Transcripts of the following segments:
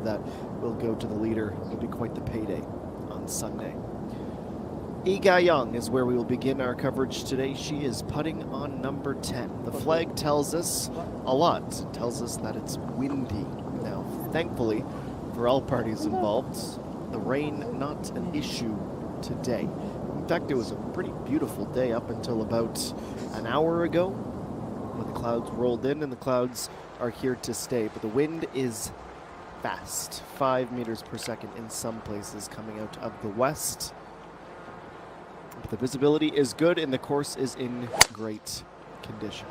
that will go to the leader. It'll be quite the payday on Sunday. Ega Young is where we will begin our coverage today. She is putting on number 10. The flag tells us a lot. It tells us that it's windy. Now, thankfully, for all parties involved, the rain not an issue today. In fact, it was a pretty beautiful day up until about an hour ago when the clouds rolled in, and the clouds are here to stay. But the wind is fast, 5 meters per second in some places coming out of the west. But the visibility is good and the course is in great condition.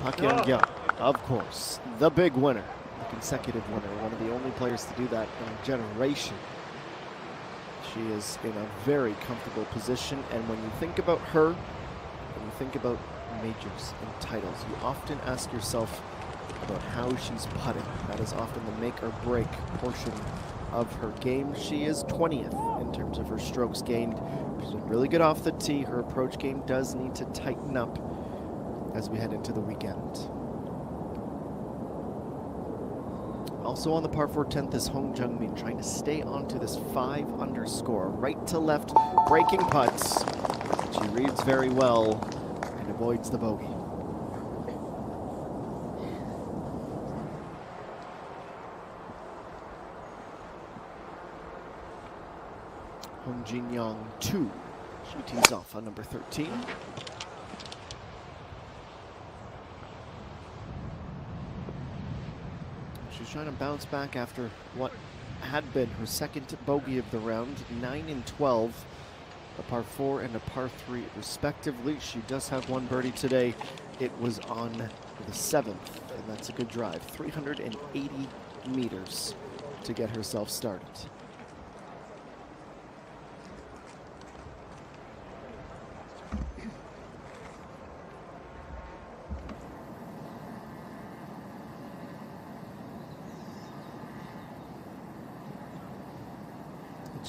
Pak Young, of course, the big winner, the consecutive winner, one of the only players to do that in a generation. She is in a very comfortable position, and when you think about her, when you think about majors and titles, you often ask yourself about how she's putting. That is often the make or break portion of her game. She is 20th in terms of her strokes gained. She's been really good off the tee. Her approach game does need to tighten up as we head into the weekend. Also on the par 4 10th is Hong Jung-min, trying to stay onto this 5 under score. Right to left, breaking putts. She reads very well and avoids the bogey. Hong Jin-young 2. She tees off on number 13. She's trying to bounce back after what had been her second bogey of the round, 9 and 12, a par 4 and a par 3 respectively. She does have one birdie today. It was on the 7th, and that's a good drive. 380 meters to get herself started.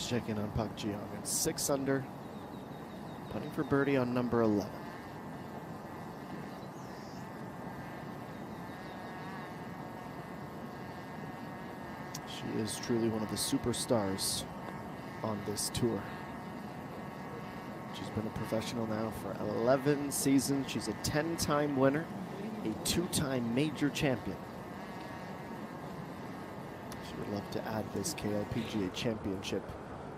Check in on Pak Ji-young at 6 under, putting for birdie on number 11. She is truly one of the superstars on this tour. She's been a professional now for 11 seasons. She's a 10-time winner, a 2-time major champion. She would love to add this KLPGA Championship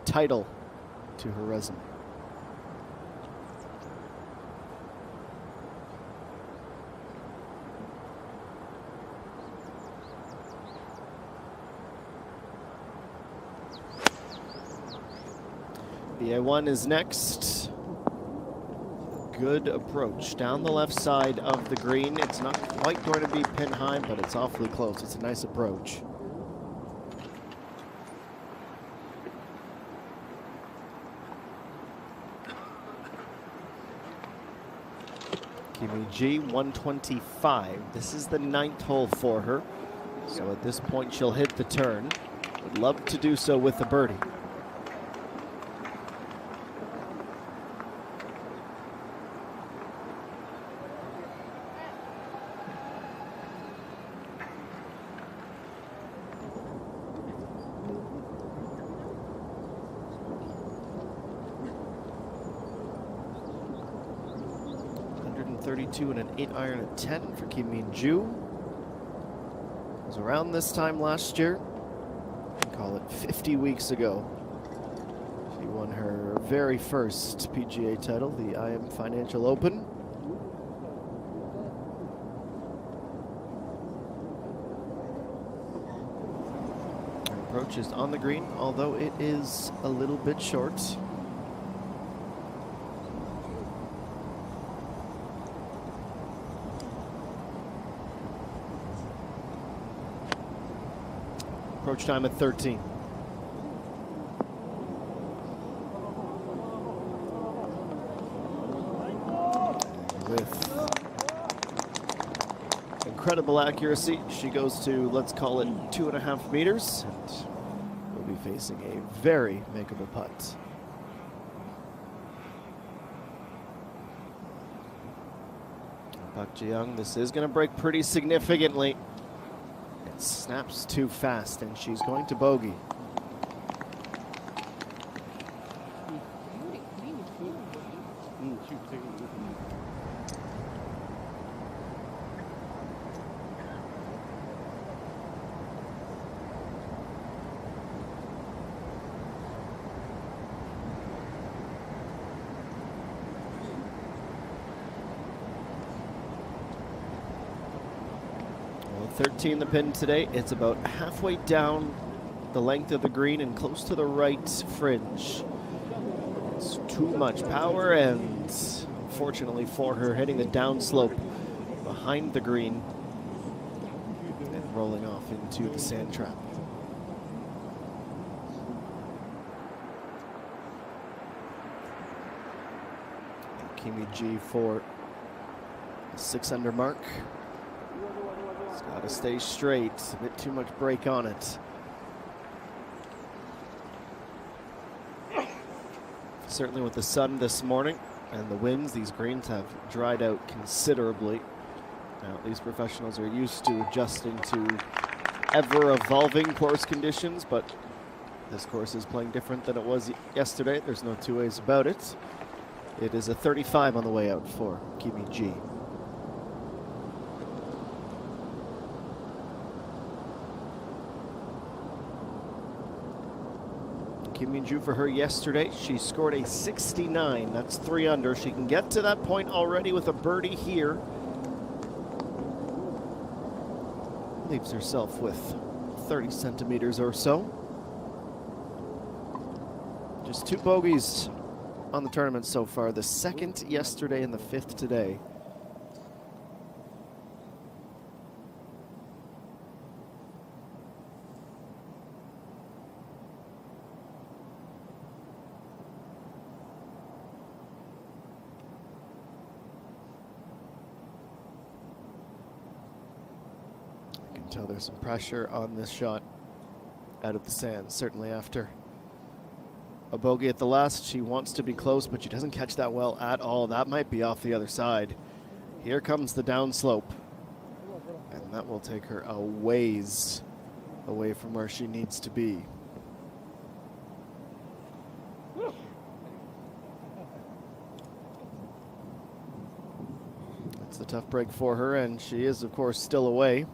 title to her resume. BA1 is next. Good approach down the left side of the green. It's not quite going to be pin high, but it's awfully close. It's a nice approach. Kimi G, 125. This is the 9th hole for her. So at this point, she'll hit the turn. Would love to do so with the birdie. And an 8-iron at 10 for Kim Min-ju. It was around this time last year. Call it 50 weeks ago. She won her very first PGA title, the IM Financial Open. Her approach is on the green, although it is a little bit short. Approach time at 13. With incredible accuracy, she goes to, let's call it 2.5 meters, and will be facing a very makeable putt. Pak Ji-young, this is going to break pretty significantly. Snaps too fast, and she's going to bogey. Well, 13 the pin today. It's about halfway down the length of the green and close to the right fringe. It's too much power, and unfortunately for her, hitting the downslope behind the green and rolling off into the sand trap. Kimi G for a 6 under mark. It's got to stay straight. A bit too much break on it. Certainly with the sun this morning and the winds, these greens have dried out considerably. Now, these professionals are used to adjusting to ever-evolving course conditions, but this course is playing different than it was yesterday. There's no two ways about it. It is a 35 on the way out for Kimi G. Kimi Ju for her yesterday, she scored a 69. That's 3 under. She can get to that point already with a birdie here. Leaves herself with 30 centimeters or so. Just 2 bogeys on the tournament so far. The 2nd yesterday and the 5th today. There's some pressure on this shot out of the sand, certainly after a bogey at the last. She wants to be close, but she doesn't catch that well at all. That might be off the other side. Here comes the downslope, and that will take her a ways away from where she needs to be. It's a tough break for her, and she is, of course, still away.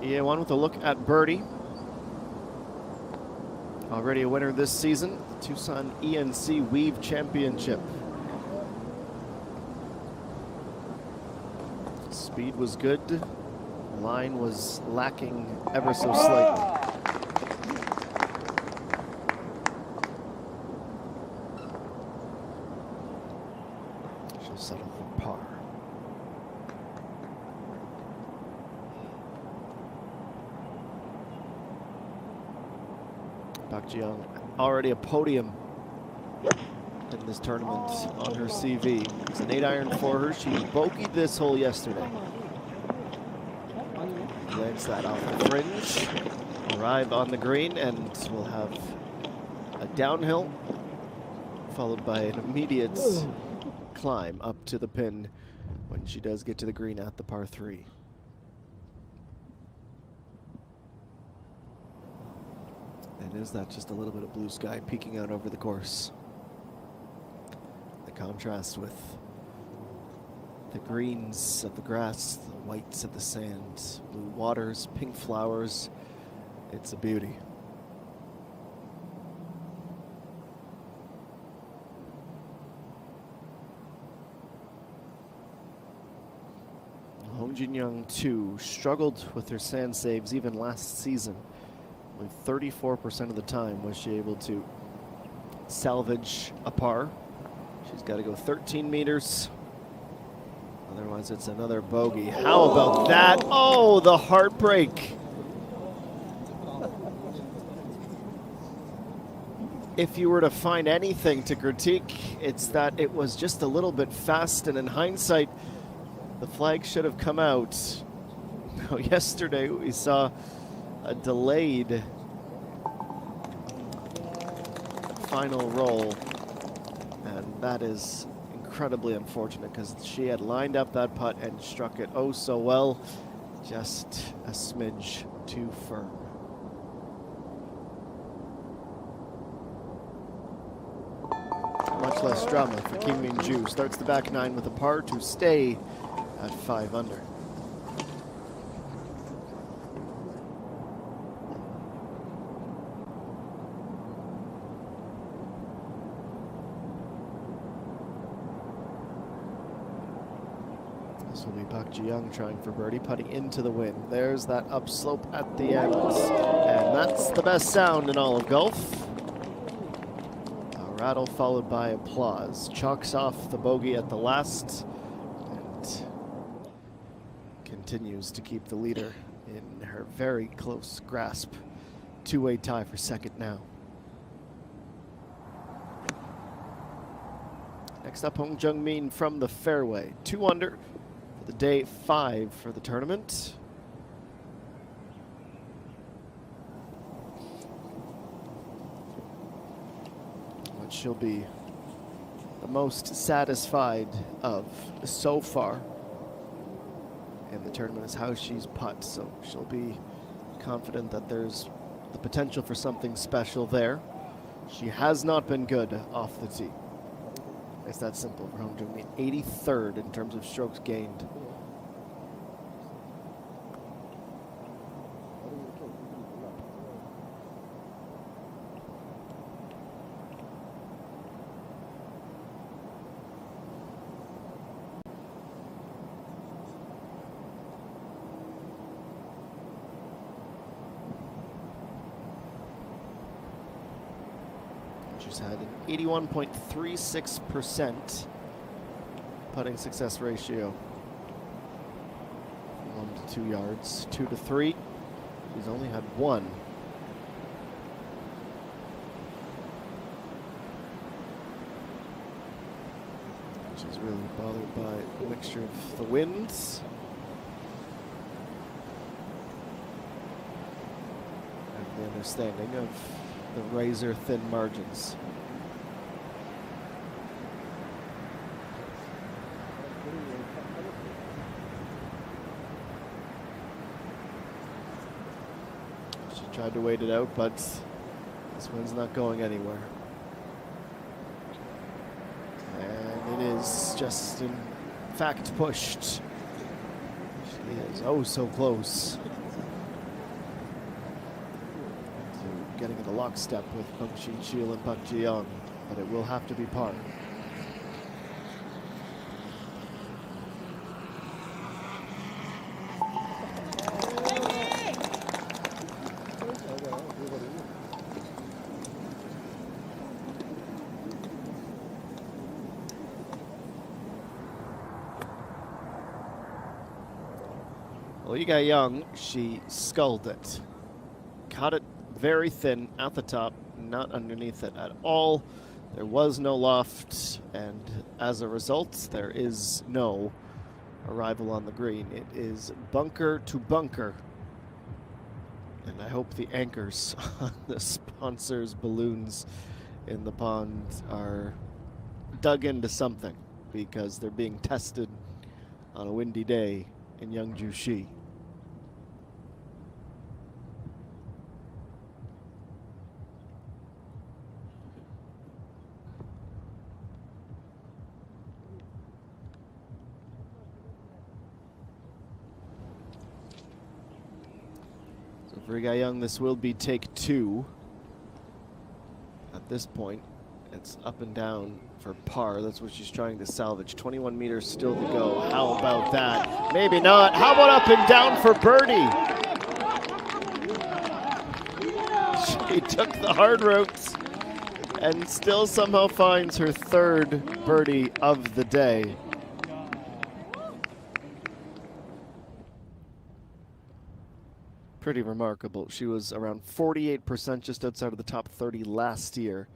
EA1 with a look at Birdie. Already a winner this season, the Tucson ENC Weave Championship. Speed was good. Line was lacking ever so slightly. She'll settle for par. Young, already a podium in this tournament on her CV. It's an 8-iron for her. She bogeyed this hole yesterday. Lands that off the fringe. Arrive on the green, and we'll have a downhill followed by an immediate climb up to the pin when she does get to the green at the par 3. And is that just a little bit of blue sky peeking out over the course? The contrast with the greens of the grass, the whites of the sand, blue waters, pink flowers. It's a beauty. Hong Jin Young, too, struggled with her sand saves even last season. Only 34% of the time was she able to salvage a par. She's got to go 13 meters. Otherwise, it's another bogey. How about that? Oh, the heartbreak. If you were to find anything to critique, it's that it was just a little bit fast, and in hindsight, the flag should have come out. Yesterday, we saw a delayed final roll. And that is incredibly unfortunate because she had lined up that putt and struck it oh so well. Just a smidge too firm. Much less drama for Kim Min-ju. Starts the back nine with a par to stay at 5 under. This will be Park Ji-young trying for birdie, putting into the wind. There's that upslope at the end. And that's the best sound in all of golf. Rattle followed by applause. Chalks off the bogey at the last and continues to keep the leader in her very close grasp. Two-way tie for second now. Next up, Hong Jung-min from the fairway. 2 under for the day, 5 for the tournament. She'll be the most satisfied of so far in the tournament is how she's putt. So she'll be confident that there's the potential for something special there. She has not been good off the tee. It's that simple for Hong Jung-min. 83rd in terms of strokes gained. She's had an 81.36% putting success ratio. 1 to 2 yards, 2 to 3. She's only had 1. She's really bothered by a mixture of the winds and the understanding of the razor-thin margins. She tried to wait it out, but this one's not going anywhere. And it is just, in fact, pushed. She is oh so close. Getting in a lockstep with Peng Shin-chil and Park Ji-young, but it will have to be par. Well, Young, she sculled it. Caught it very thin at the top, not underneath it at all. There was no loft, and as a result, there is no arrival on the green. It is bunker to bunker. And I hope the anchors on the sponsors' balloons in the pond are dug into something, because they're being tested on a windy day in Yeongju-si. For Young, this will be take 2. At this point, it's up and down for par. That's what she's trying to salvage. 21 meters still to go. How about that? Maybe not. How about up and down for birdie? She took the hard route and still somehow finds her 3rd birdie of the day. Pretty remarkable. She was around 48%, just outside of the top 30 last year.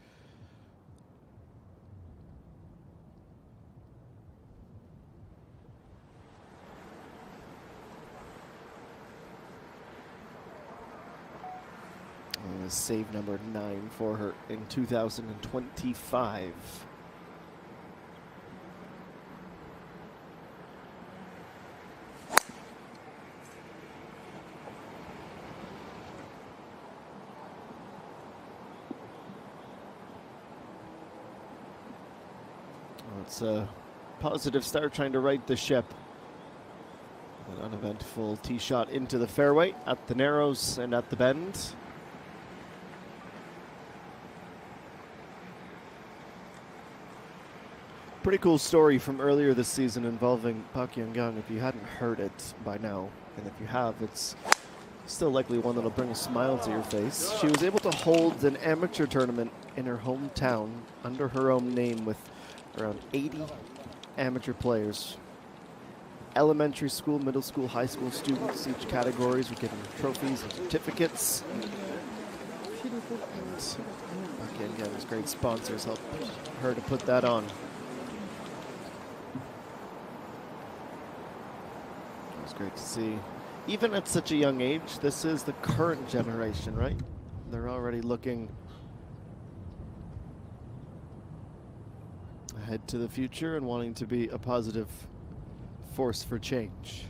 was save number 9 for her in 2025. Well, it's a positive start trying to right the ship. An uneventful tee shot into the fairway at the narrows and at the bend. Pretty cool story from earlier this season involving Park Young-gun, if you hadn't heard it by now. And if you have, it's still likely one that'll bring a smile to your face. She was able to hold an amateur tournament in her hometown under her own name with around 80 amateur players. Elementary school, middle school, high school students, each categories were given trophies and certificates. And again, his great sponsors helped her to put that on. It was great to see. Even at such a young age, this is the current generation, right? They're already looking ahead to the future and wanting to be a positive force for change.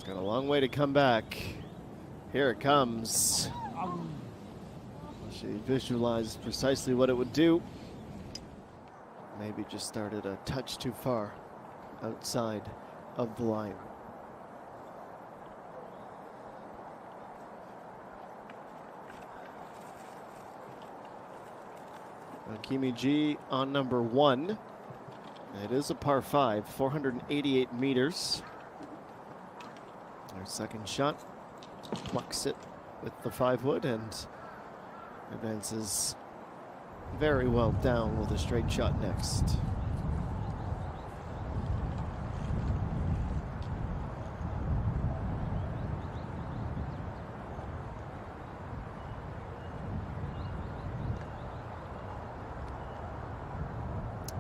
Got a long way to come back. Here it comes. She visualized precisely what it would do. Maybe just started a touch too far outside of the line. Kimi G on number 1. It is a par 5, 488 meters. Our second shot, plucks it with the 5-wood and advances very well down with a straight shot next.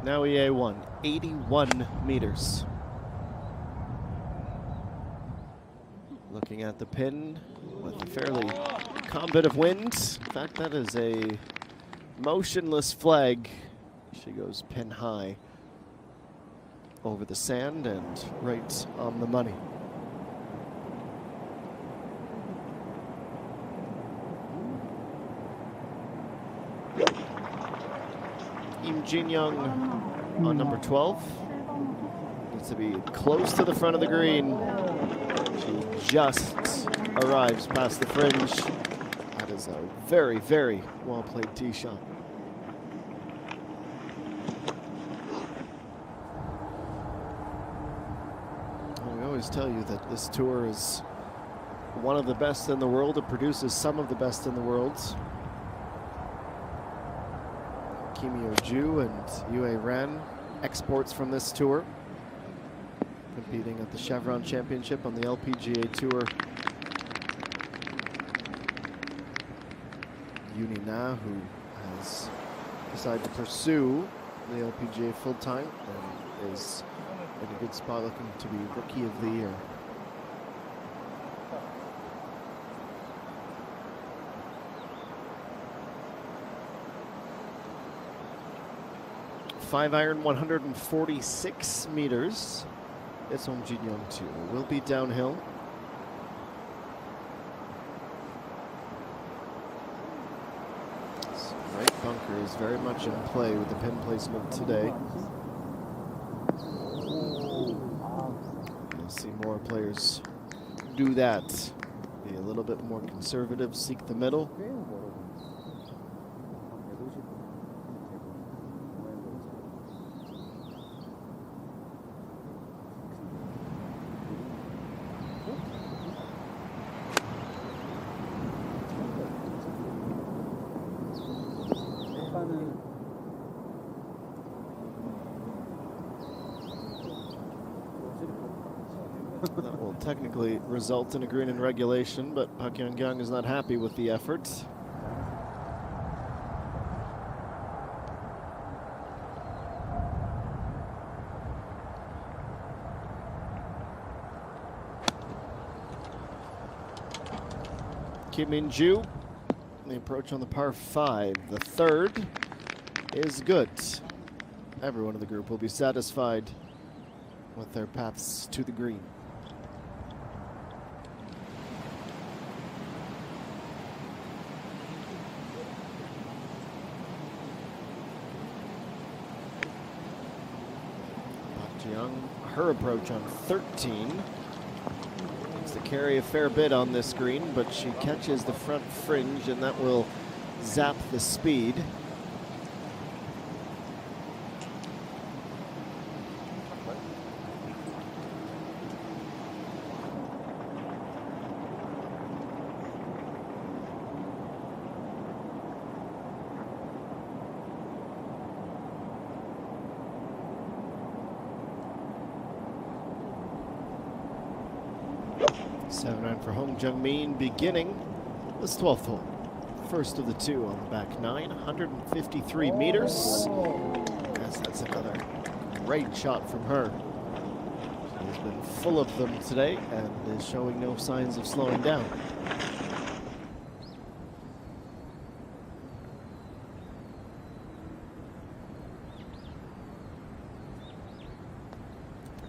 Now EA1, 81 meters. Looking at the pin with a fairly calm bit of wind. In fact, that is a motionless flag. She goes pin high over the sand and right on the money. Im Jin-young on number 12. Needs to be close to the front of the green. She just arrives past the fringe. That is a very, very well played tee shot. We always tell you that this tour is one of the best in the world. It produces some of the best in the world. Kim Yo-ju and Yue Ran, exports from this tour, competing at the Chevron Championship on the LPGA Tour. Yuni Na, who has decided to pursue the LPGA full-time and is in a good spot looking to be Rookie of the Year. Five iron, 146 meters. It's Im Jin-young too. Will be downhill. This right bunker is very much in play with the pin placement today. You'll see more players do that. Be a little bit more conservative, seek the middle. That will technically result in a green in regulation, but Park Young is not happy with the effort. Kim Min-ju, the approach on the par 5. The third is good. Everyone in the group will be satisfied with their paths to the green. Park Ji-young, her approach on 13. Needs to carry a fair bit on this green, but she catches the front fringe, and that will zap the speed. For Hong Jung-min, beginning this 12th hole. First of the two on the back nine, 153 meters. Yes, that's another great shot from her. She has been full of them today and is showing no signs of slowing down.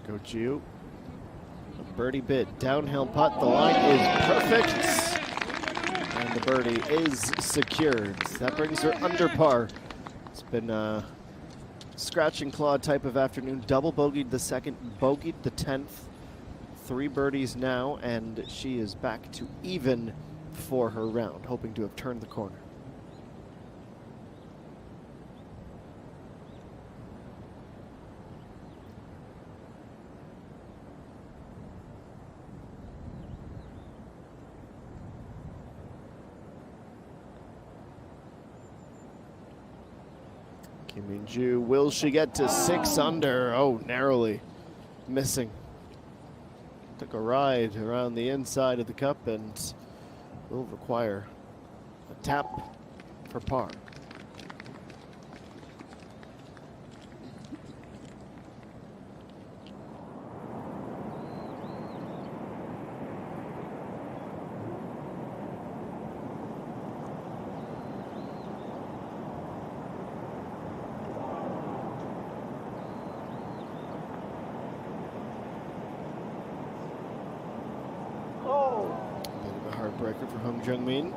Go Jiu. Birdie bid, downhill putt, the line is perfect, and the birdie is secured. That brings her under par. It's been a scratch and claw type of afternoon. Double bogeyed the second, bogeyed the 10th. 3 birdies now, and she is back to even for her round, hoping to have turned the corner. Kim Min-ju, will she get to 6 under? Oh, narrowly missing. Took a ride around the inside of the cup and will require a tap for par. Heartbreaker for Hong Jung-min.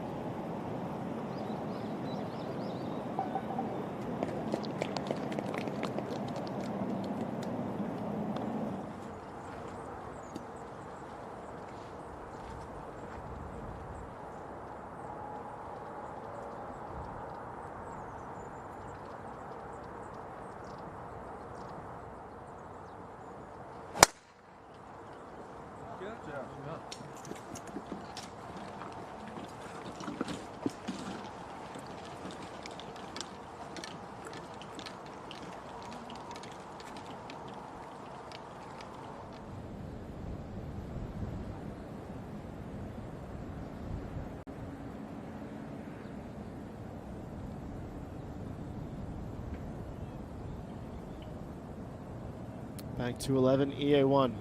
Back to 11, EA1.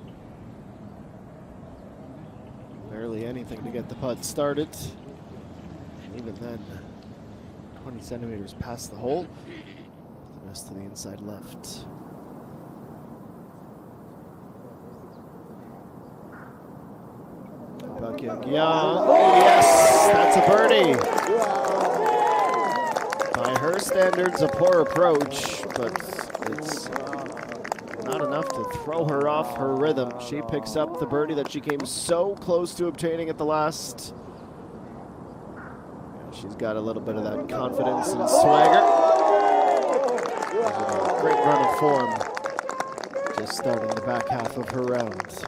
Barely anything to get the putt started. Even then, 20 centimeters past the hole. The rest to the inside left. Park Young-gi, yes, that's a birdie. By her standards, a poor approach, but it's not enough to throw her off her rhythm. She picks up the birdie that she came so close to obtaining at the last. She's got a little bit of that confidence and swagger. A great run of form, just starting the back half of her round.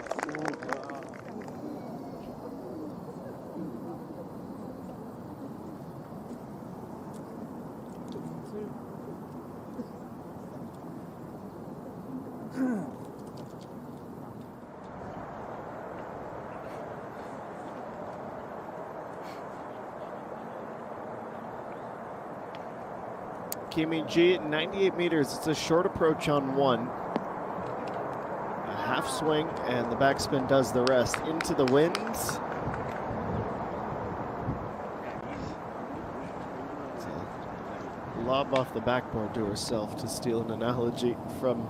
Kimi G at 98 meters. It's a short approach on one. A half swing, and the backspin does the rest. Into the wind. Lob off the backboard to herself, to steal an analogy from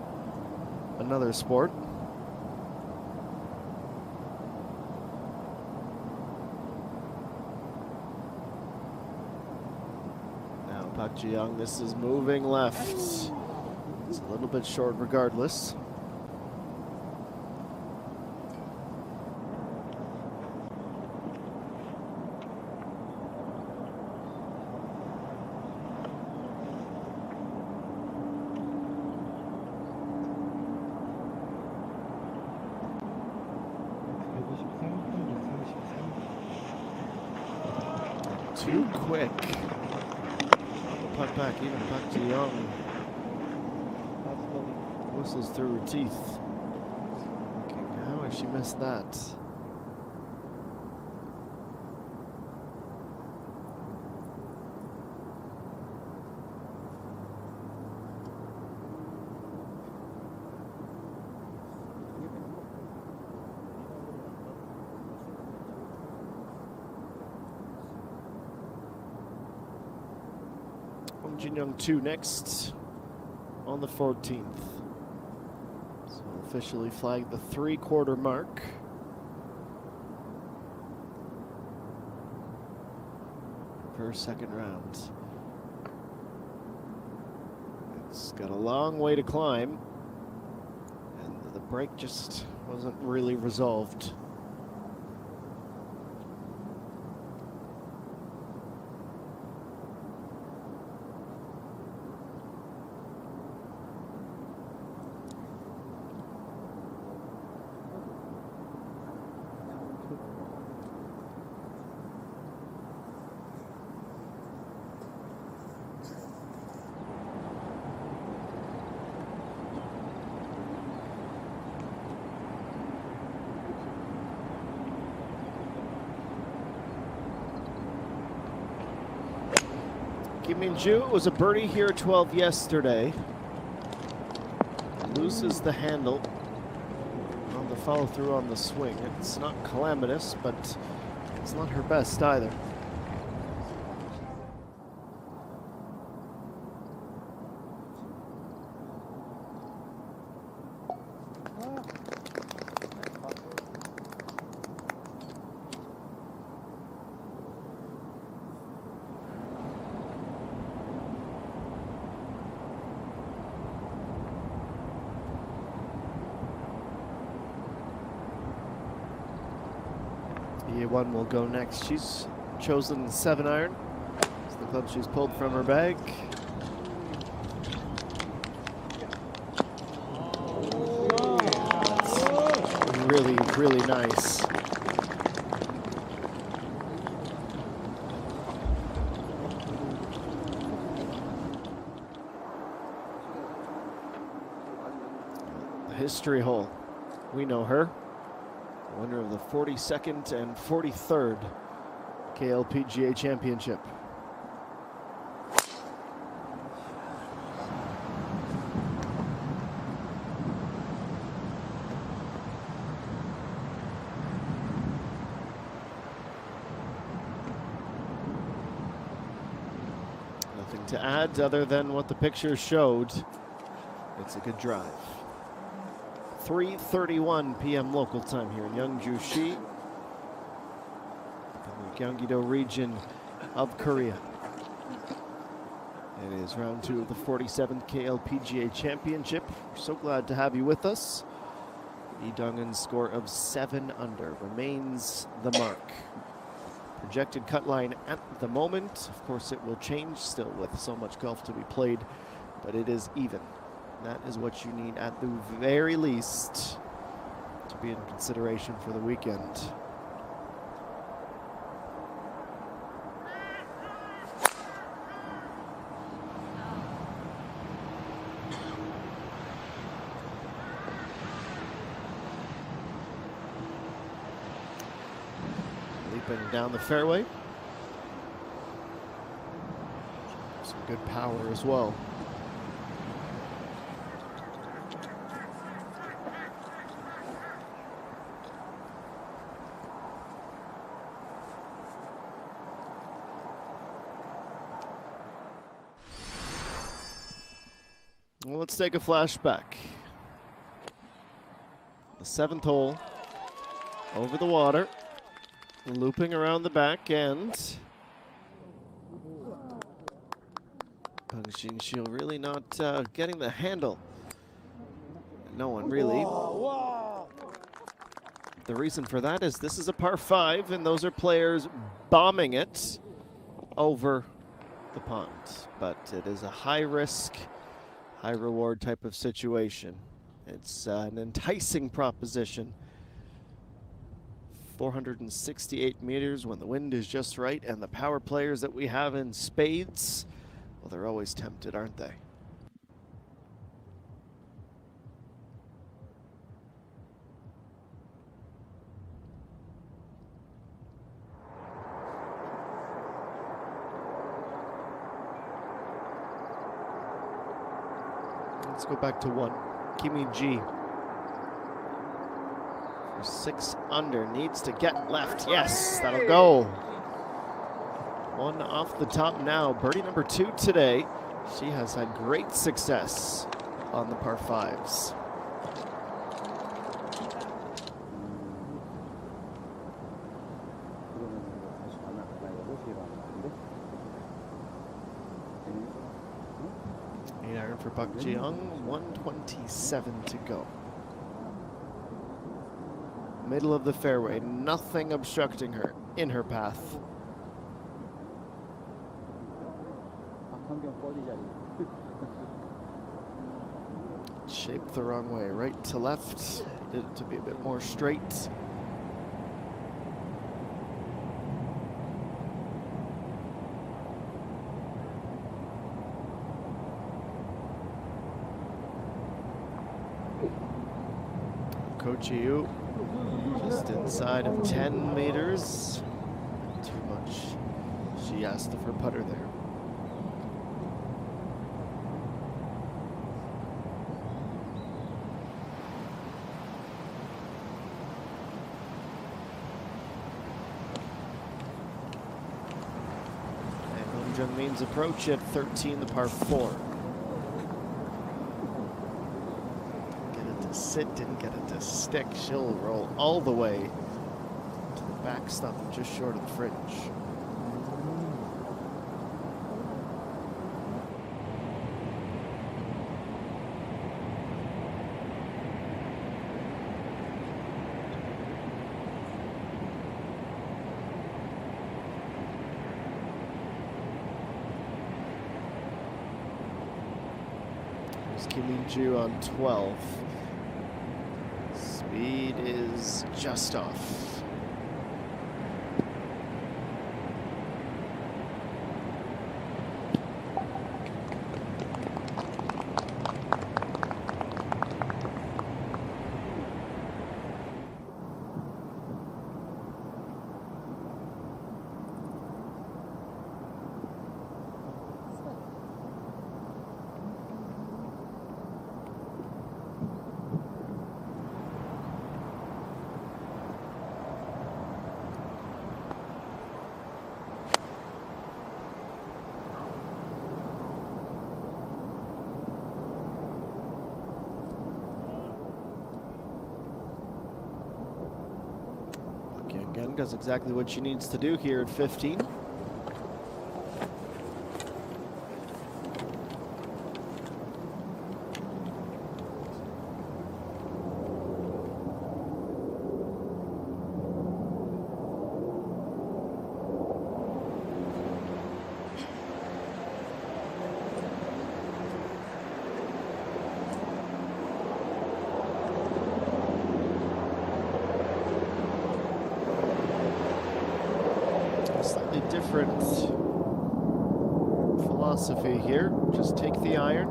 another sport. Now Pak Ji-young, this is moving left. It's a little bit short regardless. Too quick. Putt back, even Pak Ji-young whistles through her teeth. How has she missed that? Jin-young 2 next on the 14th. So officially flagged the 3/4 mark. For second round. It's got a long way to climb, and the break just wasn't really resolved. Kim Min-ju was a birdie here at 12 yesterday. Loses the handle on the follow through on the swing. It's not calamitous, but it's not her best either. E1 will go next. She's chosen the 7-iron. It's the club she's pulled from her bag. That's really, really nice. The history hole. We know her. Winner of the 42nd and 43rd KLPGA Championship. Nothing to add other than what the picture showed. It's a good drive. 3:31 p.m. local time here in Yeongju-si, in the Gyeonggi-do region of Korea. It is round 2 of the 47th KLPGA Championship. We're so glad to have you with us. Lee Dong-eun's score of 7 under remains the mark. Projected cut line at the moment. Of course, it will change still with so much golf to be played, but it is even. That is what you need at the very least to be in consideration for the weekend. Leaping down the fairway. Some Good power as well. Well, let's take a flashback. The 7th hole, over the water, looping around the back end. Provisional really not getting the handle. No one really. The reason for that is this is a par 5, and those are players bombing it over the pond. But it is a high-risk, high-reward type of situation. It's an enticing proposition. 468 meters when the wind is just right, and the power players that we have in spades, well, they're always tempted, aren't they? Let's go back to 1. Kimi G. For 6 under, needs to get left. Yes, that'll go. 1 off the top now. Birdie number 2 today. She has had great success on the par 5s. Iron for Pak Jiyoung, 127 to go. Middle of the fairway, nothing obstructing her in her path. Shaped the wrong way, right to left. Did it to be a bit more straight. Kochiu just inside of 10 meters. Too much. She asked for putter there. And Jung Min's approach at 13, the par 4. Sit, didn't get it to stick. She'll roll all the way to the backstop, just short of the fringe. There's Kim Min-ju on 12. Speed is just off. Again, does exactly what she needs to do here at 15. Different philosophy here. Just take the iron.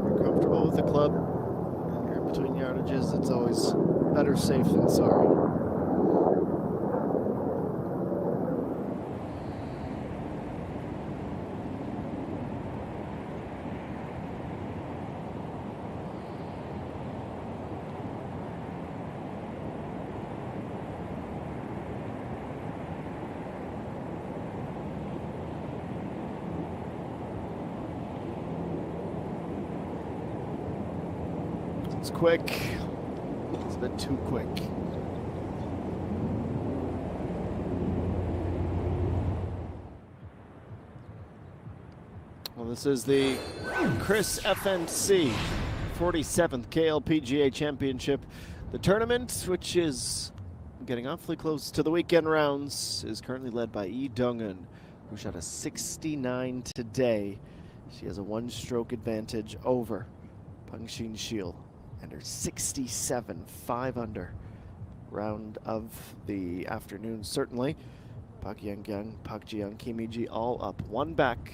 When you're comfortable with the club and you're in between yardages, it's always better safe than sorry. It's quick. It's a bit too quick. Well, this is the CreaS FNC 47th KLPGA Championship. The tournament, which is getting awfully close to the weekend rounds, is currently led by Lee Dong-eun, who shot a 69 today. She has a one-stroke advantage over Peng-Shin Shil, and her 67, 5 under round of the afternoon, certainly. Park Yang-kyung, Park Ji-young, Kim Hee-ji all up, one back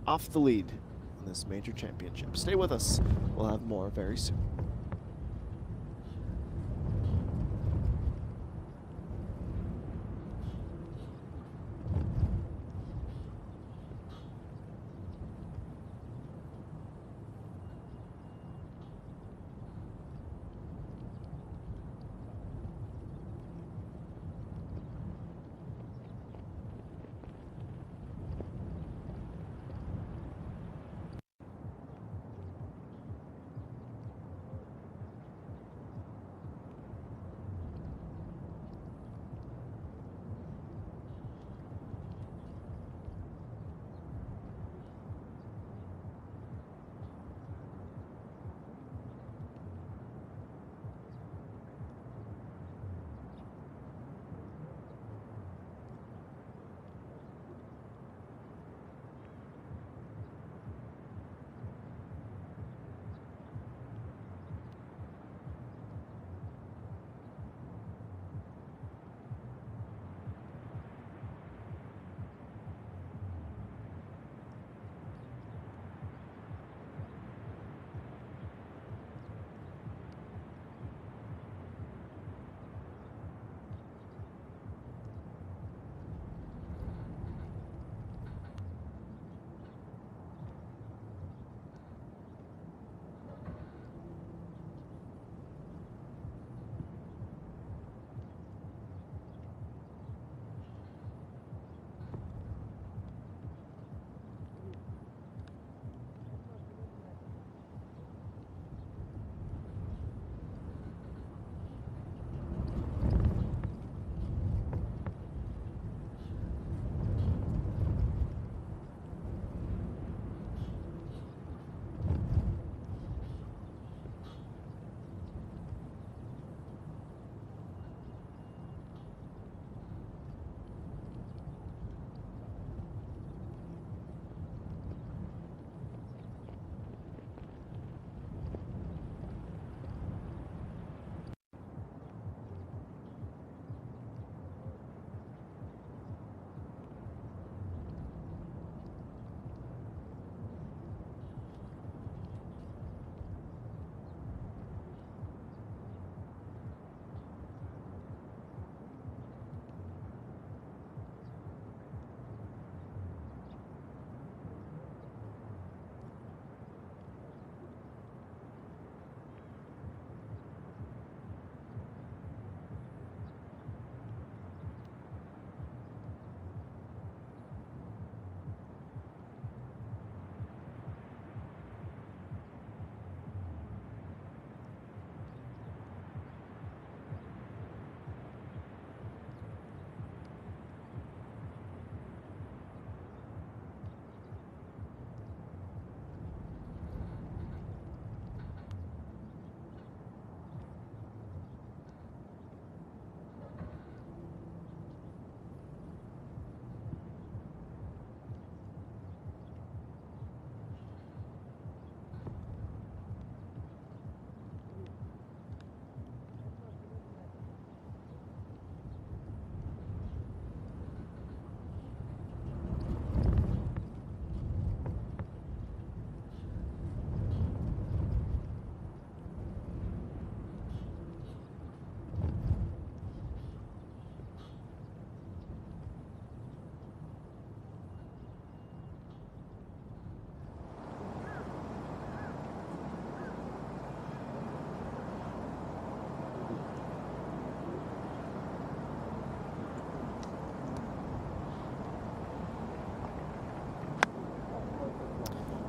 off the lead in this major championship. Stay with us. We'll have more very soon.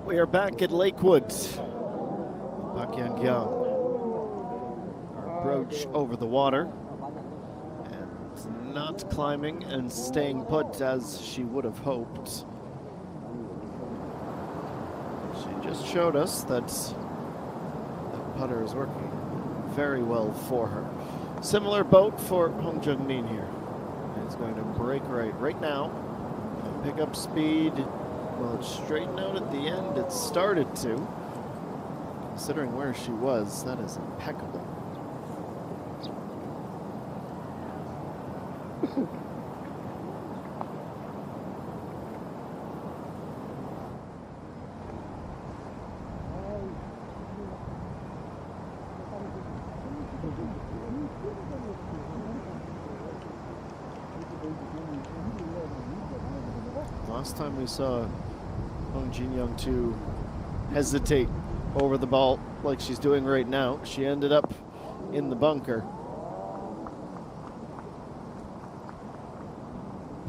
We are back at Lakewood. Park Yang-kyung approach over the water. And not climbing and staying put as she would have hoped. She just showed us that that putter is working very well for her. Similar boat for Hong Jung-min here. It's going to break right now. And pick up speed. Well, it straightened out at the end. It started to. Considering where she was, that is impeccable. Last time we saw Hong Jin-young 2 hesitate over the ball like she's doing right now, she ended up in the bunker.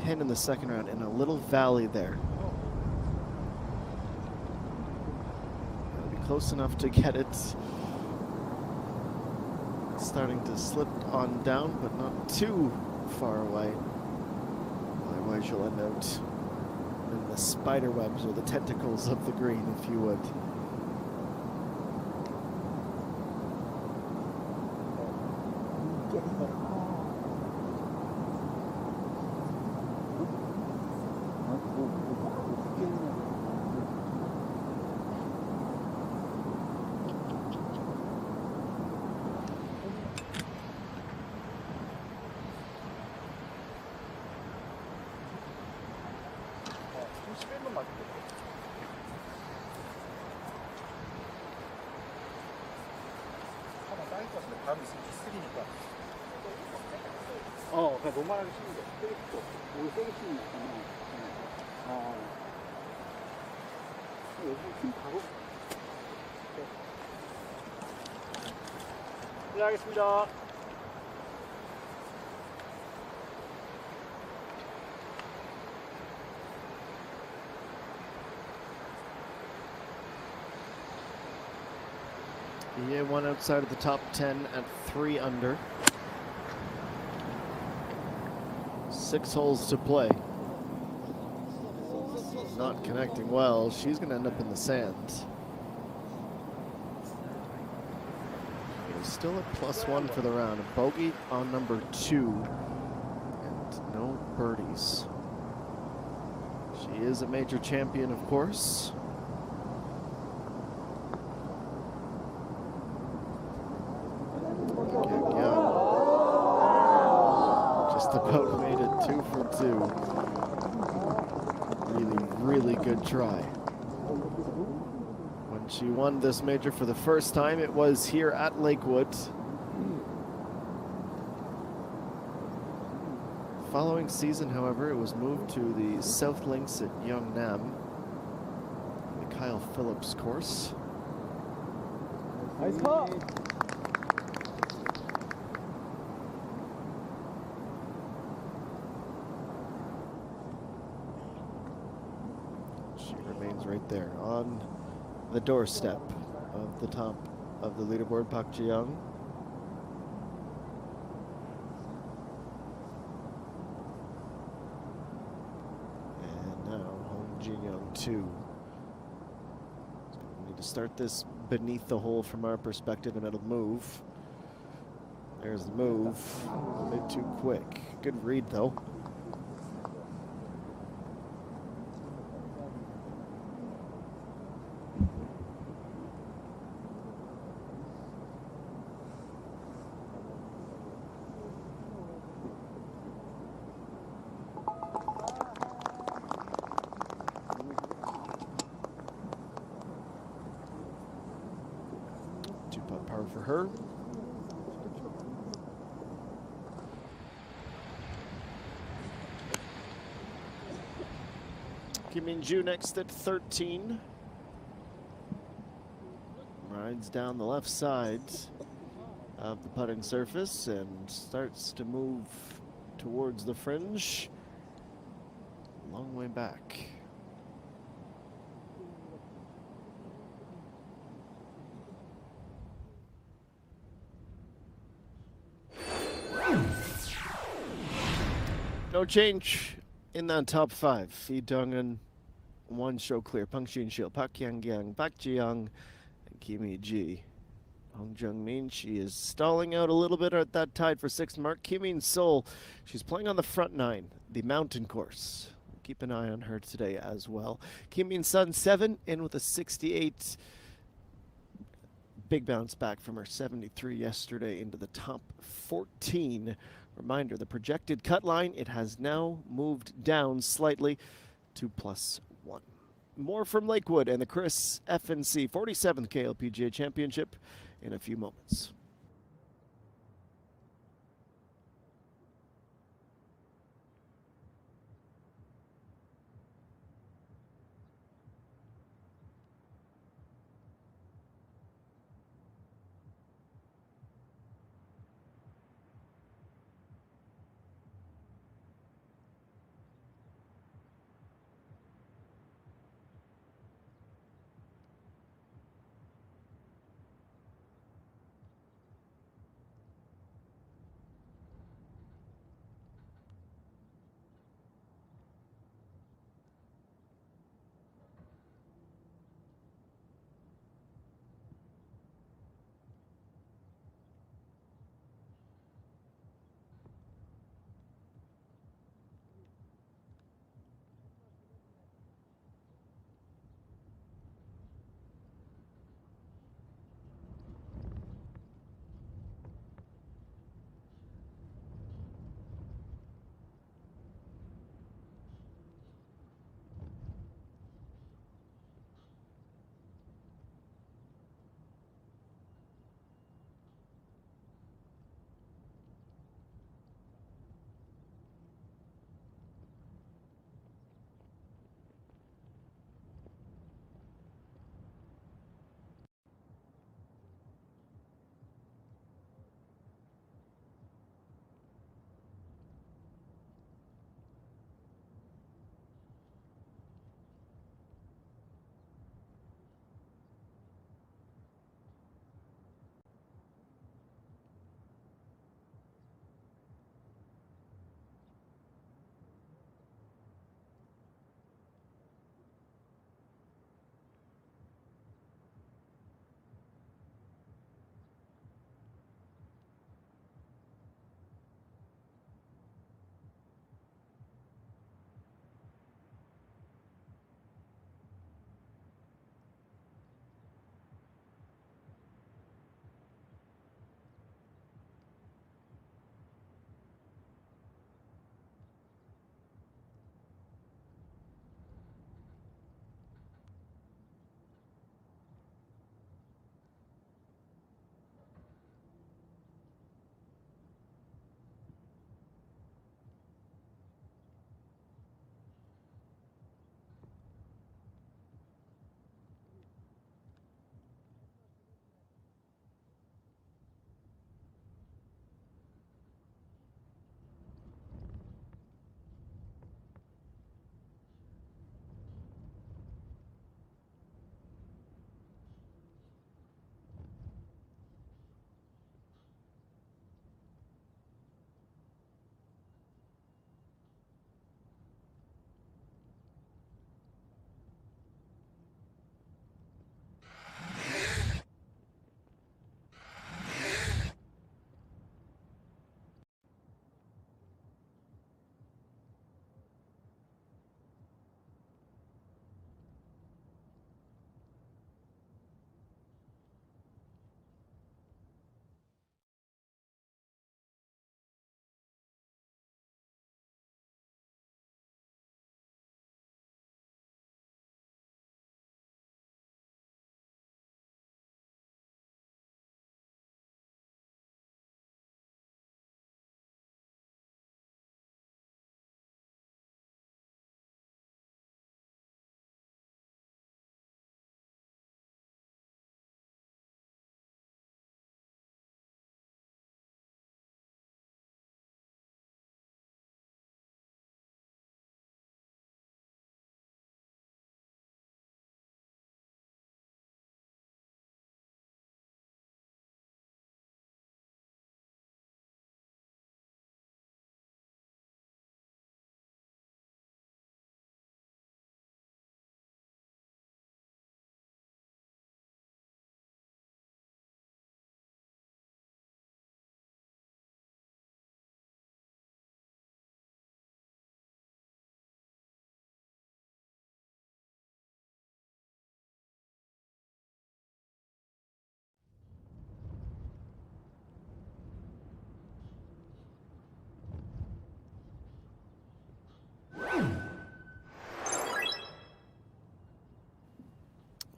Pin in the second round in a little valley there. Gotta be close enough to get it. Starting to slip on down, but not too far away. Otherwise you'll end out in the spider webs or the tentacles of the green, if you would. 그냥 노멀하게 치는 거. 오늘 세게 치는 거 있잖아. 여기 팀 바로. 실례하겠습니다. EA one outside of the top 10 at 3 under. 6 holes to play. Not connecting well. She's going to end up in the sand. She's still at +1 for the round. A bogey on number 2. And no birdies. She is a major champion, of course. About made it 2 for 2. Really good try. When she won this major for the first time, it was here at Lakewood. Following season, however, it was moved to the South Links at Yeongnam, the Kyle Phillips course. Nice putt. Right there on the doorstep of the top of the leaderboard, Park Ji-young. And now Hong Jin-young 2. We need to start this beneath the hole from our perspective, and it'll move. There's the move. A bit too quick. Good read though. Par for her. Kim Min-ju next at 13. Rides down the left side of the putting surface and starts to move towards the fringe. Long way back. No change in that top 5. Yi Dong'un, 1 show clear. Peng Xinxiu, Park Yang-yang, Park Ji-young, and Kimi Ji. Hong Jung-min, she is stalling out a little bit at that tied for 6th mark. Kim In-sol, she's playing on the front 9, the mountain course. Keep an eye on her today as well. Kim In-sun, 7, in with a 68. Big bounce back from her 73 yesterday into the top 14. Reminder, the projected cut line, it has now moved down slightly to +1. More from Lakewood and the CreaS FNC 47th KLPGA Championship in a few moments.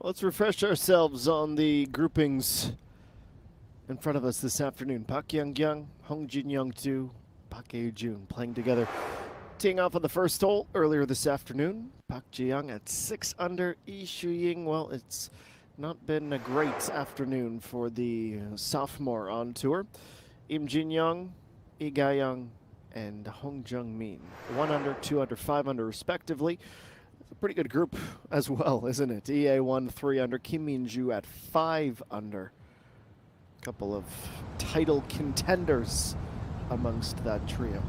Let's refresh ourselves on the groupings in front of us this afternoon. Park Young-young, Hong Jin-young 2, Park Ae-jun playing together. Teeing off on the first hole earlier this afternoon. Park Ji-young at 6 under. Lee Shu-ying, well, it's not been a great afternoon for the sophomore on tour. Im Jin-young, Lee Ga-young, and Hong Jung-min. 1 under, 2 under, 5 under respectively. It's a pretty good group as well, isn't it? EA1, 3 under. Kim Min-ju at 5 under. A couple of title contenders amongst that trio.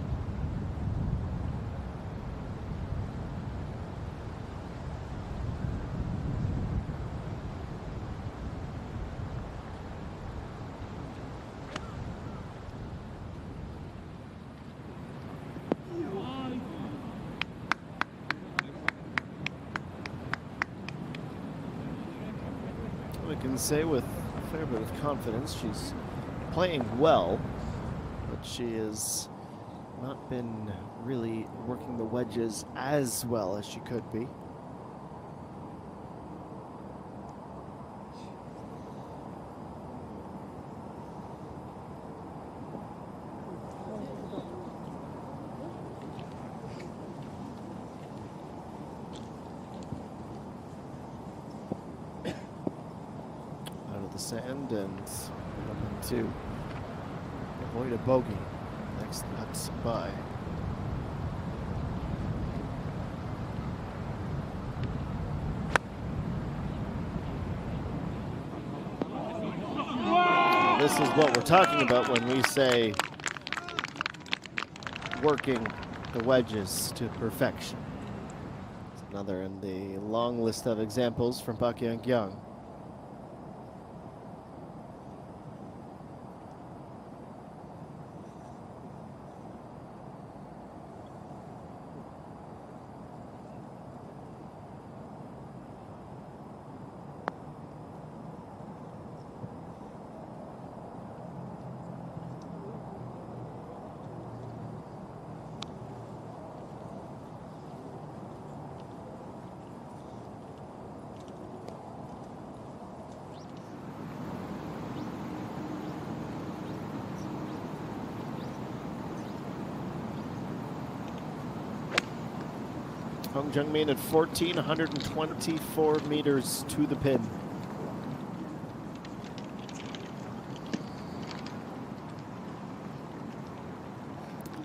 We can say with a fair bit of confidence she's playing well, but she has not been really working the wedges as well as she could be. The sand and looking to avoid a bogey. Next putt by. This is what we're talking about when we say working the wedges to perfection. It's another in the long list of examples from Park Young-young. Hong Jung-min at 14, 124 meters to the pin.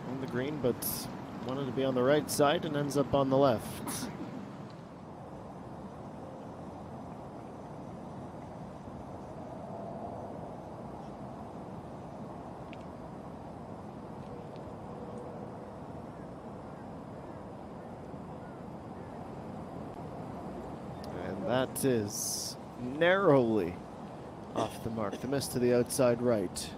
On the green, but wanted to be on the right side and ends up on the left. That is narrowly off the mark. The miss to the outside right.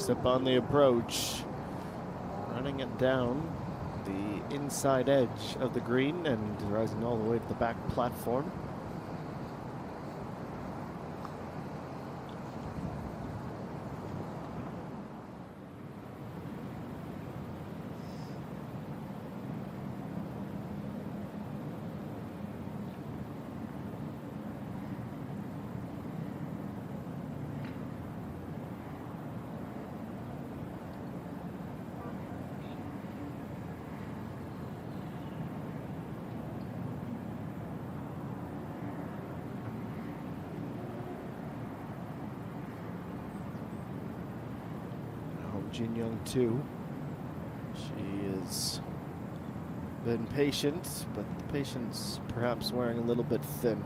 Up on the approach, running it down the inside edge of the green and rising all the way to the back platform. Jin-young too. She has been patient, but the patience perhaps wearing a little bit thin.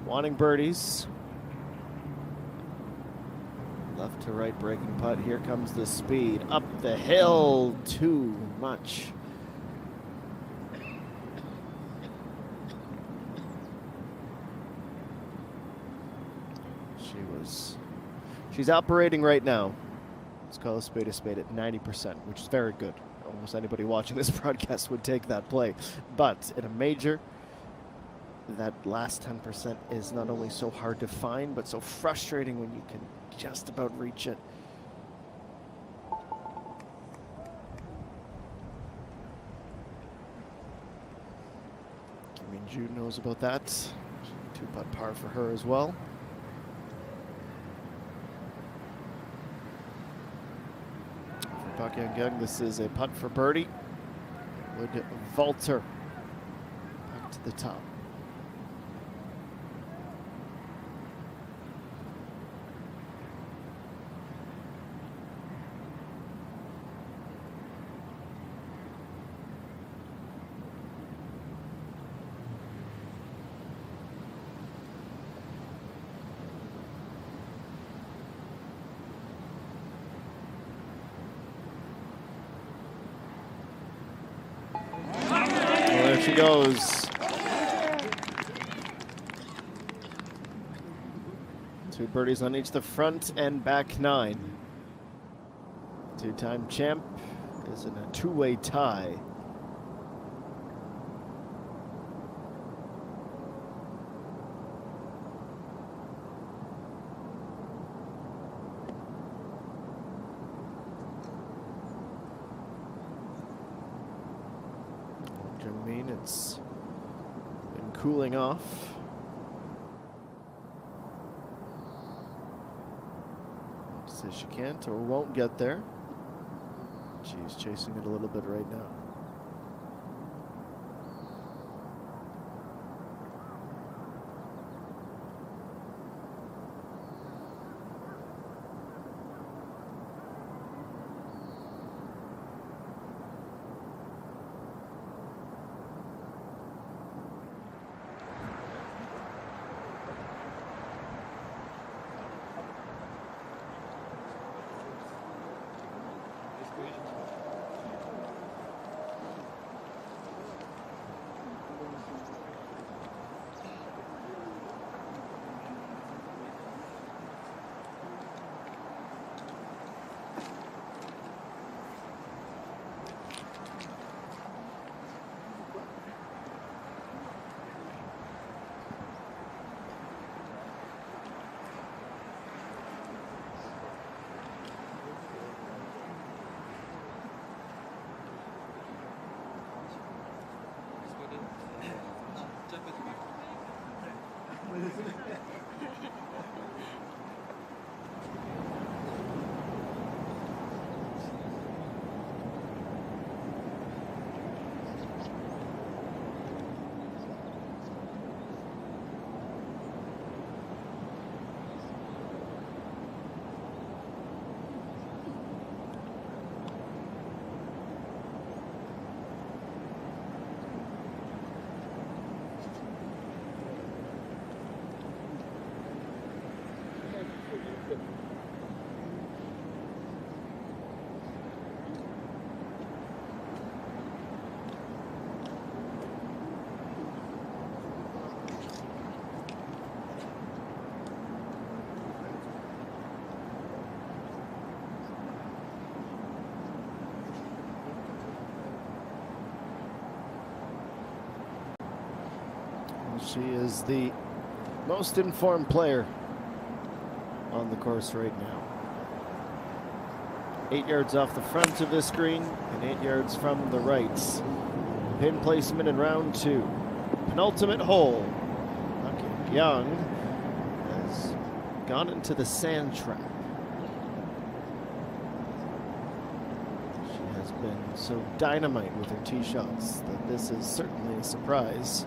Wanting birdies. Left to right breaking putt. Here comes the speed. Up the hill. Too much. She was She's operating right now. Let's call a spade at 90%, which is very good. Almost anybody watching this broadcast would take that play. But in a major, that last 10% is not only so hard to find, but so frustrating when you can just about reach it. I mean, Jude knows about that. 2-putt par for her as well. For Pak Yang, this is a putt for birdie. Would vault her back to the top. There she goes. 2 birdies on each the front and back 9. 2-time champ is in a 2-way tie. It's been cooling off. Says she can't or won't get there. She's chasing it a little bit right now. She is the most informed player on the course right now. 8 yards off the front of this green and 8 yards from the right. Pin placement in round 2. Penultimate hole. Lucky Young has gone into the sand trap. She has been so dynamite with her tee shots that this is certainly a surprise.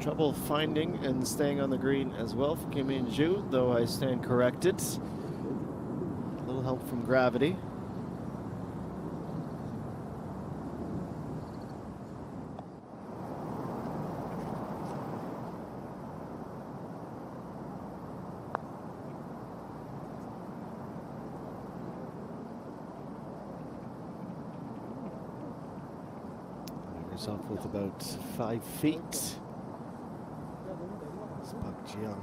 Trouble finding and staying on the green as well for Kim In-ju, though I stand corrected. A little help from gravity. Off with about 5 feet. It's Park Ji-young,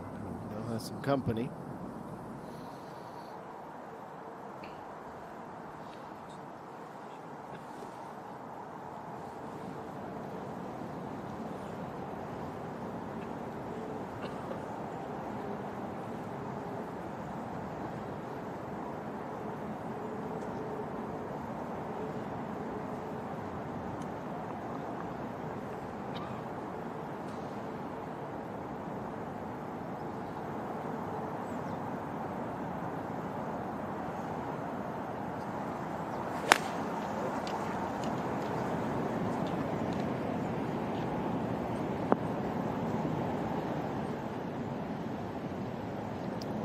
who now has some company.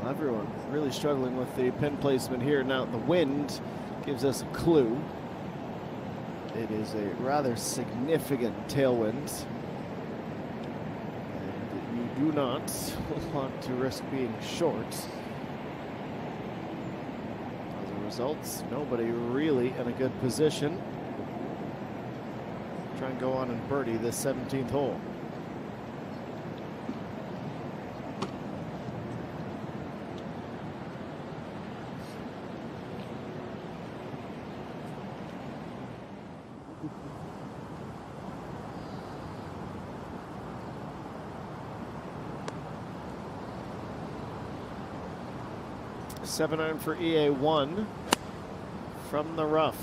Everyone really struggling with the pin placement here. Now the wind gives us a clue. It is a rather significant tailwind. And you do not want to risk being short. As a result, nobody really in a good position. Try and go on and birdie this 17th hole. Seven iron for EA1 from the rough.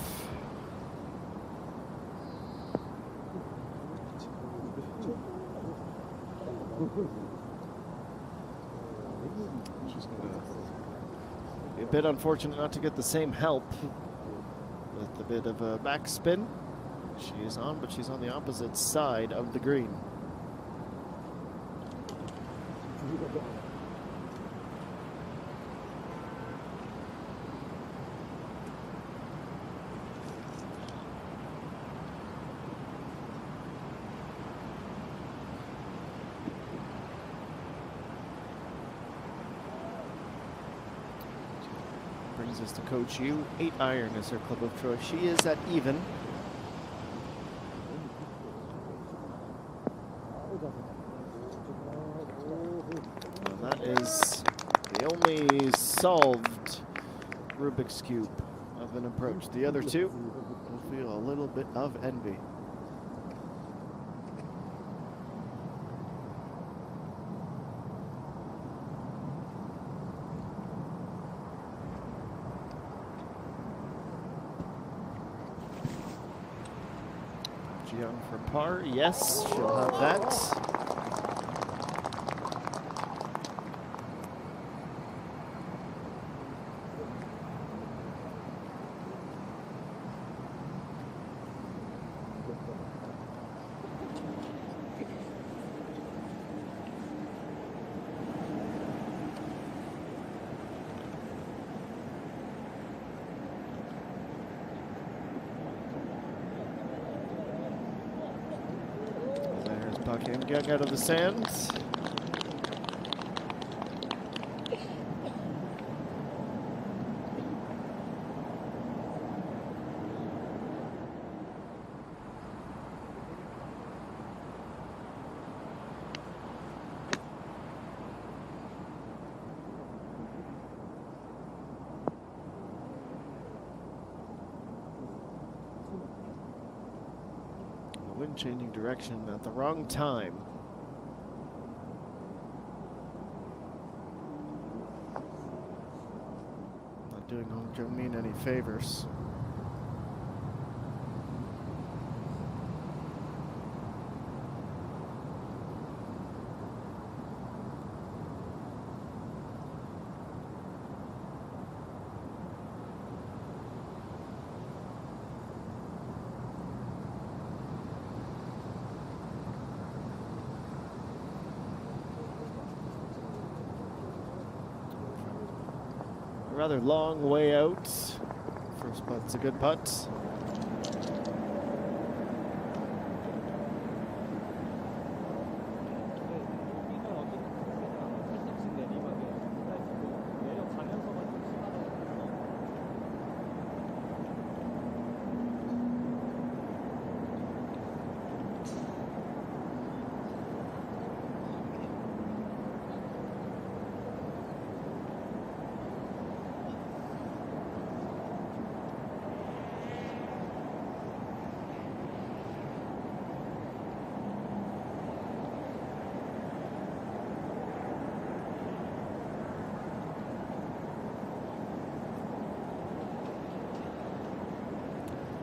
She's gonna be a bit unfortunate not to get the same help with a bit of a backspin. She is on, but she's on the opposite side of the green. Brings us to Coach Yu. 8 iron is her club of choice. She is at even. And that is the only solved Rubik's Cube of an approach. The other two will feel a little bit of envy. Young for par, yes, she'll have that. Young out of the sands. The wind changing direction at the wrong time. Doing Hong Jung-min any favors. rather long way out. First putt's a good putt.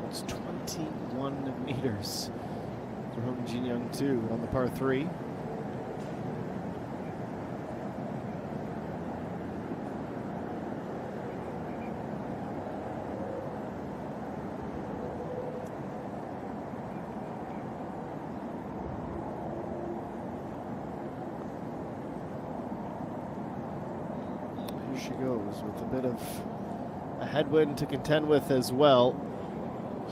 It's 21 meters for Hong Jin Young 2 on the par 3. Here she goes with a bit of a headwind to contend with as well.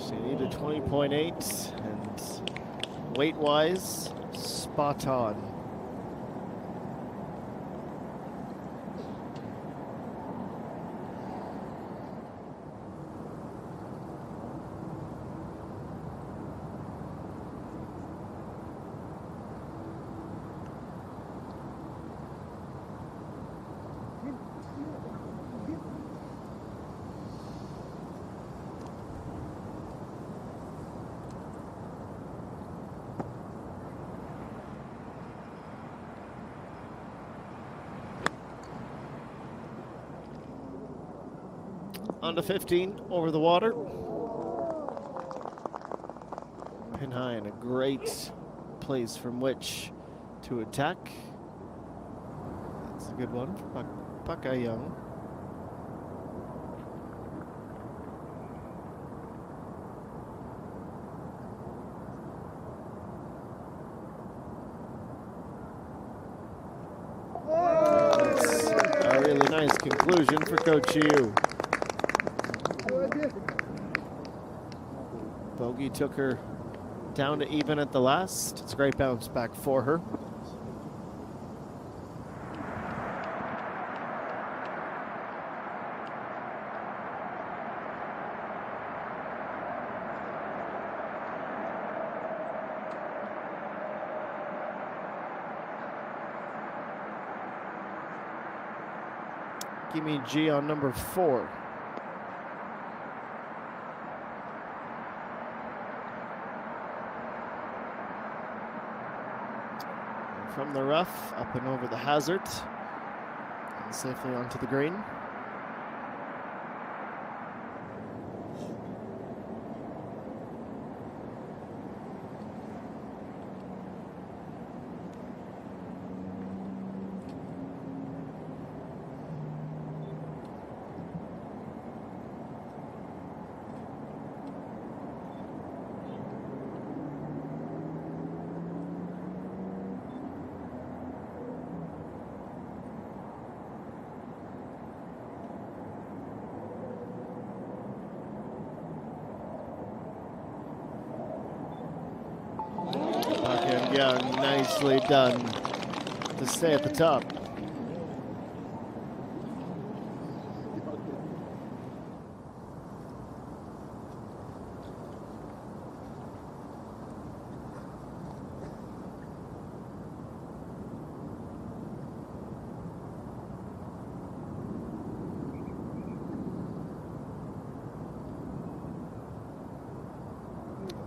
She needed 20.8, and weight-wise, spot on. On to 15, over the water. Pin high and a great place from which to attack. That's a good one for Buckeye Young. That's a really nice conclusion for Coach Yu. Bogey took her down to even at the last. It's a great bounce back for her. Give me G on number 4. From the rough, up and over the hazard, and safely onto the green. Young, nicely done to stay at the top.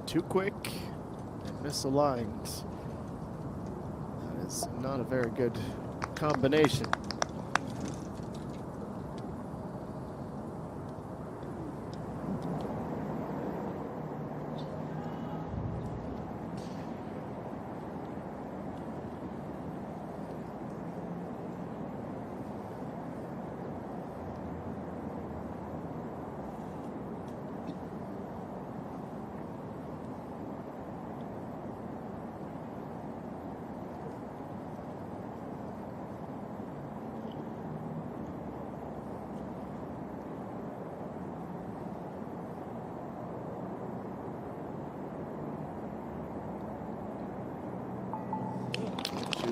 Too quick and misaligned. It's not a very good combination.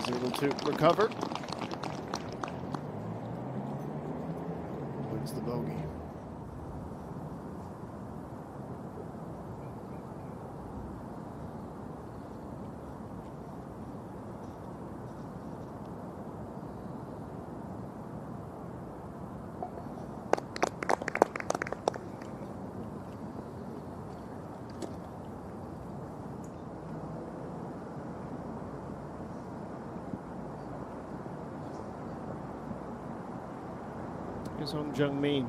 is able to recover. Wins the bogey. Here's Hong Jung-min.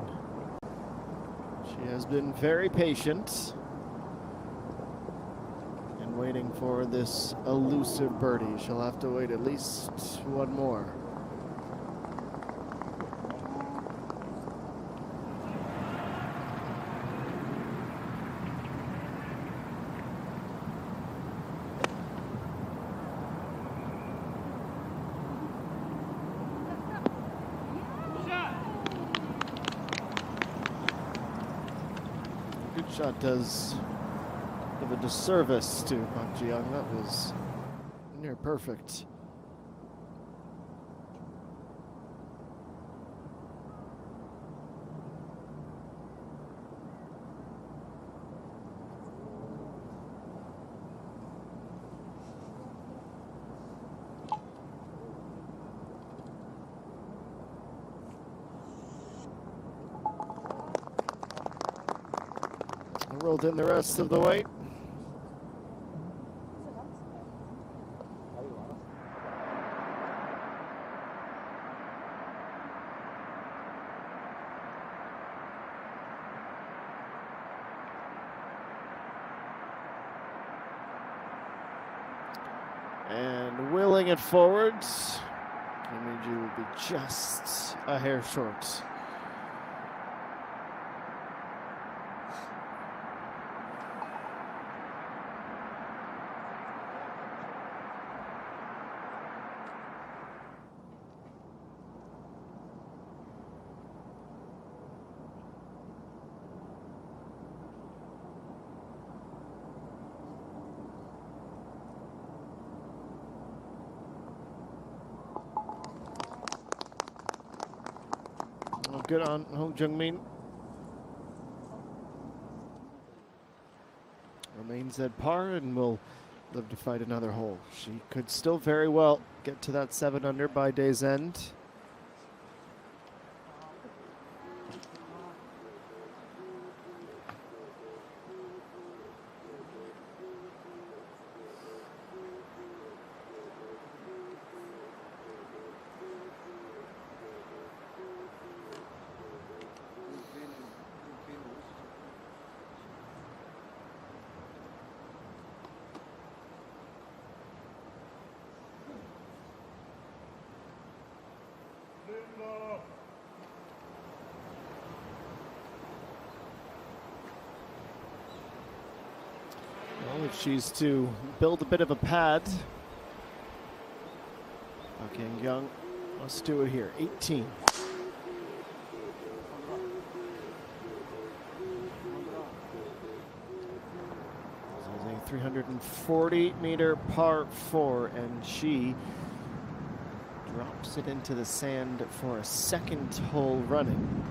She has been very patient and waiting for this elusive birdie. She'll have to wait at least one more. Good shot does give a disservice to Park Ji-young. That was near perfect. Rolled in the rest of the way. And willing it forward. Kim Min-ji will be just a hair short. Good on Hong Jung-min. Remains at par and will live to fight another hole. She could still very well get to that 7 under by day's end. Well, if she's to build a bit of a pad, Park Young must do it here. 18. This is a 340-meter par 4, and she drops it into the sand for a second hole running.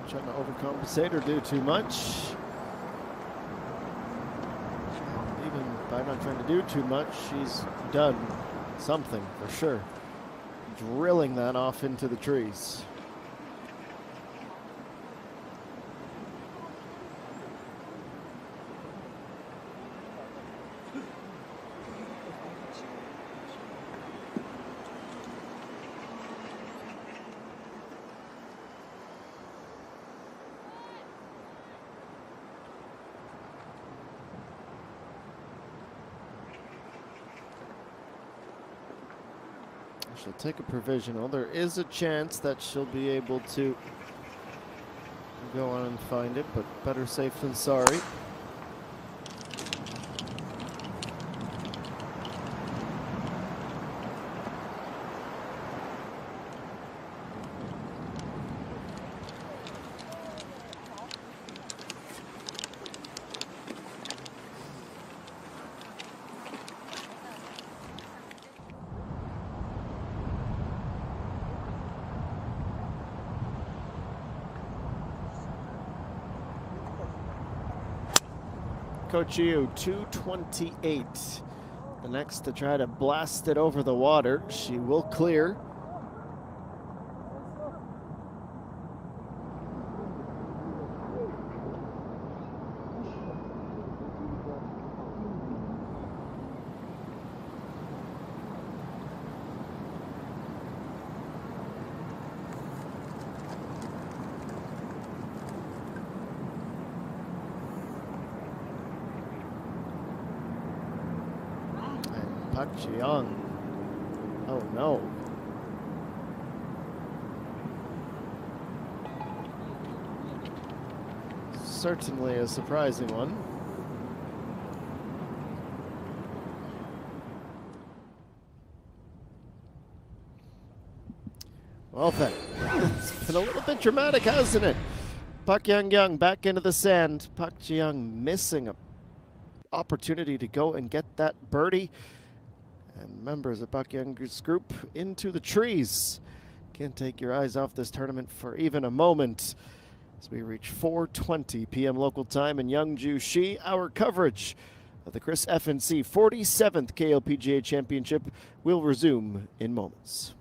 trying to overcompensate or do too much. Even by not trying to do too much, she's done something for sure. Drilling that off into the trees. She'll take a provisional. There is a chance that she'll be able to go on and find it, but better safe than sorry. Coach Yu, 228. The next to try to blast it over the water. She will clear. Young. Oh no. Certainly a surprising one. Well then, it's been a little bit dramatic, hasn't it? Pak Young back into the sand. Pak Young missing an opportunity to go and get that birdie. And members of Pak Young's group into the trees. Can't take your eyes off this tournament for even a moment. As we reach 4:20 p.m. local time in Yeongju, Shi, our coverage of the CreaS FNC 47th KLPGA Championship will resume in moments.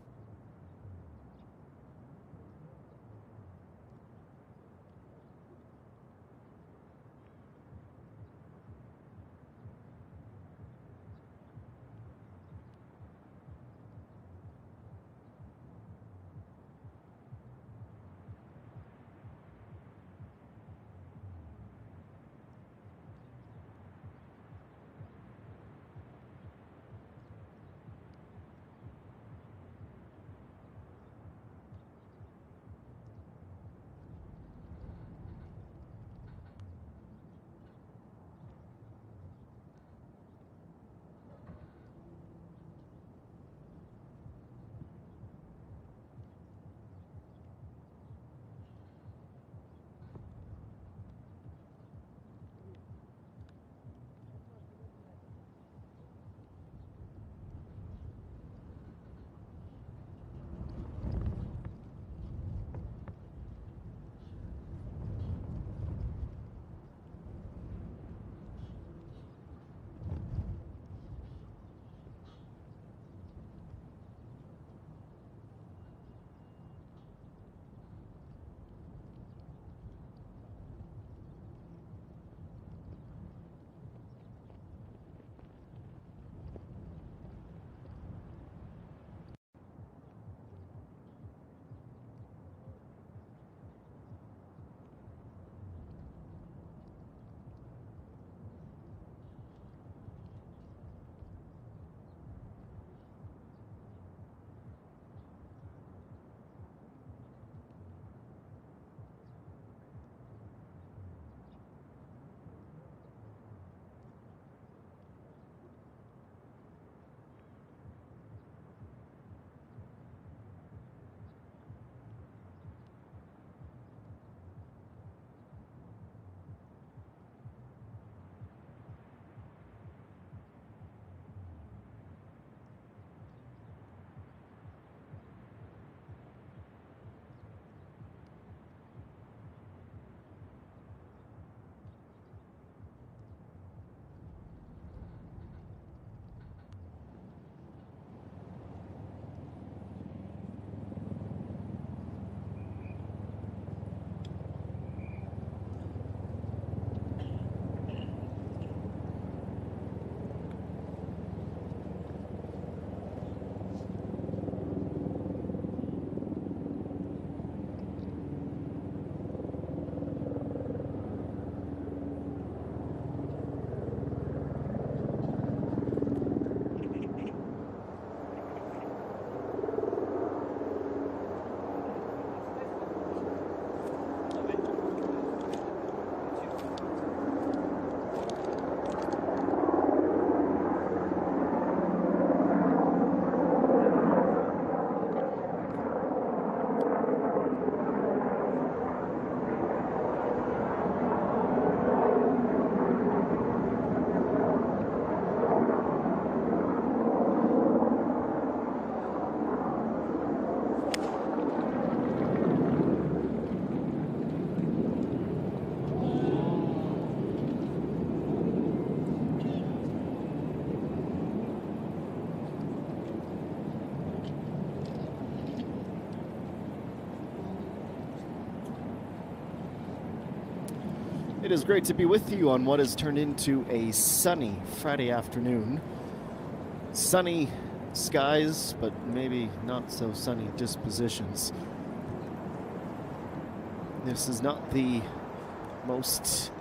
It is great to be with you on what has turned into a sunny Friday afternoon. Sunny skies, but maybe not so sunny dispositions. This is not the most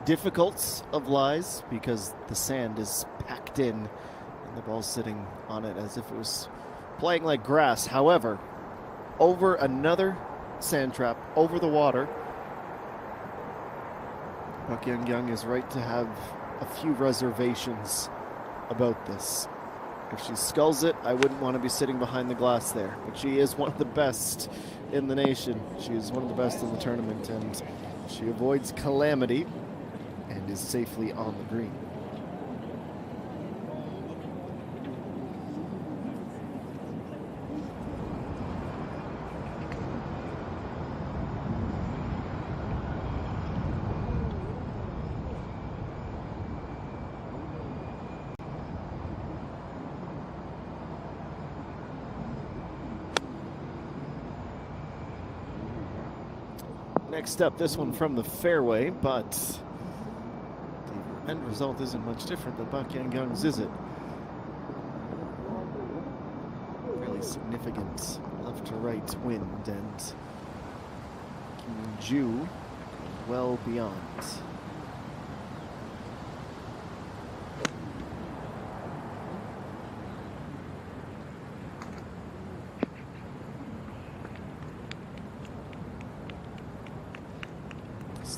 difficult of lies because the sand is packed in and the ball's sitting on it as if it was playing like grass. However, over another sand trap, over the water, Pak Young is right to have a few reservations about this. If she sculls it, I wouldn't want to be sitting behind the glass there. But she is one of the best in the nation. She is one of the best in the tournament, and she avoids calamity and is safely on the green. Next up, this one from the fairway, but the end result isn't much different than Pak Young's, is it? Fairly significant left to right wind, and Kim Ju well beyond.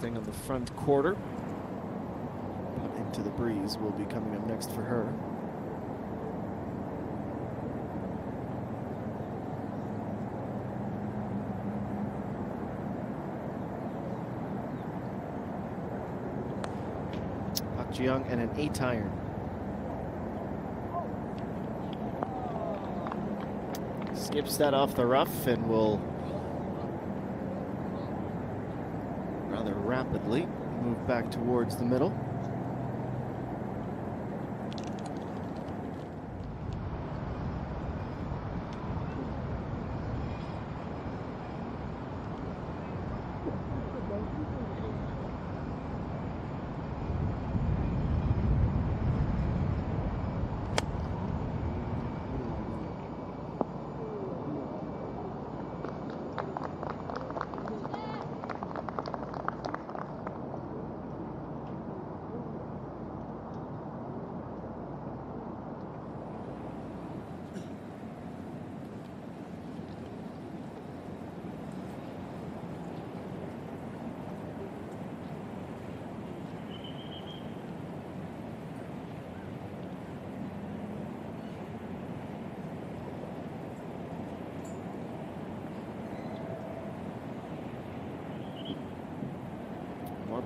Thing on the front quarter, but into the breeze will be coming up next for her. Pak Ji-young and an 8 iron. Skips that off the rough and will rapidly move back towards the middle.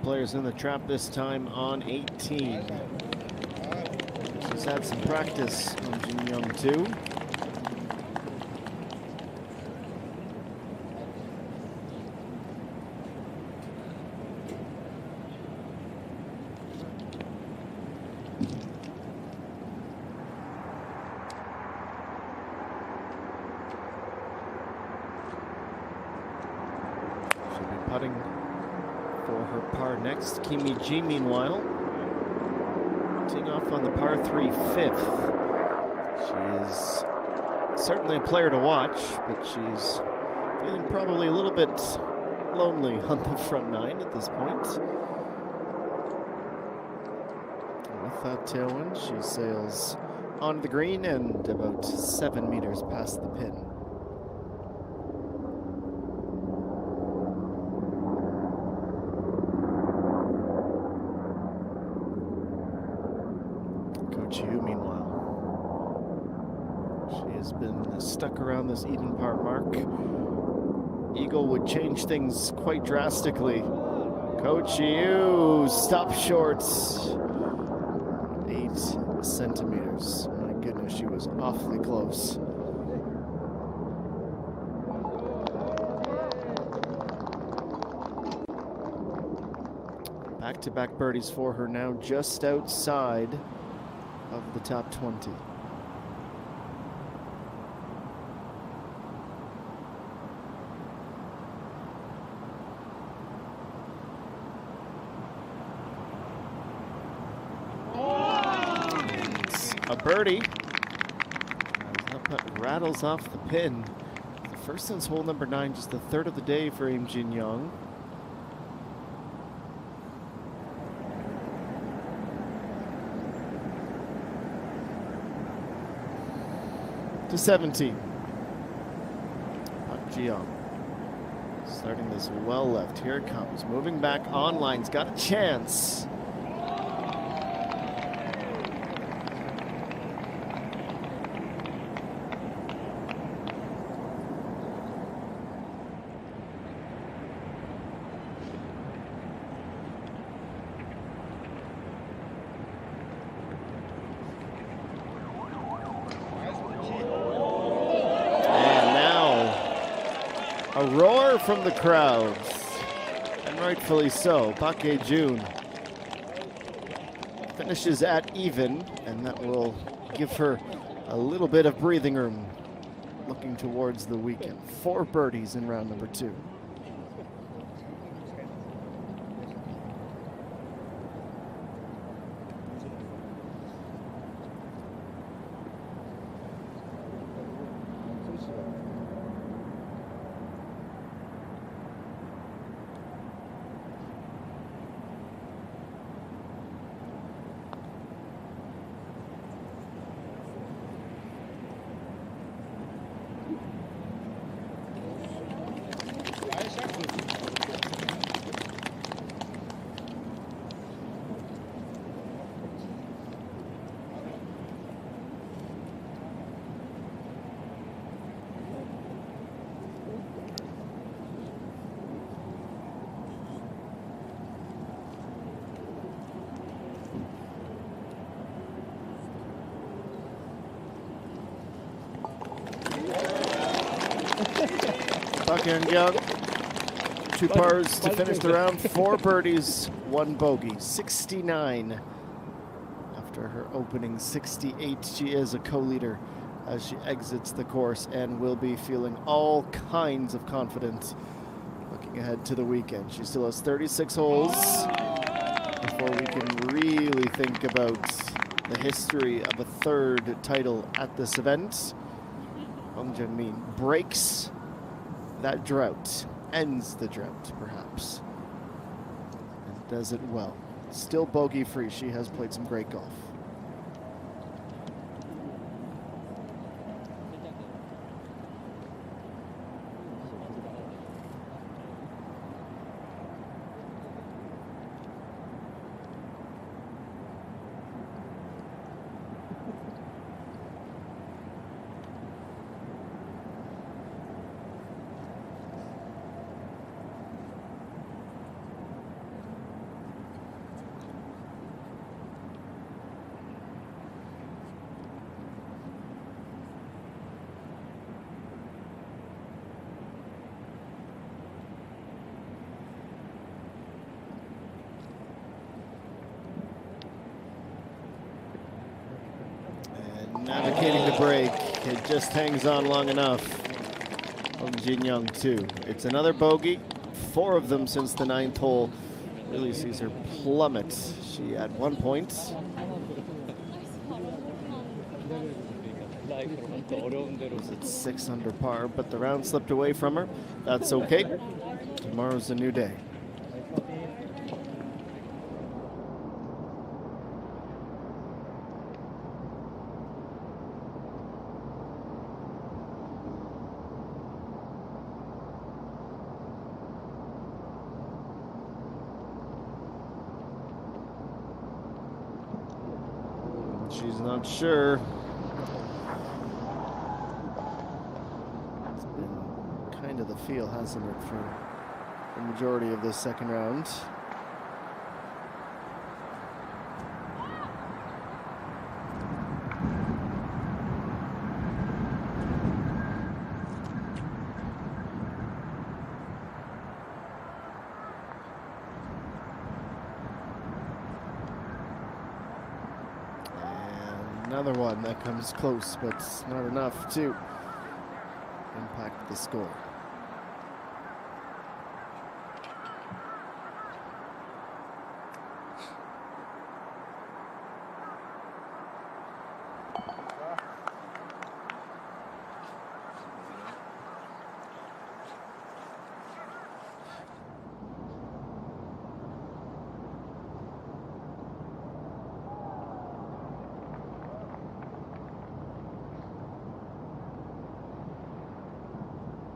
Players in the trap this time on 18. She's had some practice on Jin Young too. She'll be putting for her par next. Kimi G, meanwhile, teeing off on the par 3 fifth. She is certainly a player to watch, but she's feeling probably a little bit lonely on the front 9 at this point. And with that tailwind, she sails onto the green and about 7 meters past the pin. Stuck around this even par mark. Eagle would change things quite drastically. Coach Yu stop short 8 centimeters. My goodness, she was awfully close. Back-to-back birdies for her now, just outside of the top 20. a birdie. That putt rattles off the pin. The first since hole number 9, just the third of the day for Im Jin Young. To 17. Pak Ji-young starting this well left. Here it comes. Moving back on line's got a chance. A roar from the crowds, and rightfully so. Park Hae-jun finishes at even, and that will give her a little bit of breathing room looking towards the weekend. 4 birdies in round number 2. Park Hae-jun, 2 pars to finish the round, 4 birdies, 1 bogey, 69. After her opening 68, she is a co-leader as she exits the course and will be feeling all kinds of confidence looking ahead to the weekend. She still has 36 holes before we can really think about the history of a 3rd title at this event. Hong Jung-min breaks that drought, ends the drought perhaps, and does it well. Still bogey-free. She has played some great golf. Navigating the break, it just hangs on long enough. Hong Jin-young too. It's another bogey, 4 of them since the 9th hole. Really sees her plummet. She at 1 point was at 6 under par, but the round slipped away from her. That's okay. Tomorrow's a new day. She's not sure. It's been kind of the feel, hasn't it, for the majority of this second round. Another one that comes close, but not enough to impact the score.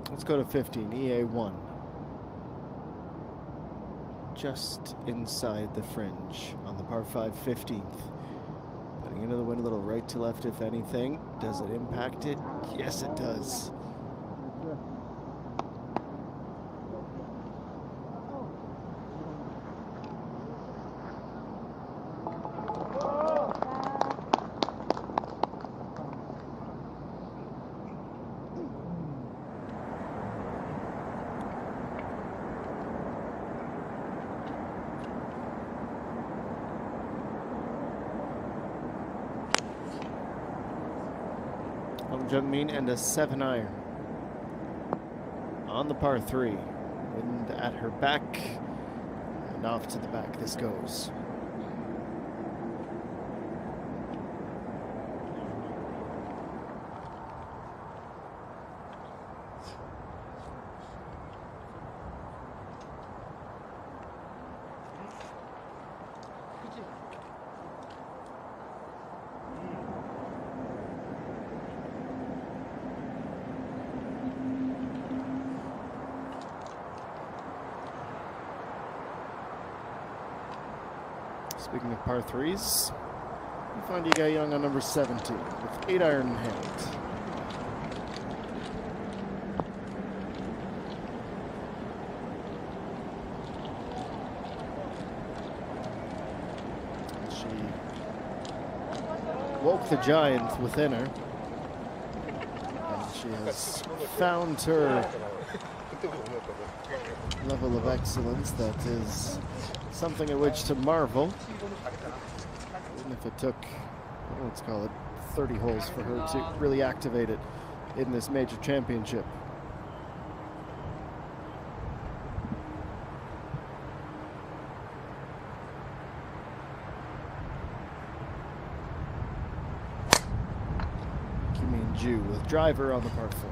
Let's go to 15, EA1. Just inside the fringe on the par 5 15th. Putting into the wind a little right to left, if anything. Does it impact it? Yes, it does. Jungmin and a 7-iron on the par 3. Wind at her back and off to the back this goes. Speaking of par 3s, we find Ega Young on number 17 with 8-iron in hand. She woke the giant within her, and she has found her level of excellence that is something at which to marvel, even if it took, well, let's call it 30 holes for her to really activate it in this major championship. Kim Ju with driver on the par 4.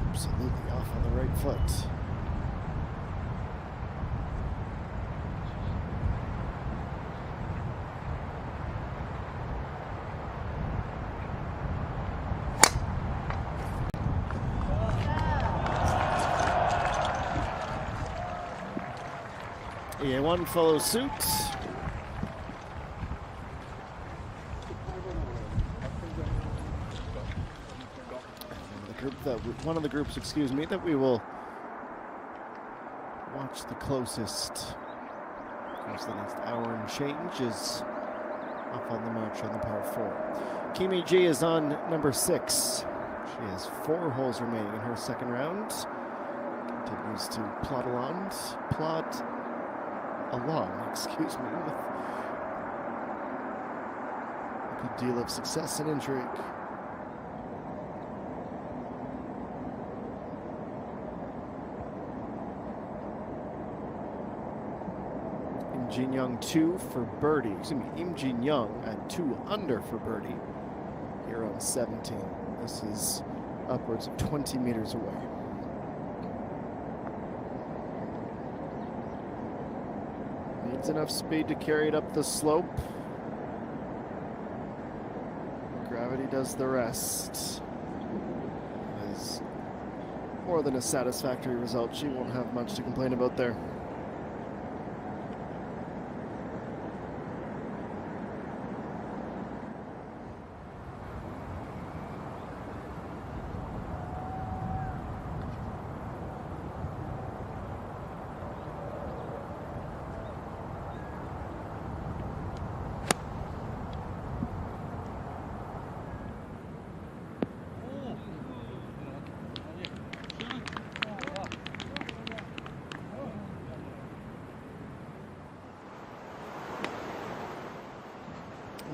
Absolutely off on the right foot. EA1 follows suit. One of the groups, excuse me, that we will watch the closest. Of course, the next hour and change is up on the march on the par 4. Kim Ji is on number 6. She has 4 holes remaining in her second round. Continues to plod along, excuse me, with a good deal of success and intrigue. Jin Young 2 for birdie. Excuse me, Im Jin Young at 2 under for birdie here on 17. This is upwards of 20 meters away. Needs enough speed to carry it up the slope. Gravity does the rest. It is more than a satisfactory result. She won't have much to complain about there.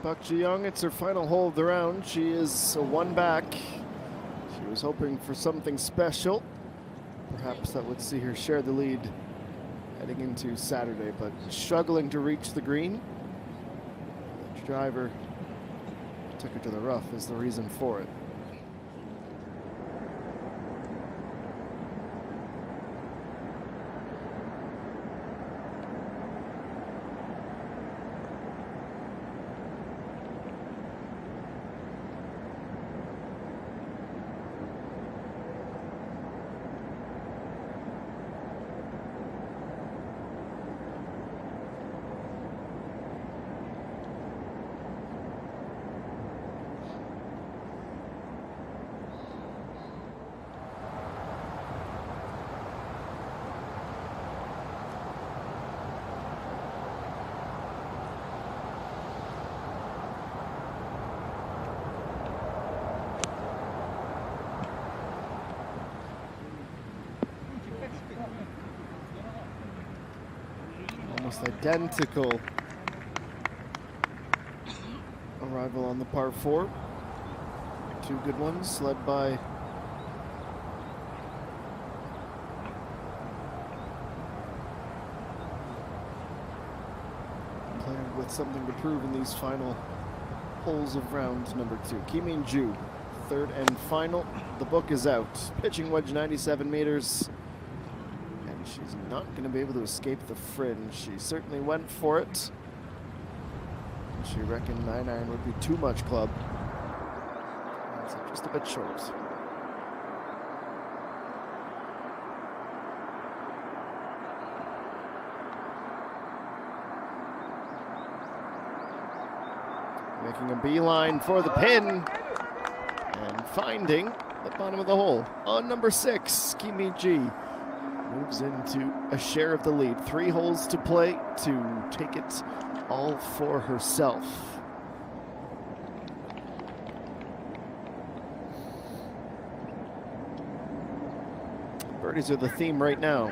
Bak Ji-young, it's her final hole of the round. She is a 1 back. She was hoping for something special. Perhaps that would see her share the lead heading into Saturday, but struggling to reach the green. The driver took her to the rough is the reason for it. identical arrival on the par 4. Two good ones led by a player with something to prove in these final holes of round number 2. Kim Ju, third and final. The book is out. Pitching wedge 97 meters. And she's not going to be able to escape the fringe. She certainly went for it. She reckoned 9-iron would be too much club. So just a bit short. Making a beeline for the pin. And finding the bottom of the hole on number 6, Kim Ji moves into a share of the lead. 3 holes to play to take it all for herself. Birdies are the theme right now.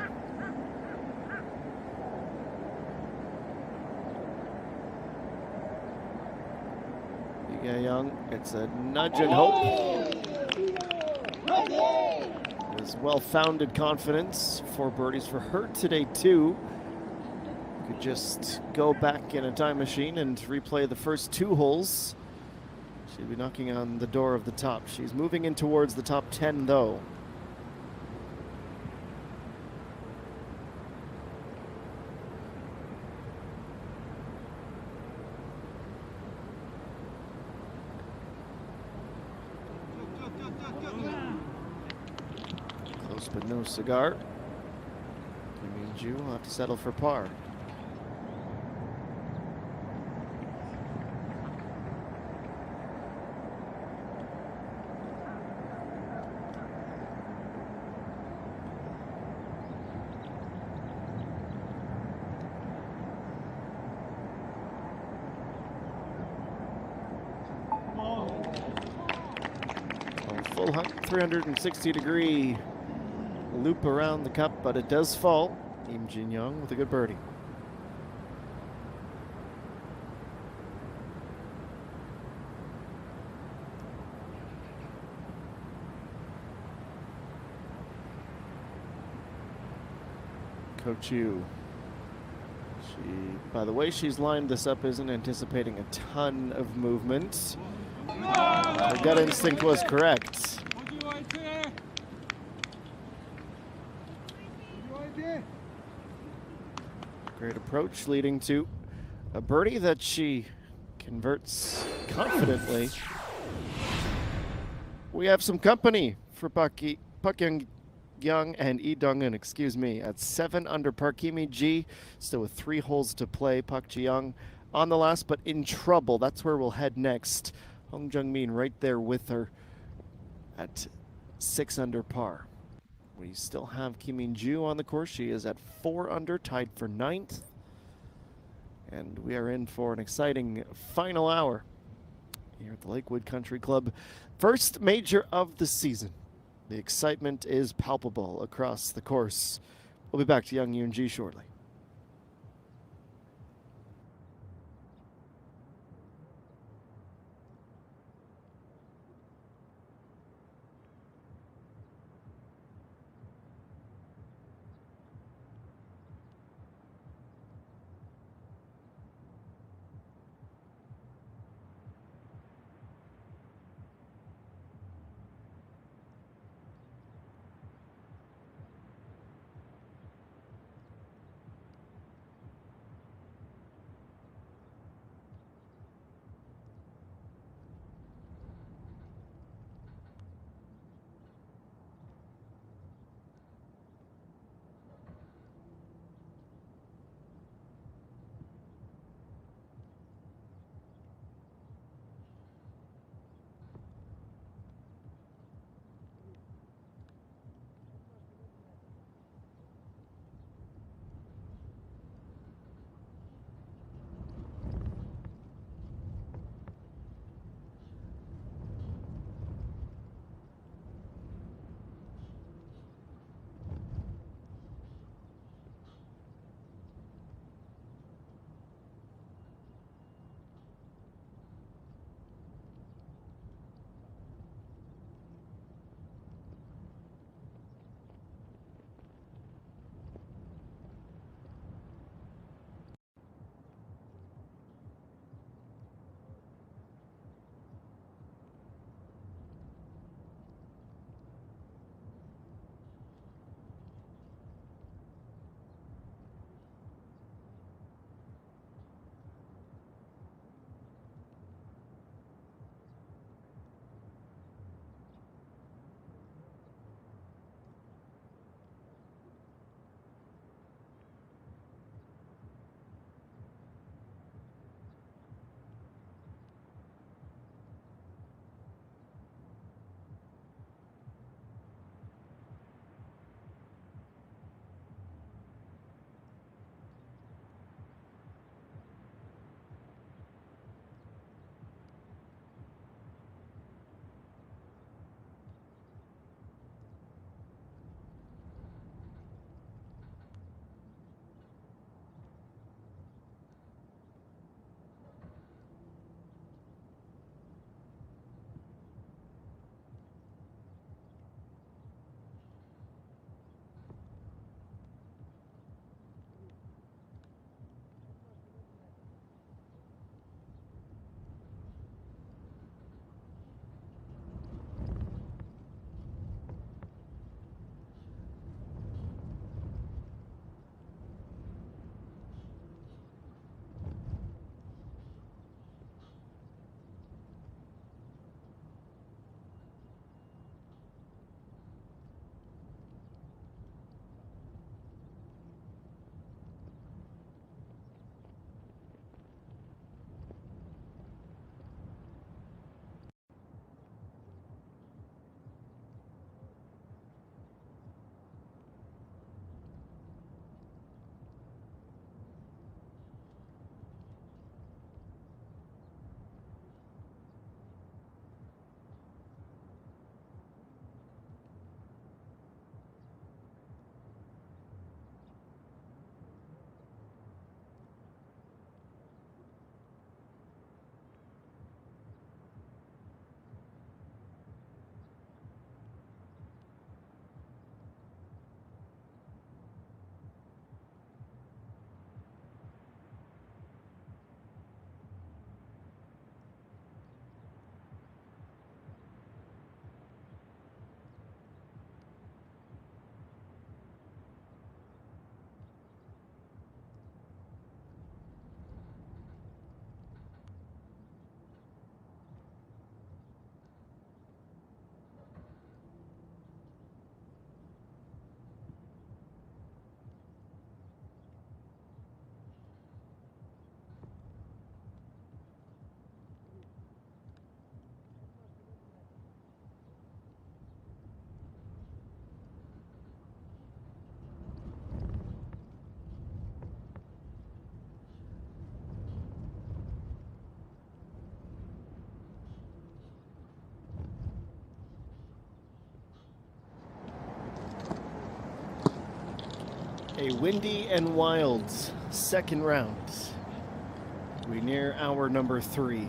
Young, it's a nudge and hope. It was well-founded confidence for birdies for her today too. Could just go back in a time machine and replay the first 2 holes. She'd be knocking on the door of the top. She's moving in towards the top 10 though. Close but no cigar. Kim Ju will have to settle for par. Full 360-degree loop around the cup, but it does fall. Im Jin Young with a good birdie. Coach Yu. By the way she's lined this up, isn't anticipating a ton of movement. Her gut instinct was correct. Great approach leading to a birdie that she converts confidently. We have some company for Pak Young and Lee Dong-eun, excuse me, at 7 under par. Kim Ji still with 3 holes to play. Pak Ji-young on the last, but in trouble. That's where we'll head next. Hong Jung-min right there with her at 6 under par. We still have Kim Ju on the course. She is at 4 under, tied for 9th. And we are in for an exciting final hour here at the Lakewood Country Club. First major of the season. The excitement is palpable across the course. We'll be back to Young Yoon-ji shortly. A windy and wild second round. We near hour number 3 on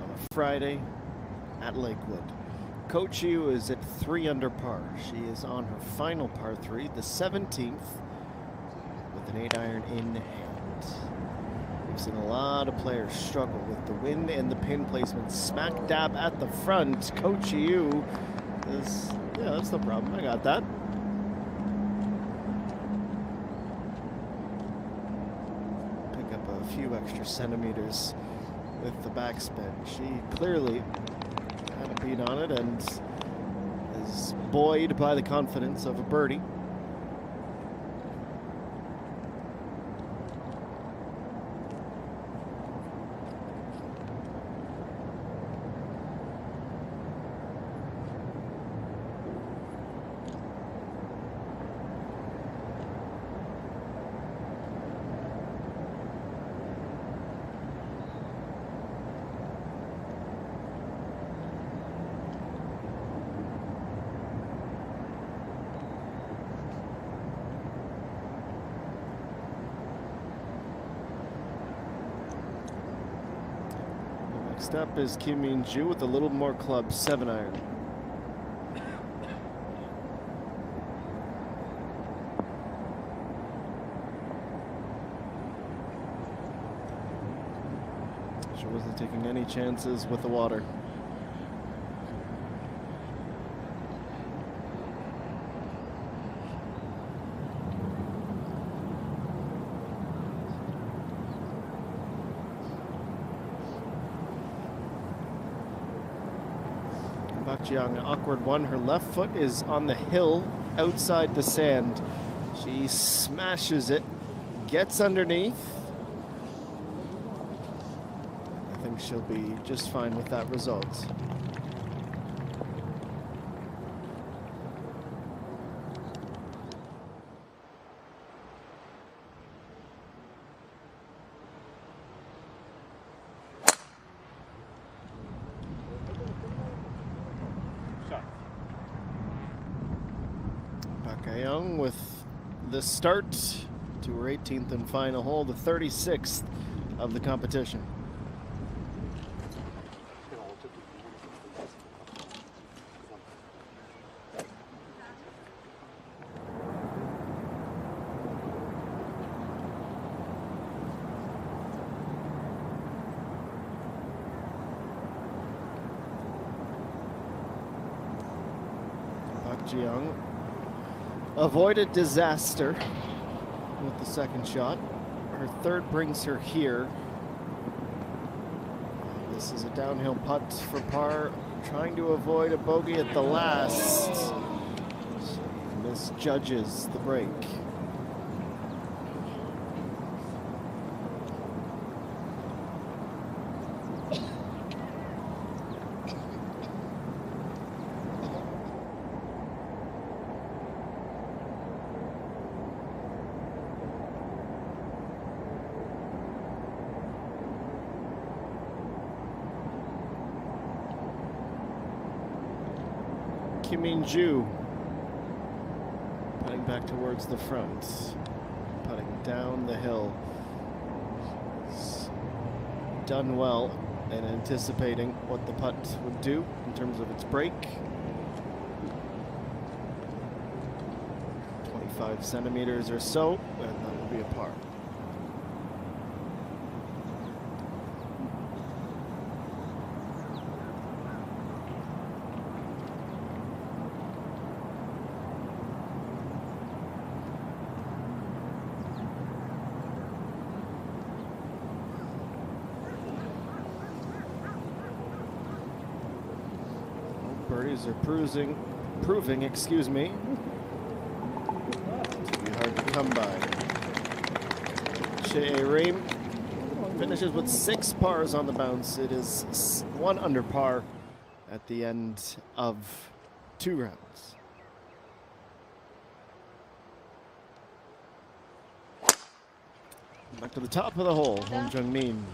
a Friday at Lakewood. Coach Yu is at 3 under par. She is on her final par 3, the 17th, with an 8-iron in hand. We've seen a lot of players struggle with the wind and the pin placement smack dab at the front. Coach Yu is, yeah, that's no problem. I got that. Pick up a few extra centimeters with the backspin. She clearly had a beat on it and is buoyed by the confidence of a birdie. Next up is Kim Min-ju with a little more club, 7-iron. She wasn't taking any chances with the water. An awkward one. Her left foot is on the hill outside the sand. She smashes it, gets underneath. I think she'll be just fine with that result. Young with the start to her 18th and final hole, the 36th of the competition. Young avoided disaster with the second shot. Her third brings her here. This is a downhill putt for par, trying to avoid a bogey at the last. She misjudges the break. Kim Min-ju putting back towards the front, putting down the hill. It's done well and anticipating what the putt would do in terms of its break. 25 centimeters or so, and that will be a par. Birdies are proving, excuse me, to be hard to come by. Che Reim finishes with 6 pars on the bounce. It is 1 under par at the end of 2 rounds. Back to the top of the hole, Hong Jung-min.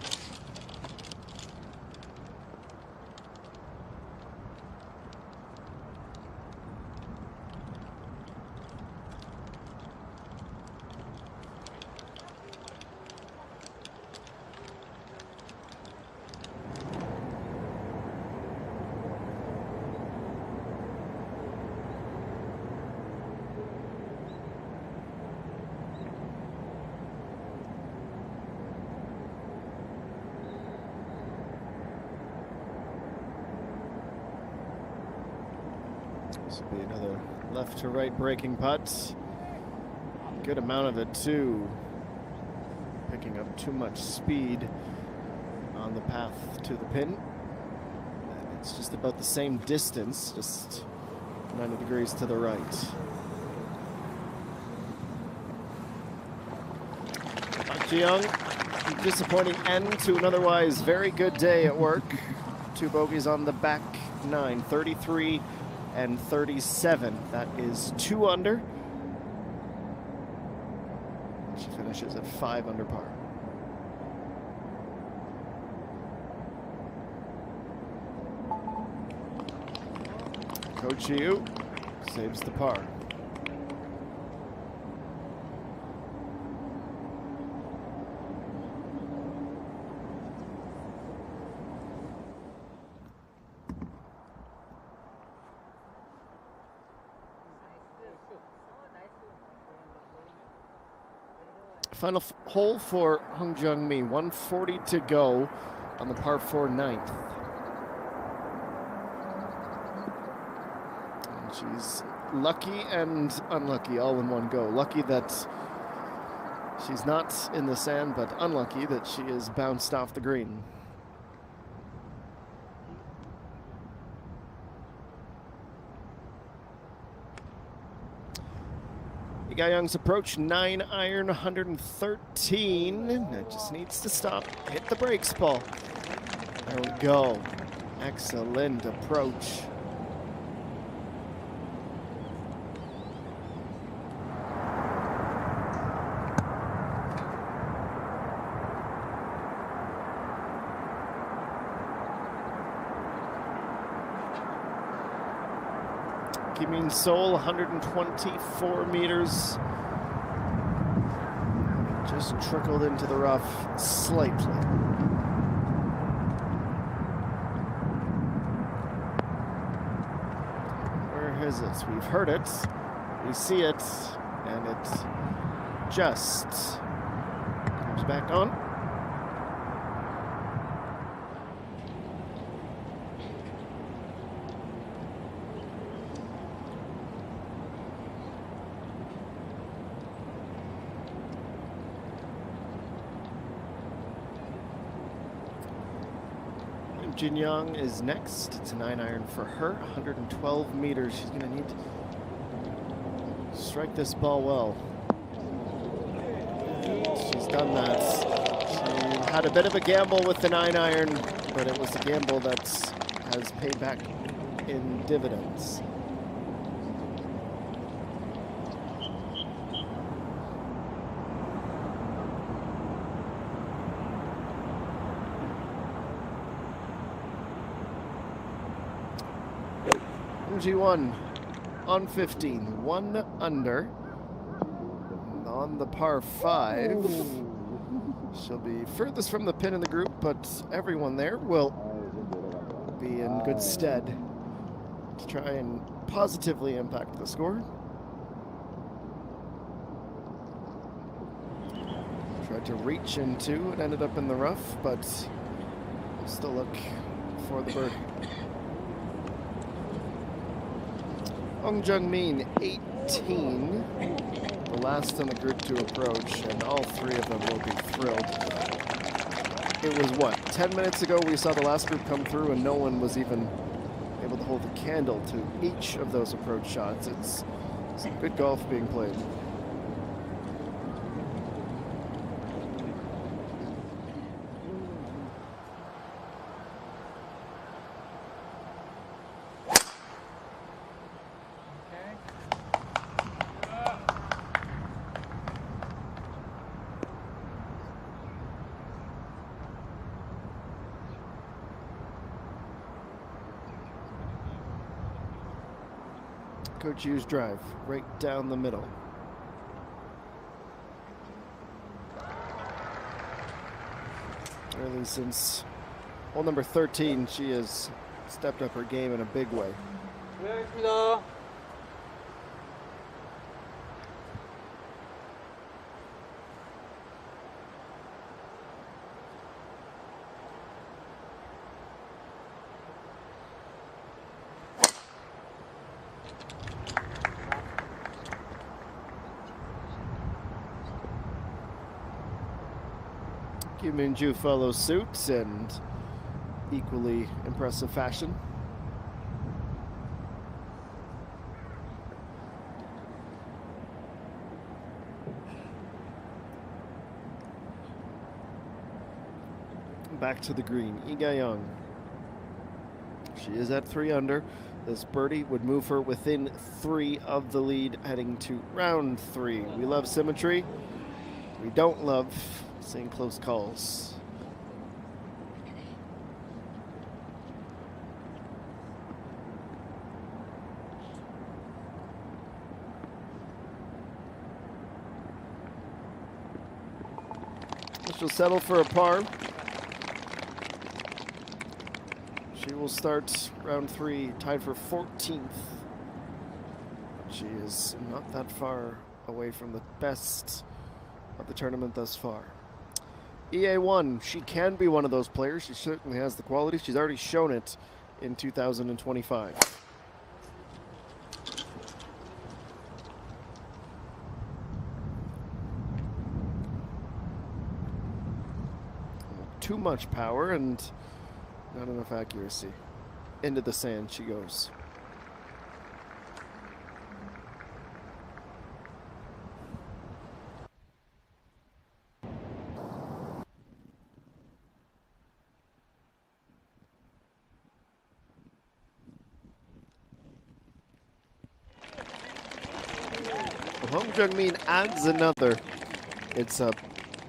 This will be another left to right breaking putt. Good amount of it too. Picking up too much speed on the path to the pin. And it's just about the same distance, just 90 degrees to the right. Young, disappointing end to an otherwise very good day at work. 2 bogeys on the back 9, 33 and 37. That is 2 under. She finishes at 5 under par. Coach Yu saves the par. Final hole for Hung Jung-mi, 140 to go on the par 4 ninth. And she's lucky and unlucky all in one go. Lucky that she's not in the sand, but unlucky that she is bounced off the green. Guy Young's approach, 9-iron, 113. It just needs to stop. Hit the brakes, Paul. There we go. Excellent approach. Kim Seol, 124 meters. Just trickled into the rough slightly. Where is it? We've heard it, we see it, and it just comes back on. Jin Young is next. It's a 9-iron for her, 112 meters. She's going to need to strike this ball well. She's done that. She had a bit of a gamble with the 9-iron, but it was a gamble that has paid back in dividends. G1 on 15, 1 under. On the par 5. She'll be furthest from the pin in the group, but everyone there will be in good stead to try and positively impact the score. Tried to reach into and ended up in the rough, but still look for the birdie. Hung Jung-min, 18, the last in the group to approach, and all 3 of them will be thrilled. It was, what, 10 minutes ago we saw the last group come through and no one was even able to hold a candle to each of those approach shots. It's some good golf being played. Coach Yu's drive right down the middle. Early since hole number 13, she has stepped up her game in a big way. Kim Min-ju follows suit and equally impressive fashion. Back to the green, Lee Ga-young. She is at 3 under. This birdie would move her within 3 of the lead heading to round 3. We love symmetry. We don't love seeing close calls. She'll settle for a par. She will start round 3 tied for 14th. She is not that far away from the best of the tournament thus far. EA1, she can be one of those players. She certainly has the quality. She's already shown it in 2025. Too much power and not enough accuracy. Into the sand she goes. Hong Jung-min adds another. It's a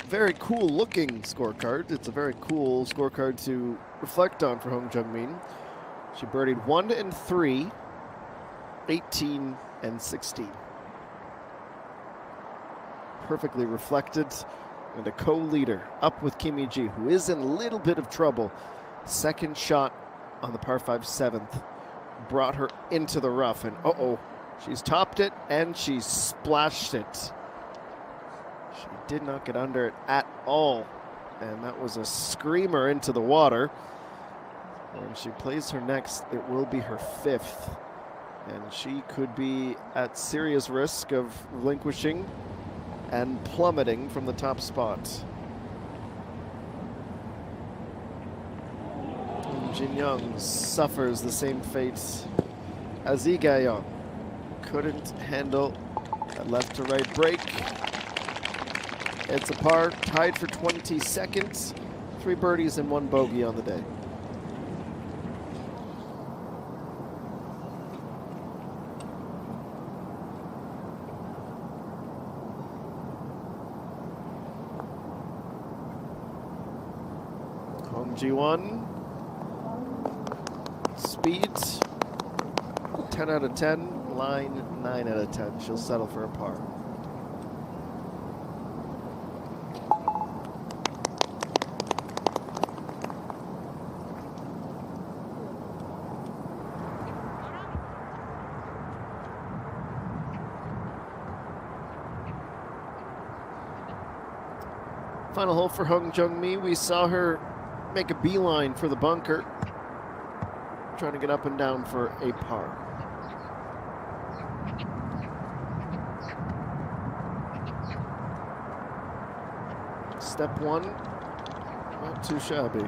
very cool looking scorecard. It's a very cool scorecard to reflect on for Hong Jung-min. She birdied 1 and 3, 18 and 16. Perfectly reflected and a co-leader up with Kim Min-ji, who is in a little bit of trouble. Second shot on the par 5 7th brought her into the rough, and she's topped it and she's splashed it. She did not get under it at all, and that was a screamer into the water. When she plays her next, it will be her 5th, and she could be at serious risk of relinquishing and plummeting from the top spot. Jin Young suffers the same fate as Lee Ga-young. Couldn't handle a left to right break. It's a par, tied for 22nd. 3 birdies and 1 bogey on the day. Hong Ji-won. Speed, 10 out of 10. Line, 9 out of 10. She'll settle for a par. Final hole for Hong Jung-mi. We saw her make a beeline for the bunker, trying to get up and down for a par. Step 1, not too shabby.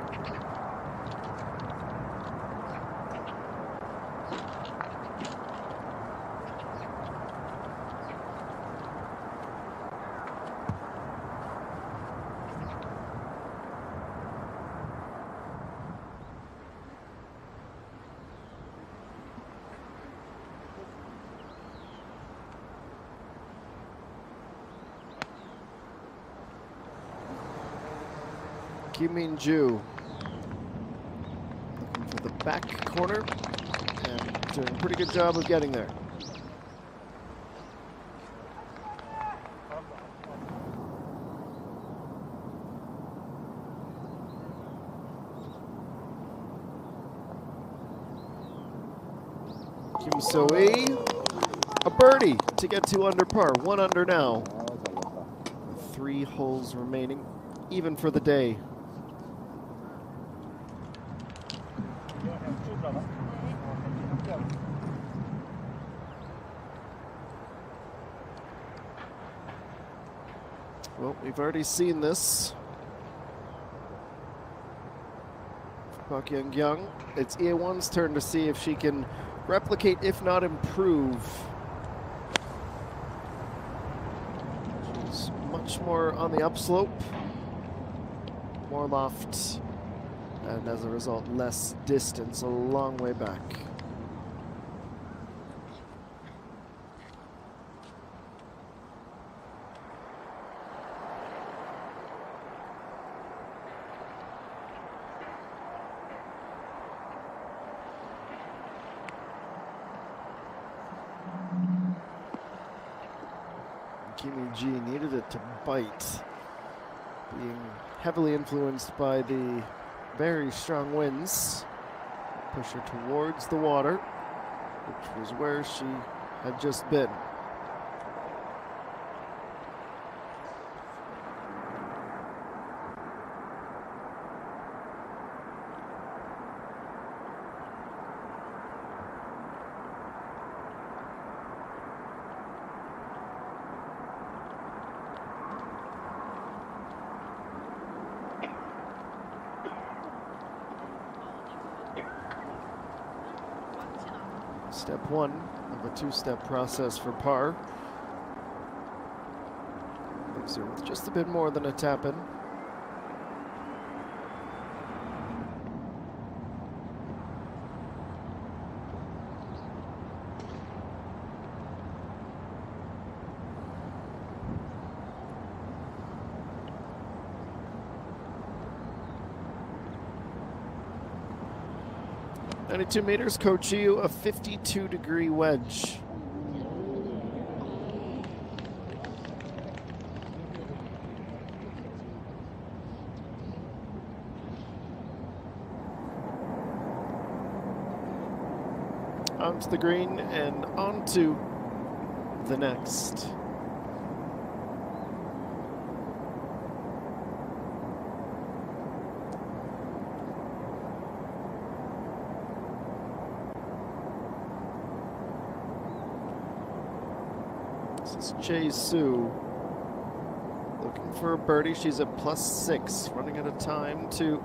Kim Min-ju looking for the back corner and doing a pretty good job of getting there. Kim So-hee, a birdie to get to under par. 1 under now. 3 holes remaining, even for the day. Well, we've already seen this Bok Young. It's EA1's turn to see if she can replicate, if not improve. She's much more on the upslope, more loft, and as a result, less distance, a long way back. Kimi G needed it to bite, being heavily influenced by the very strong winds. Push her towards the water, which was where she had just been. Step one of a two-step process for par. Leaves her with just a bit more than a tap in. .92 meters, Kochiu, a 52-degree wedge. Onto the green and onto the next. This is Jae Soo looking for a birdie. She's at +6, running out of time to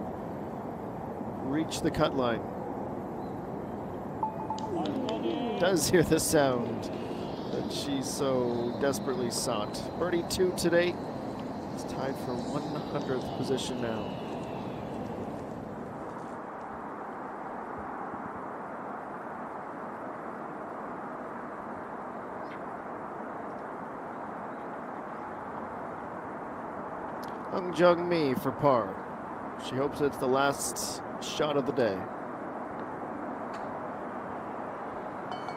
reach the cut line. Does hear the sound that she so desperately sought. Birdie 2 today. It's tied for 100th position now. Jung Mi for par. She hopes it's the last shot of the day.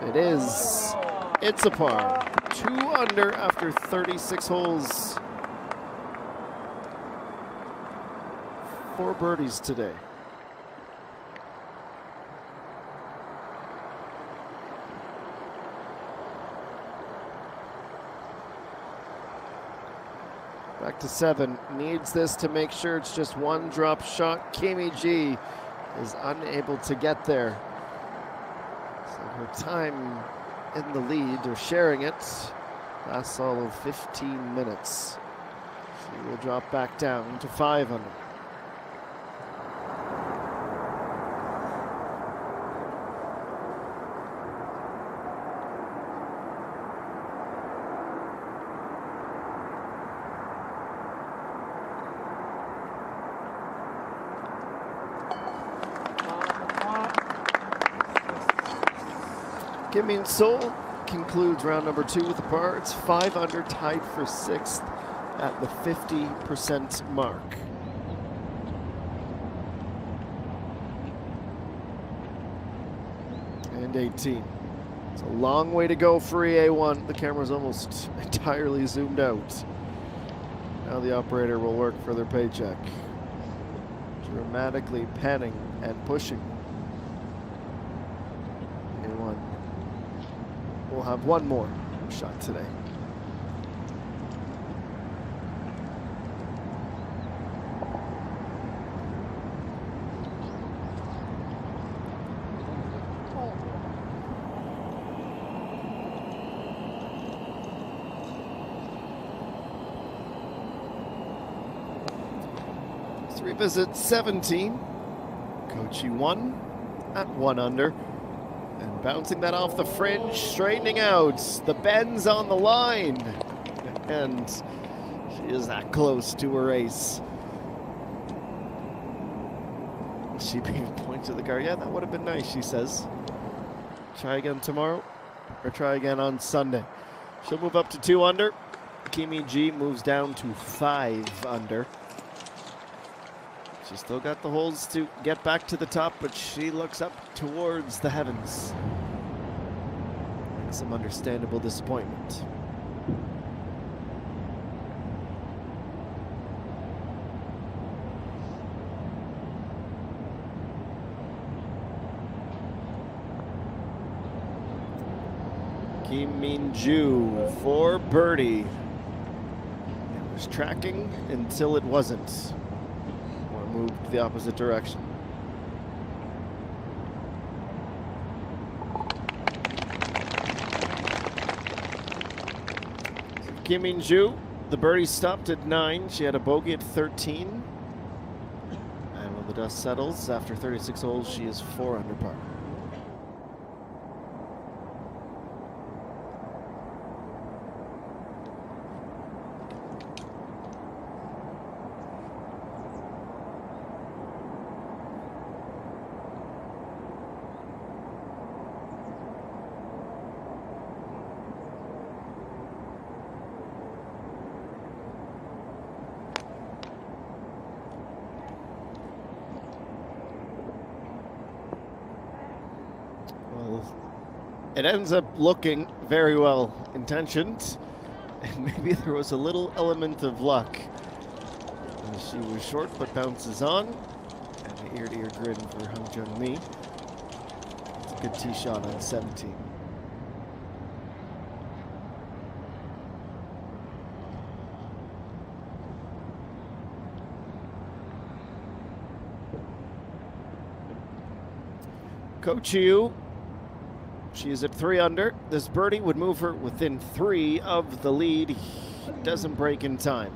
It is. It's a par. 2 under after 36 holes. 4 birdies today. Back to 7, needs this to make sure it's just one drop shot. Kimi G is unable to get there. So her time in the lead, or sharing it, lasts all of 15 minutes. She will drop back down to 5 under. Kim Min Sol concludes round number 2 with a par. It's 5 under, tied for 6th at the 50% mark. And 18. It's a long way to go for EA1. The camera's almost entirely zoomed out. Now the operator will work for their paycheck. Dramatically panning and pushing. We'll have one more shot today. Let's revisit 17. Kochi 1 at 1 under. And bouncing that off the fringe, straightening out. The bends on the line. And she is that close to her ace. She points to the car. Yeah, that would have been nice, she says. Try again tomorrow, or try again on Sunday. She'll move up to 2 under. Kimi G moves down to 5 under. She's still got the holes to get back to the top, but she looks up towards the heavens. Some understandable disappointment. Kim Min-ju for birdie. It was tracking until it wasn't. Or moved the opposite direction. Kim Min-ju, the birdie stopped at 9. She had a bogey at 13. And when the dust settles, after 36 holes, she is 4 under par. It ends up looking very well intentioned, and maybe there was a little element of luck. She was short but bounces on, and an ear-to-ear grin for Hung Jung Mi. It's a good tee shot on 17. Ko Chiu. She is at 3 under. This birdie would move her within 3 of the lead. He doesn't break in time.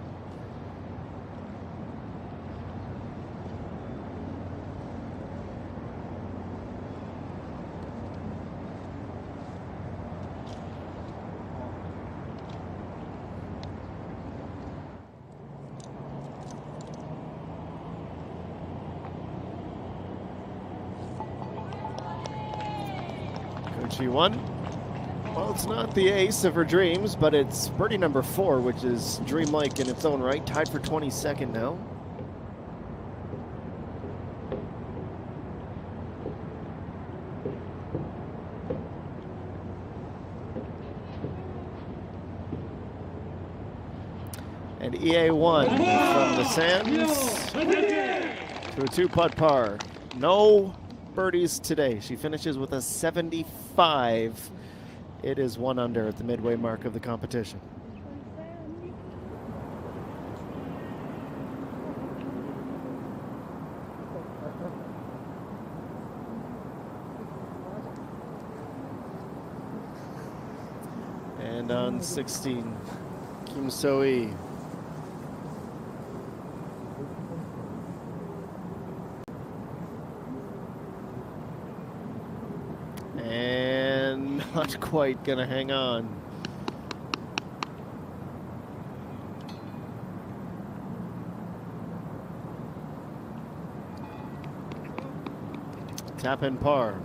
She won. Well, it's not the ace of her dreams, but it's birdie number 4, which is dreamlike in its own right. Tied for 22nd now. And EA1 from the sands to a 2-putt par. No birdies today. She finishes with a 75. It is 1 under at the midway mark of the competition. And on 16, Kim So-hee. Not quite gonna hang on. Tap in par.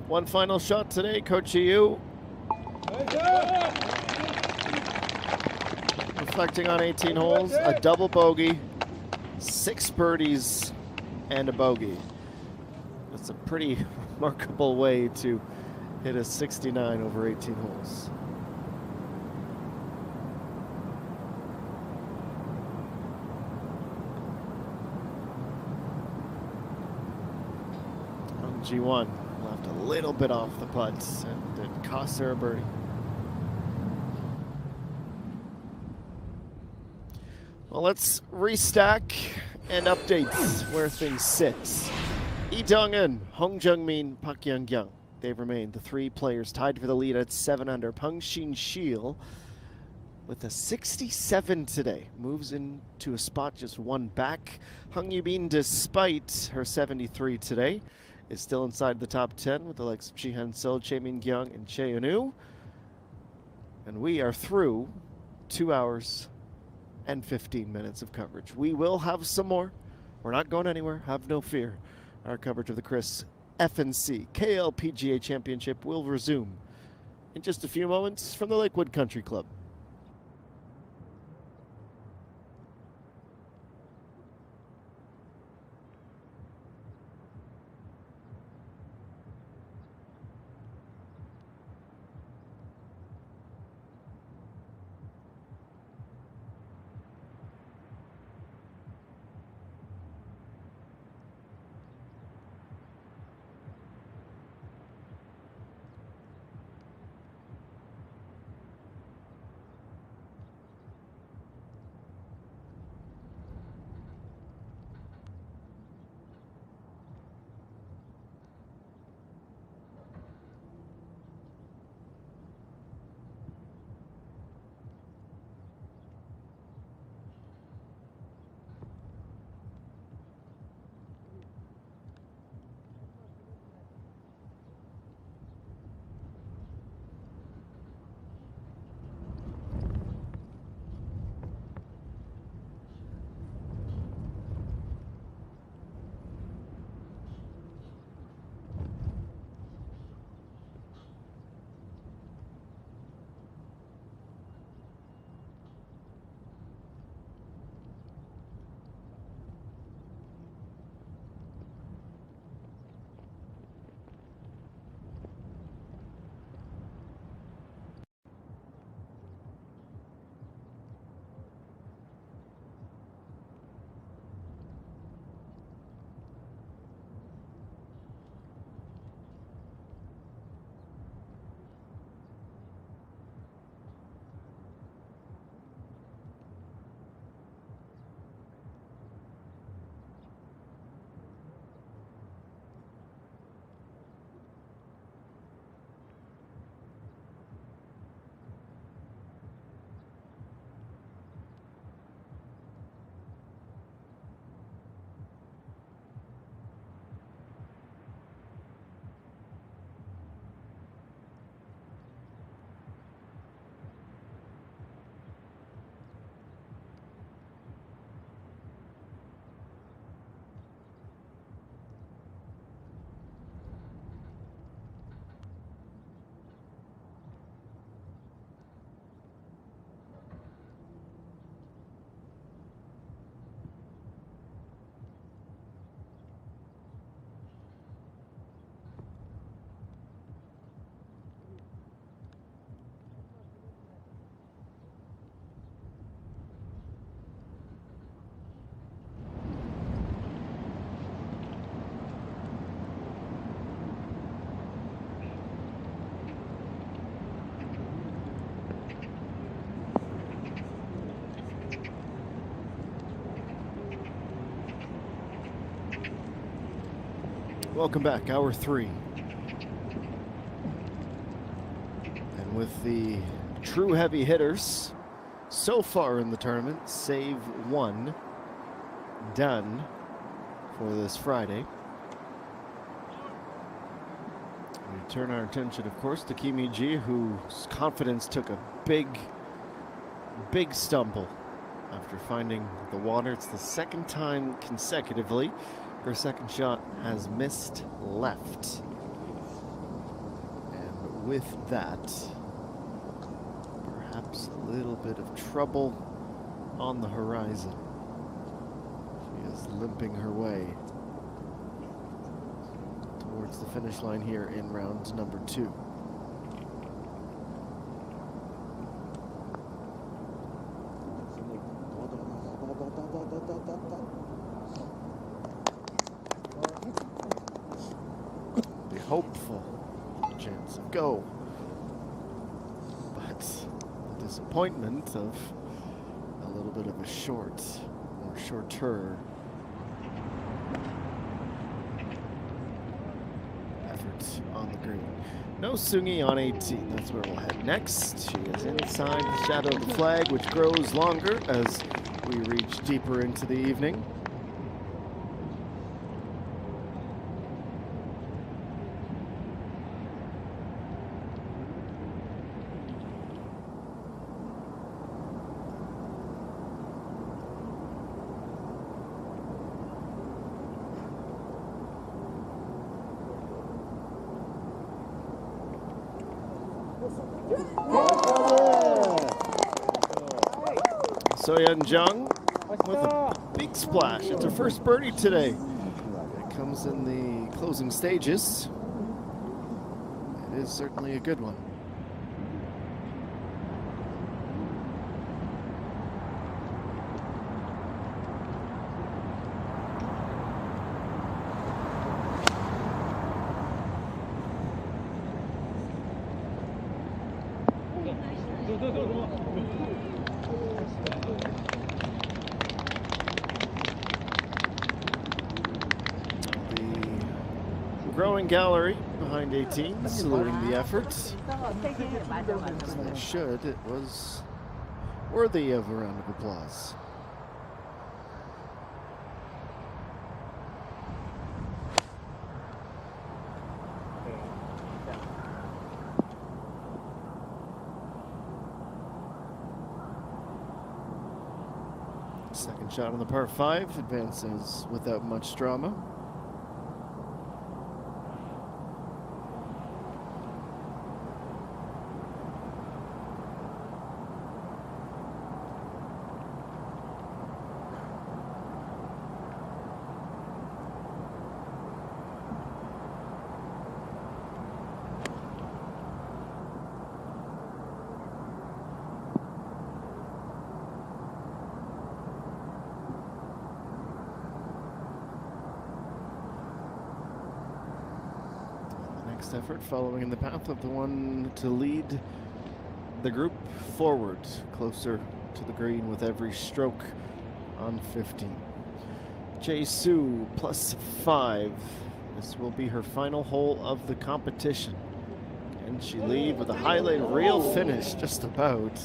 One final shot today, Ko Chiu. Reflecting on 18 holes, a double bogey, 6 birdies, and a bogey. That's a pretty remarkable way to hit a 69 over 18 holes. On G1. Left a little bit off the putts, and it cost her a birdie. Well, let's restack and update where things sit. Lee Dong-eun, Hong Jung-min, Park Young-kyung. They've remained the three players tied for the lead at 7 under. Peng Shin-shil with a 67 today. Moves into a spot just one back. Hung Yubin, despite her 73 today, is still inside the top 10 with the likes of Chi Han-sil, Chae Min-kyung, and Chae Eun-woo. And we are through 2 hours and 15 minutes of coverage. We will have some more. We're not going anywhere. Have no fear. Our coverage of the CreaS FNC KLPGA Championship will resume in just a few moments from the Lakewood Country Club. Welcome back, hour 3. And with the true heavy hitters so far in the tournament, save one done for this Friday. We turn our attention, of course, to Kimi G, whose confidence took a big stumble after finding the water. It's the second time consecutively her second shot has missed left. And with that, perhaps a little bit of trouble on the horizon. She is limping her way towards the finish line here in round number 2. The hopeful chance of go, but the disappointment of a little bit of a shorter effort on the green. No Sungi on 18. That's where we'll head next. She is inside the shadow of the flag, which grows longer as we reach deeper into the evening. Soyeon Jung with a big splash. It's her first birdie today. It comes in the closing stages. It is certainly a good one. Growing gallery behind 18, saluting the efforts. It was worthy of a round of applause. Second shot on the par 5 advances without much drama. Effort following in the path of the one to lead the group forward, closer to the green with every stroke on 15. Jae-Soo +5. This will be her final hole of the competition. And she lead with a highlight reel finish, just about.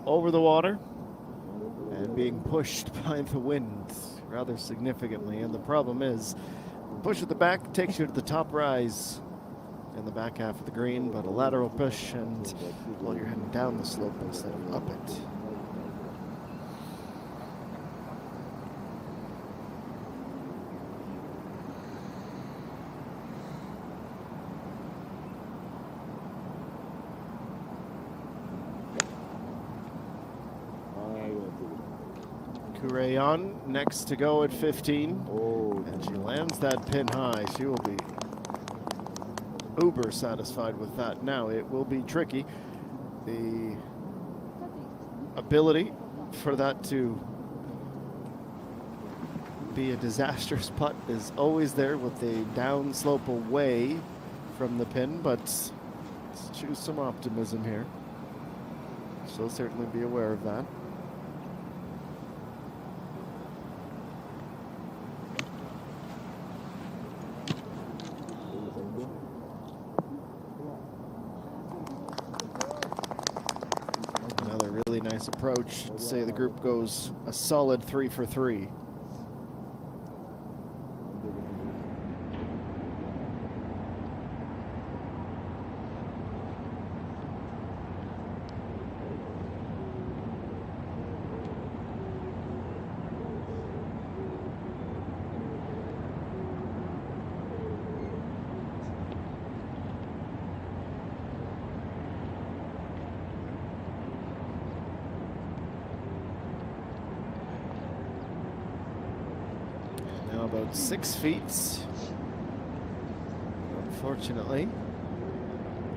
Over the water and being pushed by the wind rather significantly. And the problem is, push at the back takes you to the top rise in the back half of the green, but a lateral push and, well, you're heading down the slope instead of up it. Kureon next to go at 15. Oh, And she lands that pin high. She will be uber satisfied with that. Now it will be tricky. The ability for that to be a disastrous putt is always there with the down slope away from the pin, but let's choose some optimism here. She'll certainly be aware of that. Another really nice approach. Say the group goes a solid 3 for 3. Now about 6 feet. Unfortunately,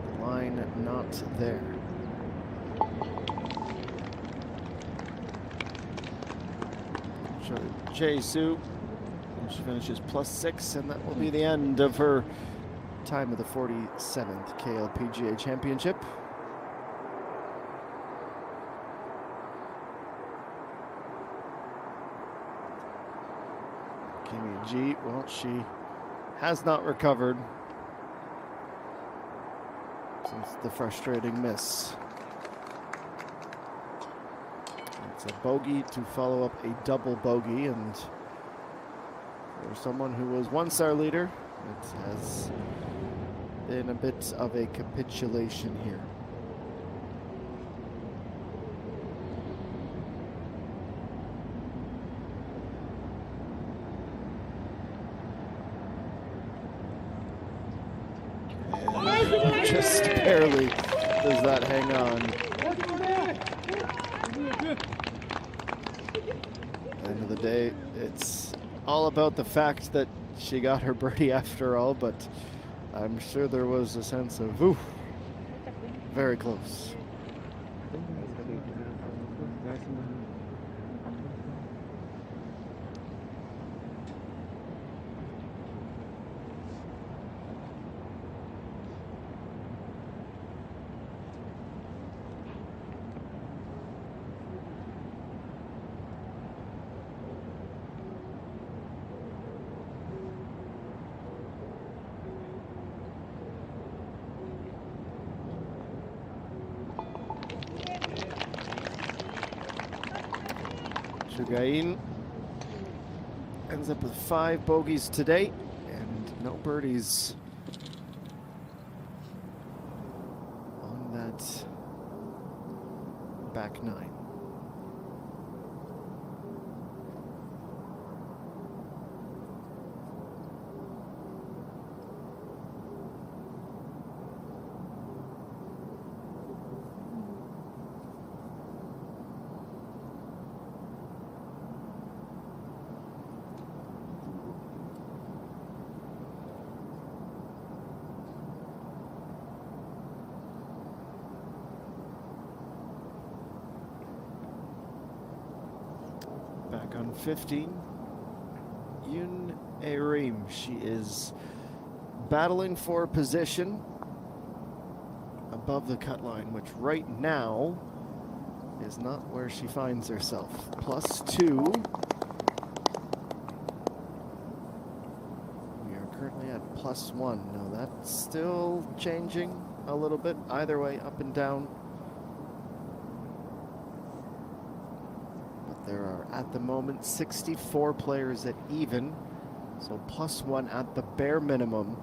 the line not there. Jae-Soo, she finishes +6, and that will be the end of her time of the 47th KLPGA Championship. G, well, she has not recovered since the frustrating miss. It's a bogey to follow up a double bogey, and for someone who was once our leader, it has been a bit of a capitulation here. Just barely does that hang on. End of the day, it's all about the fact that she got her birdie after all, but I'm sure there was a sense of, ooh, very close. Chugain ends up with 5 bogeys today and no birdies on that back 9. Back on 15, Yoon Ae-rim. She is battling for position above the cut line, which right now is not where she finds herself. +2. We are currently at +1. Now that's still changing a little bit, either way, up and down. There are, at the moment, 64 players at even, so +1 at the bare minimum,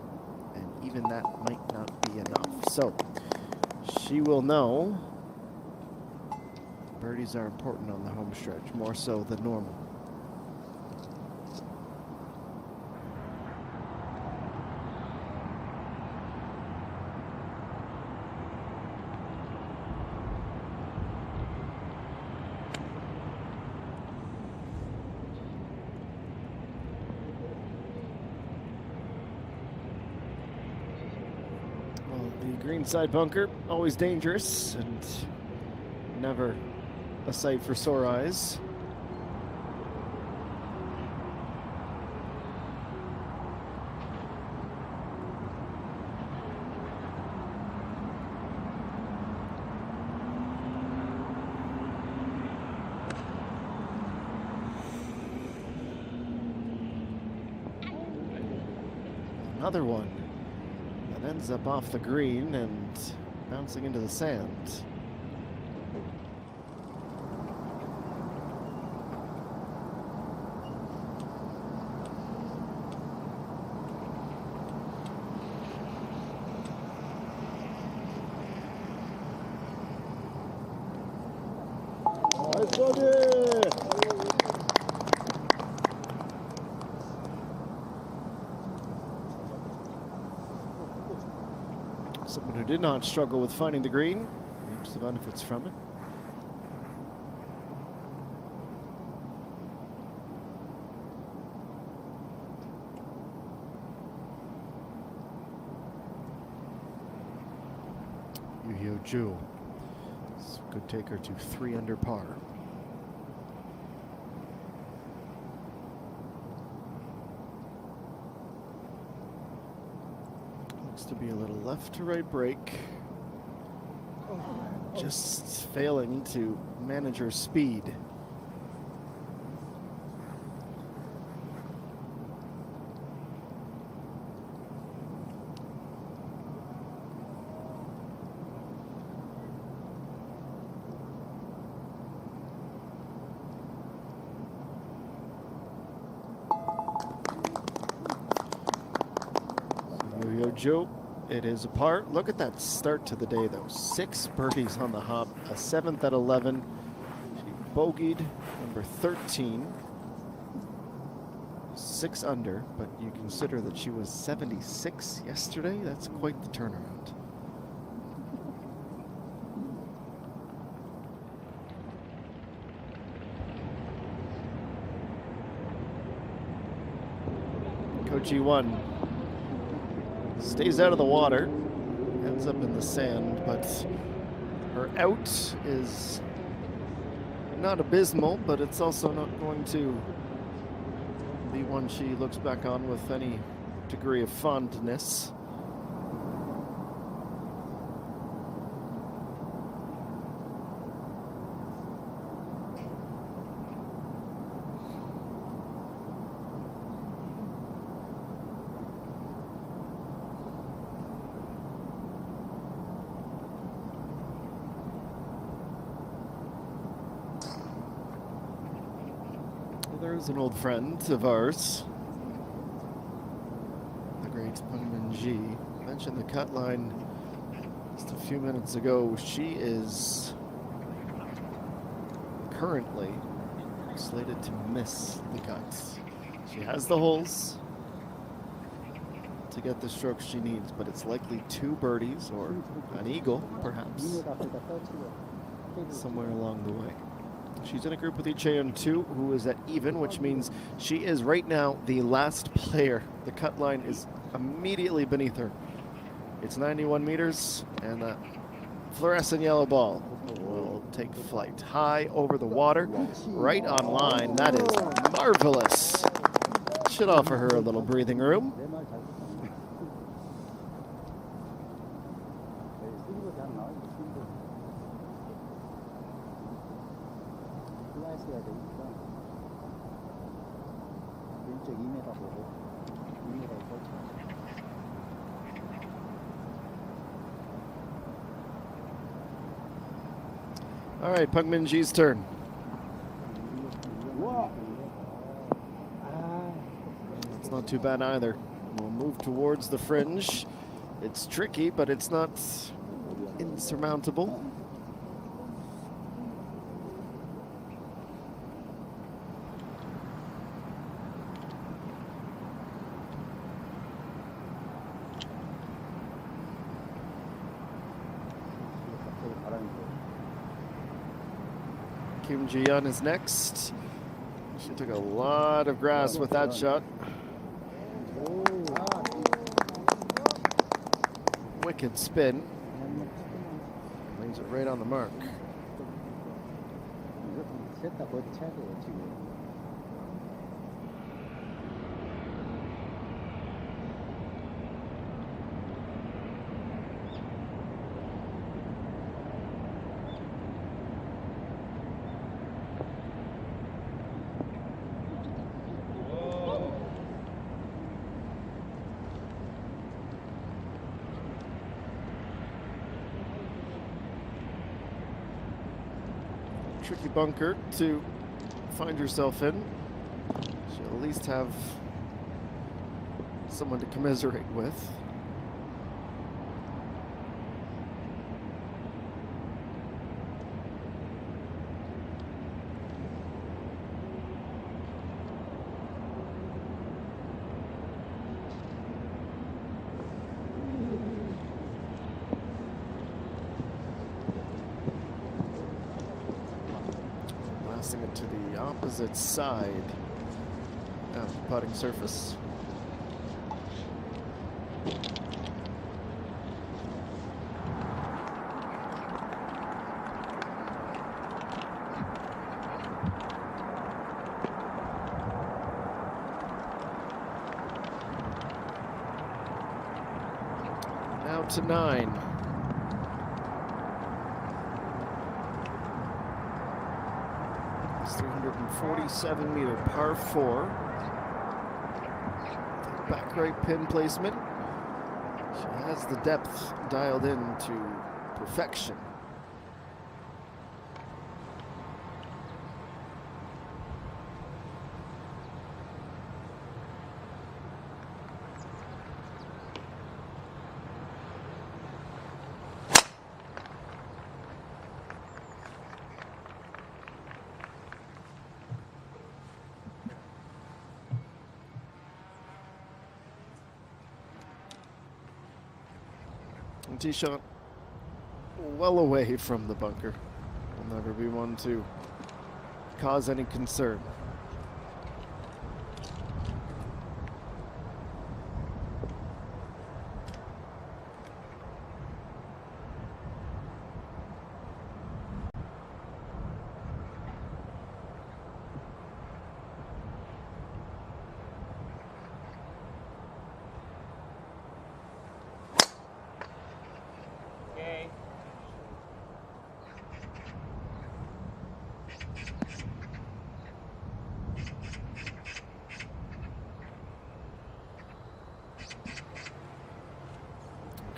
and even that might not be enough. So she will know birdies are important on the home stretch, more so than normal. Greenside bunker, always dangerous and never a sight for sore eyes. Another one that ends up off the green and bouncing into the sand. Nice birdie! Someone who did not struggle with finding the green reaps the benefits from it. Yu Ju. This could take her to 3 under par. Looks to be a little left to right break. Just failing to manage her speed. Joe, it is a par. Look at that start to the day, though. 6 birdies on the hop, a 7th at 11. She bogeyed number 13, 6 under, but you consider that she was 76 yesterday. That's quite the turnaround. Coach E1 stays out of the water, ends up in the sand, but her out is not abysmal, but it's also not going to be one she looks back on with any degree of fondness. There's an old friend of ours, the great Pengmen. Mentioned the cut line just a few minutes ago. She is currently slated to miss the cuts. She has the holes to get the strokes she needs, but it's likely 2 birdies or an eagle, perhaps, somewhere along the way. She's in a group with ECHEON2, who is at even, which means she is right now the last player. The cut line is immediately beneath her. It's 91 meters, and the fluorescent yellow ball will take flight high over the water, right on line. That is marvelous. Should offer her a little breathing room. All right, Pengmen's turn. It's not too bad either. We'll move towards the fringe. It's tricky, but it's not insurmountable. Kim Ji-yeon is next. She took a lot of grass with that shot. Wicked spin. right on the mark. 셋 다 버디 쳐야 돼요, 지금. Tricky bunker to find yourself in. She'll at least have someone to commiserate with. Blasting it to the opposite side of the putting surface. Now to 9. It's 347-meter par 4. Back right pin placement. She has the depth dialed in to perfection. Tee shot well away from the bunker. Will never be one to cause any concern.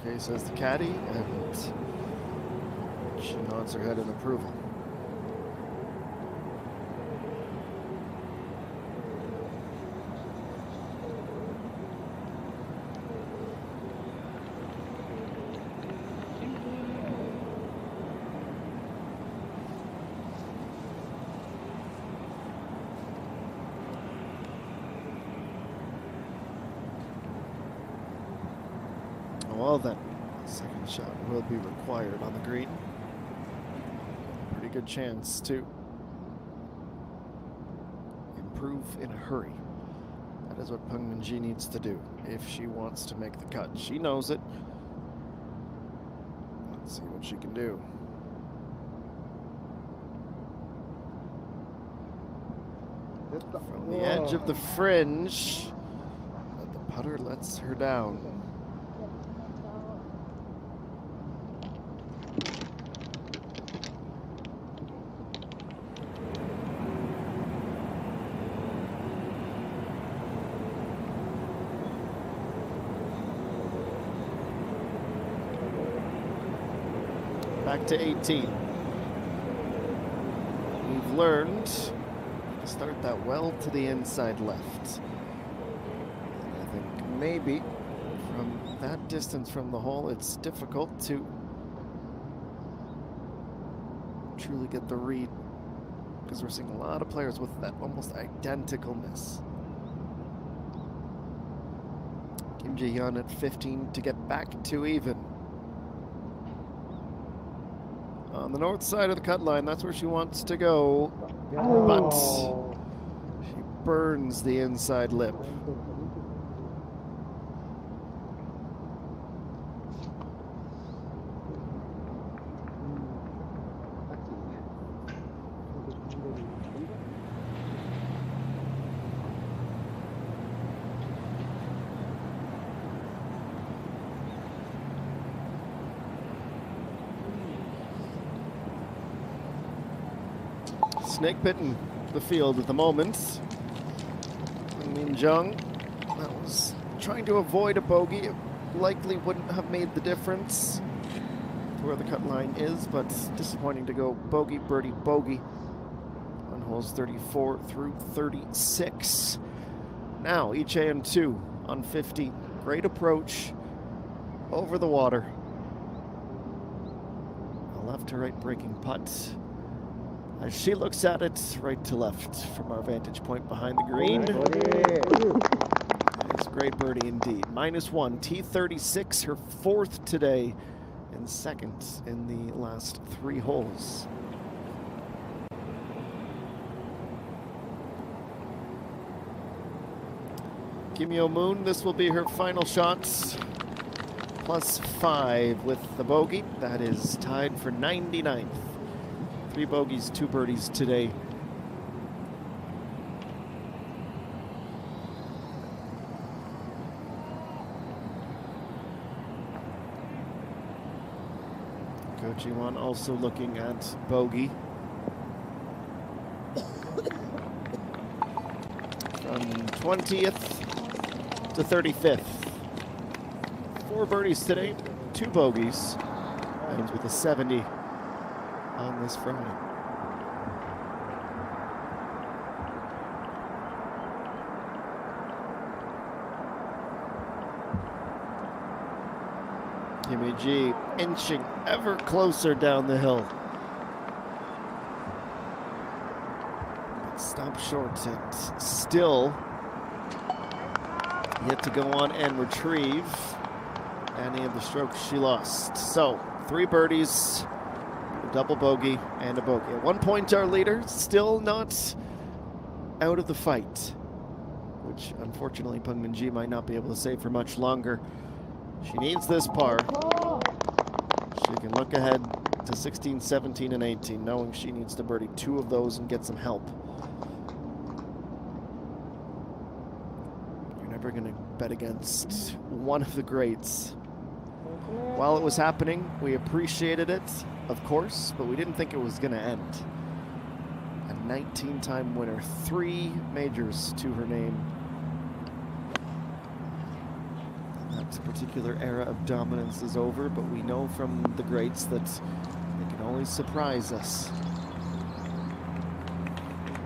Okay, says the caddy, and she nods her head in approval. Well then, second shot will be required on the green. Pretty good chance to improve in a hurry. That is what Peng Minji needs to do if she wants to make the cut. She knows it. Let's see what she can do. From the edge of the fringe, but the putter lets her down. Back to 18. We've learned to start that well to the inside left. And I think maybe from that distance from the hole, it's difficult to truly get the read, because we're seeing a lot of players with that almost identical miss. Kim Jae-hyun at 15 to get back to even. On the north side of the cut line, that's where she wants to go, but she burns the inside lip. Snake bitten the field at the moment. Min Jung, that was trying to avoid a bogey. It likely wouldn't have made the difference where the cut line is, but disappointing to go bogey, birdie, bogey on holes 34 through 36. Now, Ichaean 2 on 50. Great approach over the water. A left to right breaking putt. As she looks at it, right to left from our vantage point behind the green. It's a great birdie indeed. -1, T36, her 4th today, and 2nd in the last 3 holes. Kim Yo Moon, this will be her final shot. +5 with the bogey. That is tied for 99th. 3 bogeys, 2 birdies today. Ko Ji-won also looking at bogey. From 20th to 35th. 4 birdies today, 2 bogeys. Ends with a 70 on this Friday. Kimmy G inching ever closer down the hill. But stop short and still yet to go on and retrieve any of the strokes she lost. So 3 birdies, a double bogey, and a bogey. At 1 point, our leader still not out of the fight, which unfortunately Peng Min-ji might not be able to say for much longer. She needs this par. She can look ahead to 16, 17, and 18, knowing she needs to birdie 2 of those and get some help. You're never going to bet against one of the greats. While it was happening, we appreciated it, of course, but we didn't think it was going to end. A 19-time winner, 3 majors to her name. That particular era of dominance is over, but we know from the greats that they can always surprise us.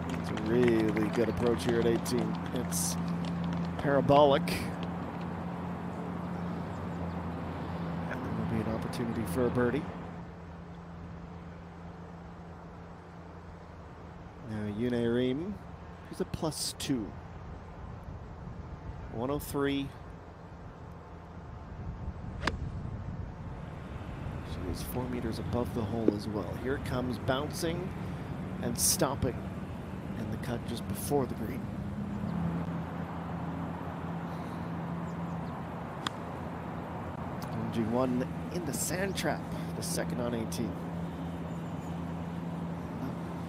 It's a really good approach here at 18. It's parabolic. And there will be an opportunity for a birdie. Now Yune Reem, who's a +2. 103. Is 4 meters above the hole as well. Here it comes, bouncing and stopping in the cut just before the green. G1 in the sand trap, the 2nd on 18.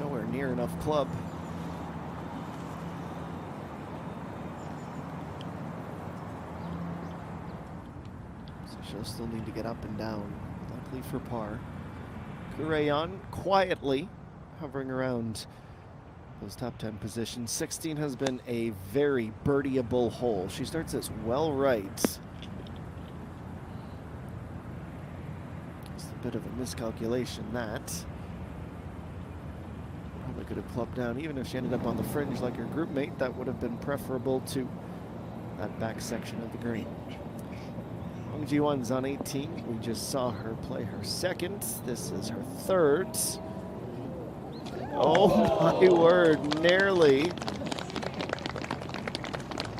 Nowhere near enough club. So she'll still need to get up and down. For par. Kureyon quietly hovering around those top 10 positions. 16 has been a very birdieable hole. She starts this well right. It's a bit of a miscalculation that. Probably could have clubbed down. Even if she ended up on the fringe like her group mate, that would have been preferable to that back section of the green. Peng Ji-won's on 18. We just saw her play her 2nd. This is her 3rd. Oh my word, nearly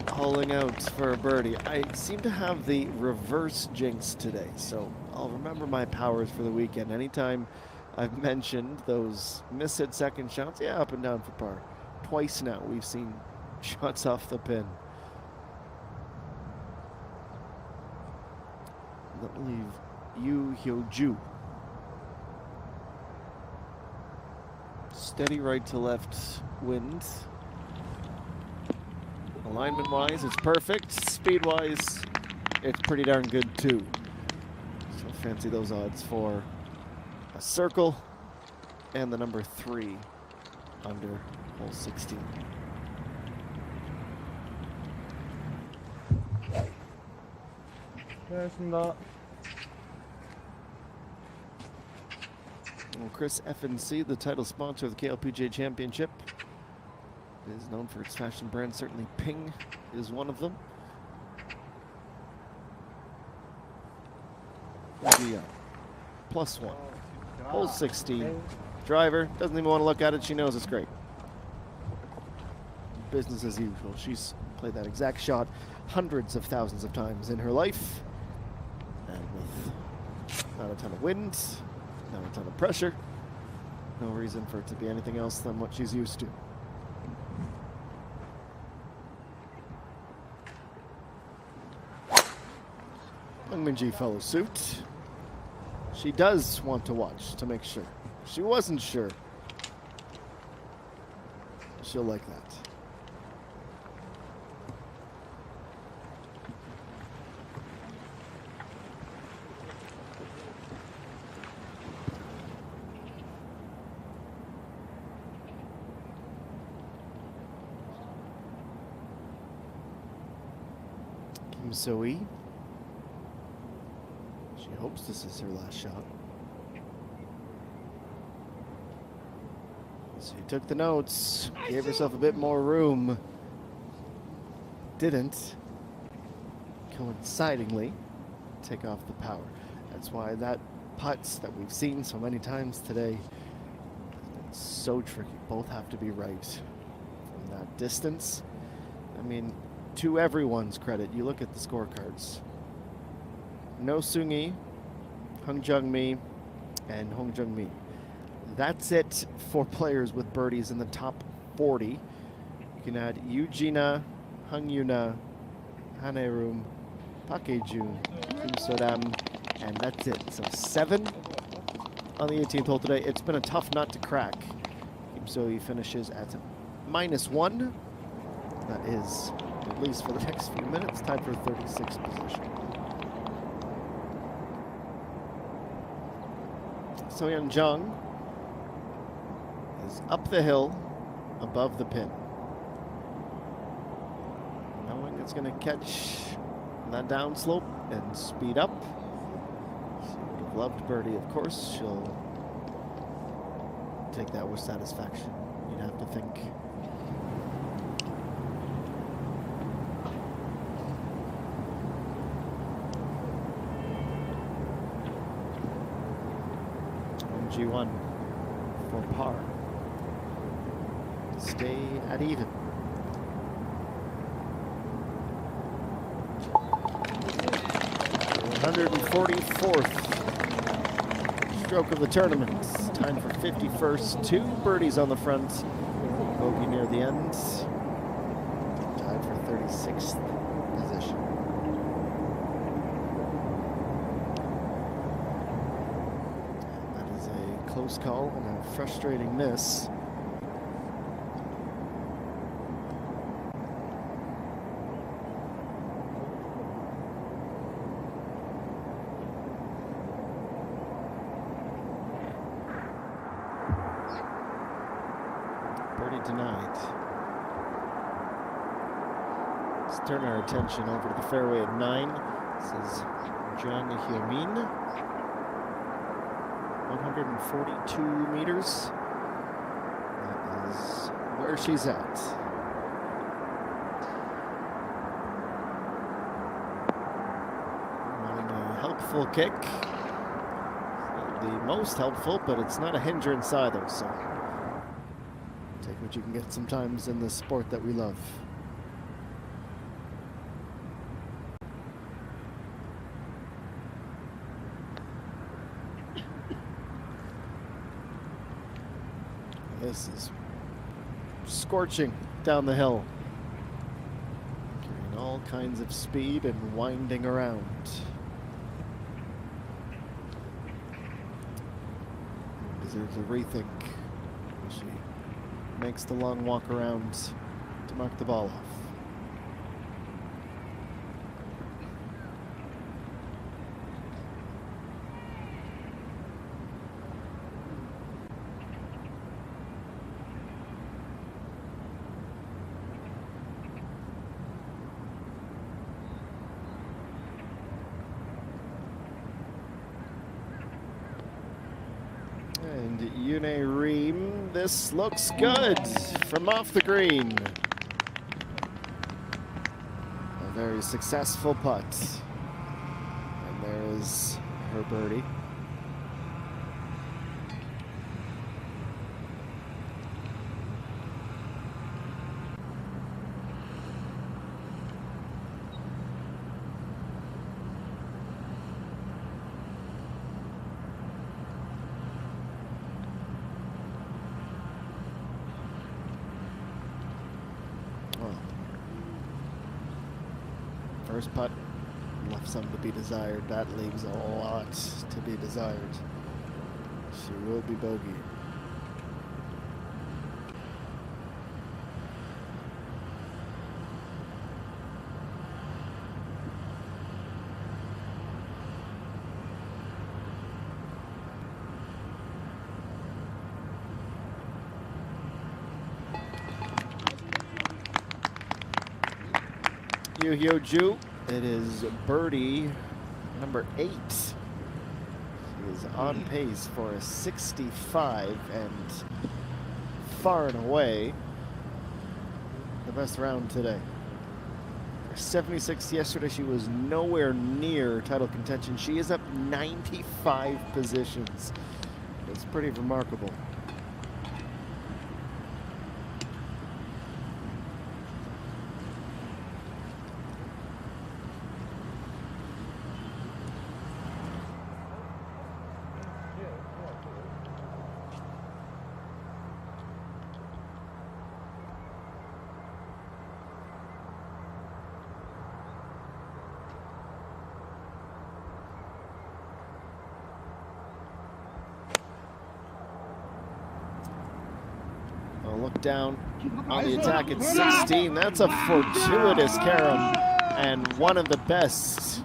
holing out for a birdie. I seem to have the reverse jinx today, so I'll remember my powers for the weekend. Anytime I've mentioned those mishit 2nd shots, yeah, up and down for par. Twice now we've seen shots off the pin. I believe Yu Hyo-ju. Steady right to left wind. Alignment wise, it's perfect. Speed wise, it's pretty darn good too. So fancy those odds for a circle and the number 3 under hole 16. 고맙습니다. Well, CreaS F&C, the title sponsor of the KLPGA Championship, is known for its fashion brand. Certainly Ping is one of them. Yeah. +1. Hole 16. Driver, doesn't even want to look at it. She knows it's great. Business as usual. She's played that exact shot hundreds of thousands of times in her life. And with not a ton of wind, not a ton of pressure, no reason for it to be anything else than what she's used to. Ji follows suit. She does want to watch to make sure. If she wasn't sure, she'll like that. Kim So-hee. She hopes this is her last shot. She took the notes, gave herself a bit more room. Didn't, coincidingly, take off the power. That's why that putts that we've seen so many times today, it's so tricky. Both have to be right from that distance. I mean, to everyone's credit, you look at the scorecards. No Seung-hee, Hung Jung-mi, and Hong Jung-mi. That's it for players with birdies in the top 40. You can add Eugenia, Hung Yuna, Hanerum, Park Hye-jun, Kim So-dam, and that's it. So 7 on the 18th hole today. It's been a tough nut to crack. Kim So-hee finishes at -1. That is, at least for the next few minutes, tied for 36th position. So-yeon Jung is up the hill above the pin, knowing it's going to catch that downslope and speed up. She would have loved birdie, of course. She'll take that with satisfaction, you'd have to think. G1 for par. Stay at even. The 144th stroke of the tournament. Time for 51st. 2 birdies on the front. Bogey near the end. Tied for 36th position. Close call and a frustrating miss. Birdie denied. Let's turn our attention over to the fairway at 9. This is Jang Hyo-min. 142 meters. That is where she's at. Running a helpful kick. Not the most helpful, but it's not a hindrance either, so take what you can get sometimes in this sport that we love. This is scorching down the hill, carrying all kinds of speed and winding around. Deserves a rethink. She makes the long walk around to mark the ball off. Yune Ream. This looks good from off the green. A very successful putt. And there is her birdie. First putt left some to be desired. That leaves a lot to be desired. She will be bogey. Ju. It is birdie number 8. She is on pace for a 65 and far and away the best round today. For 76 yesterday, she was nowhere near title contention. She is up 95 positions. It's pretty remarkable. Look down on the attack at 16. That's a fortuitous carom and one of the best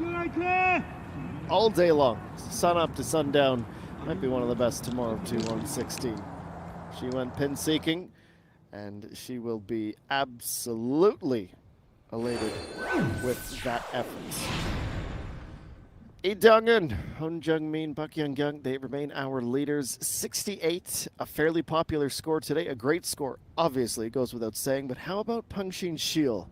all day long. Sun up to sundown. Might be one of the best tomorrow too on 16. She went pin seeking and she will be absolutely elated with that effort. Lee Dong-eun, Hon Jung-min, Park Young-kyung, they remain our leaders. 68, a fairly popular score today, a great score. Obviously, it goes without saying, but how about Peng-Shin Shil?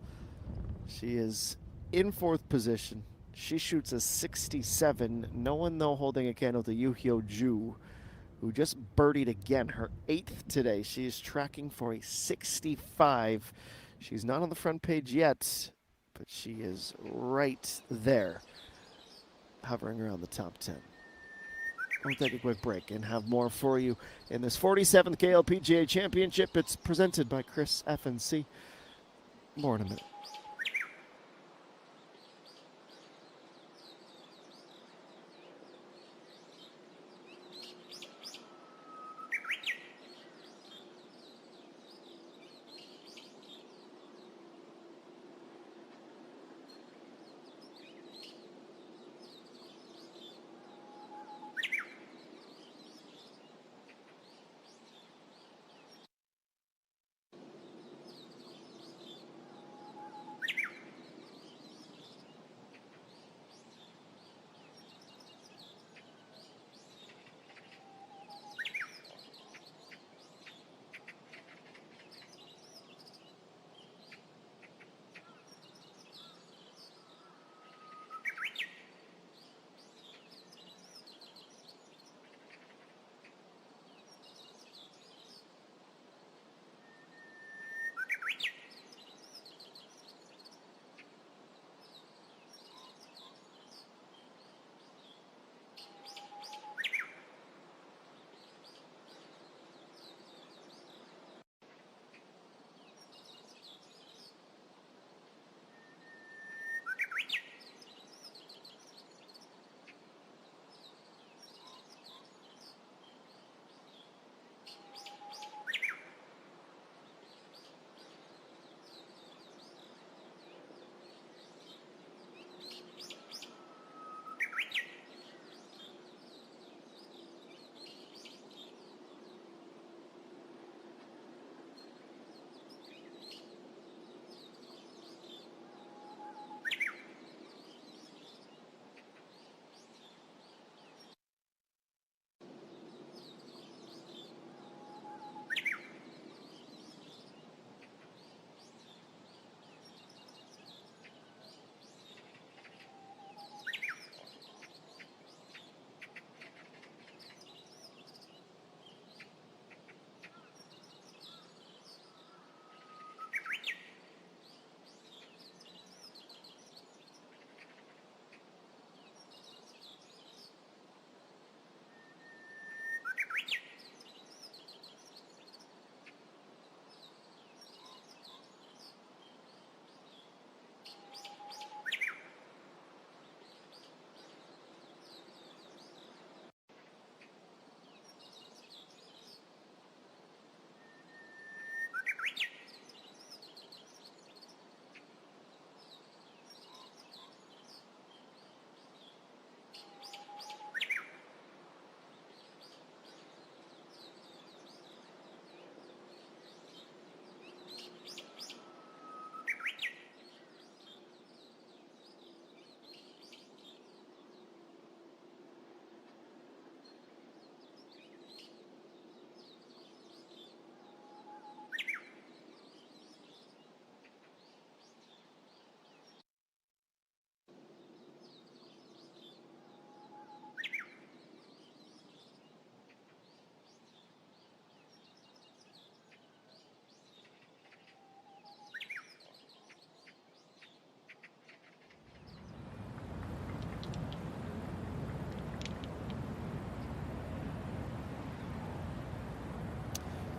She is in 4th position. She shoots a 67. No one, though, holding a candle to Yoo-Hyo Ju, who just birdied again, her 8th today. She is tracking for a 65. She's not on the front page yet, but she is right there, hovering around the top 10. We'll take a quick break and have more for you in this 47th KLPGA Championship. It's presented by CreaS FNC. More in a minute.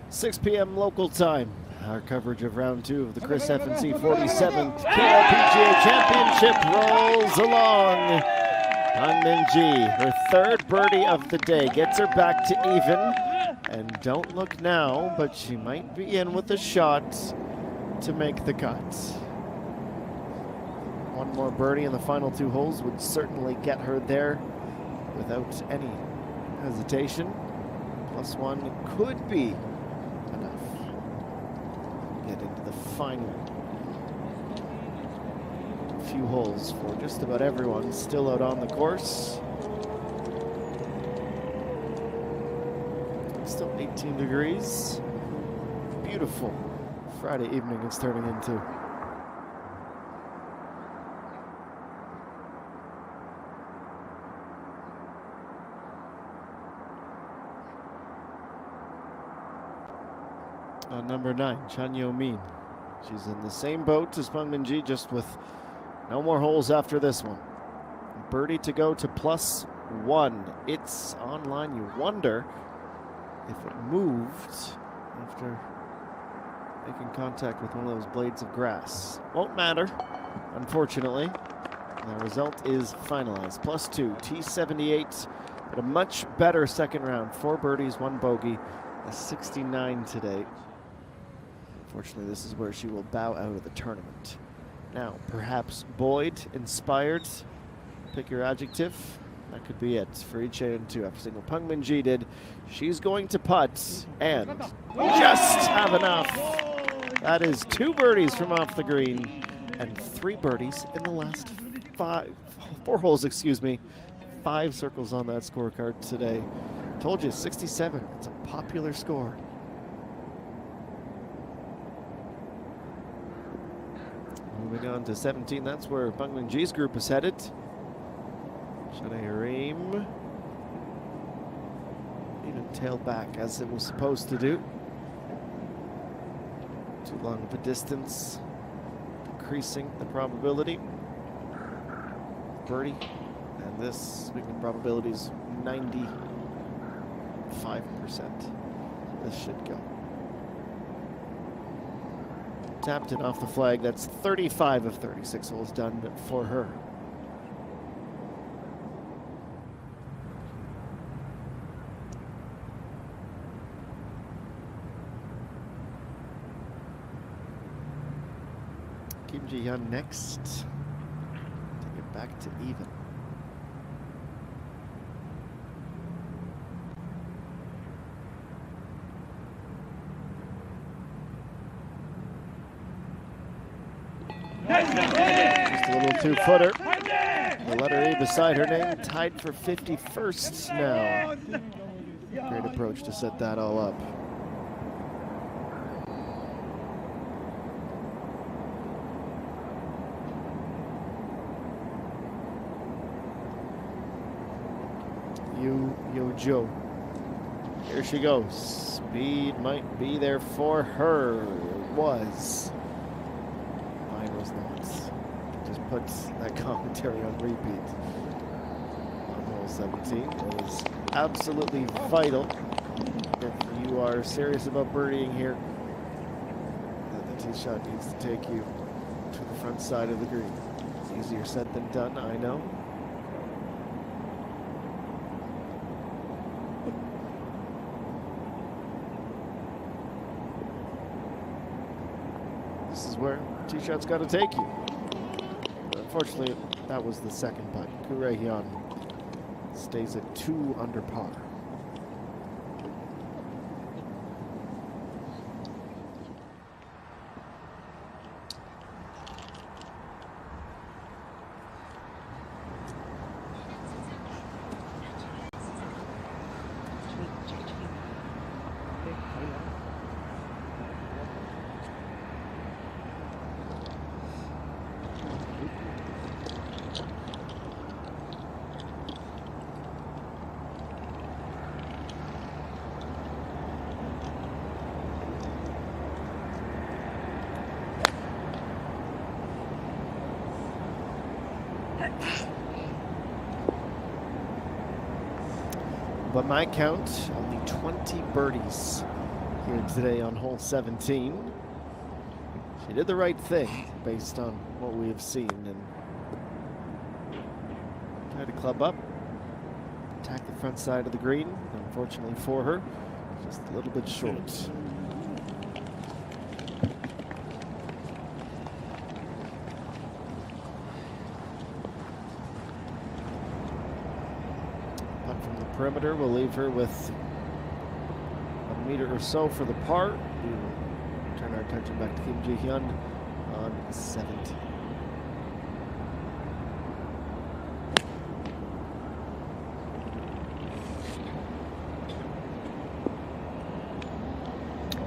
6 p.m. local time. Our coverage of round 2 of the CreaS FNC 47th KLPGA Championship rolls along. Pungmin, her third birdie of the day, gets her back to even. And don't look now, but she might be in with a shot to make the cut. One more birdie in the final 2 holes would certainly get her there without any hesitation. +1 could be enough to get into the final few holes for just about everyone still out on the course. Still 18 degrees. Beautiful Friday evening it's turning into. On number 9, Chan Yo-min. She's in the same boat as Pungmin, just with no more holes after this one. Birdie to go to +1. It's online. You wonder if it moved after making contact with one of those blades of grass. Won't matter, unfortunately. The result is finalized. +2, T78, but a much better second round. 4 birdies, 1 bogey, a 69 today. Unfortunately, this is where she will bow out of the tournament. Now, perhaps Boyd inspired. Pick your adjective. That could be it for each and 2 after single. Pungmin did. She's going to putt and just have enough. That is 2 birdies from off the green and 3 birdies in the last 4 holes, excuse me. 5 circles on that scorecard today. Told you, 67. It's a popular score. Moving on to 17, that's where Pungmin group is headed. Shanae even tailed back as it was supposed to do. Too long of a distance, increasing the probability. Birdie, and this, speaking of probabilities, 95%. This should go. Tapped it off the flag. That's 35 of 36 holes done for her. Kim Ji-hyun next. Take it back to even. Just a little 2-footer. The letter A beside her name, tied for 51st now. Great approach to set that all up. Yo Joe. Here she goes. Speed might be there for her. It was. Mine was not. Just puts that commentary on repeat. On hole 17. It is absolutely vital if you are serious about birdieing here that the tee shot needs to take you to the front side of the green. It's easier said than done, I know. This is where tee shot's got to take you. But unfortunately, that was the second putt. Koo-rae-hyun stays at 2 under par. By my count, only 20 birdies here today on hole 17. She did the right thing based on what we have seen and tried to club up, attack the front side of the green. Unfortunately for her, just a little bit short. Perimeter will leave her with a meter or so for the par. We will turn our attention back to Kim Ji-hyun on 17.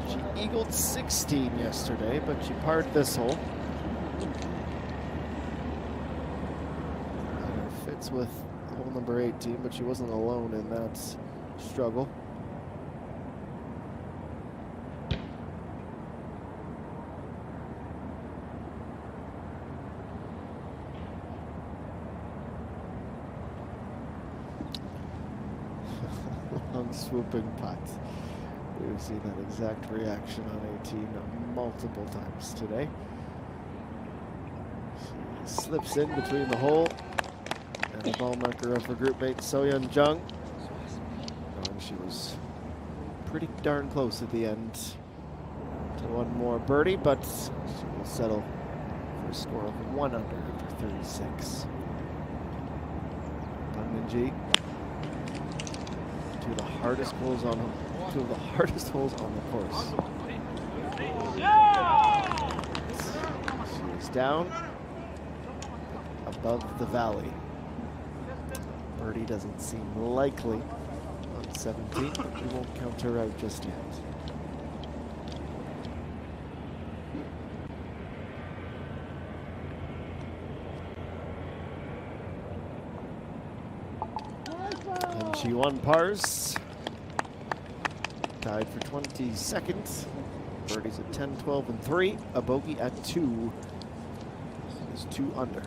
She eagled 16 yesterday, but she parred this hole. Fits with hole number 18, but she wasn't alone in that struggle. Long swooping putt. We've seen that exact reaction on 18 multiple times today. She slips in between the hole and the ball marker of her group mate, So-Yeon Jung. And she was pretty darn close at the end to one more birdie, but she will settle for a score of 1 under after 36. Min-ji, two of the hardest holes on the course. She is down above the valley. Birdie doesn't seem likely on 17, but we won't count her out just yet. And she won pars. Tied for 22nd. Birdies at 10, 12, and 3. A bogey at 2 is 2 under.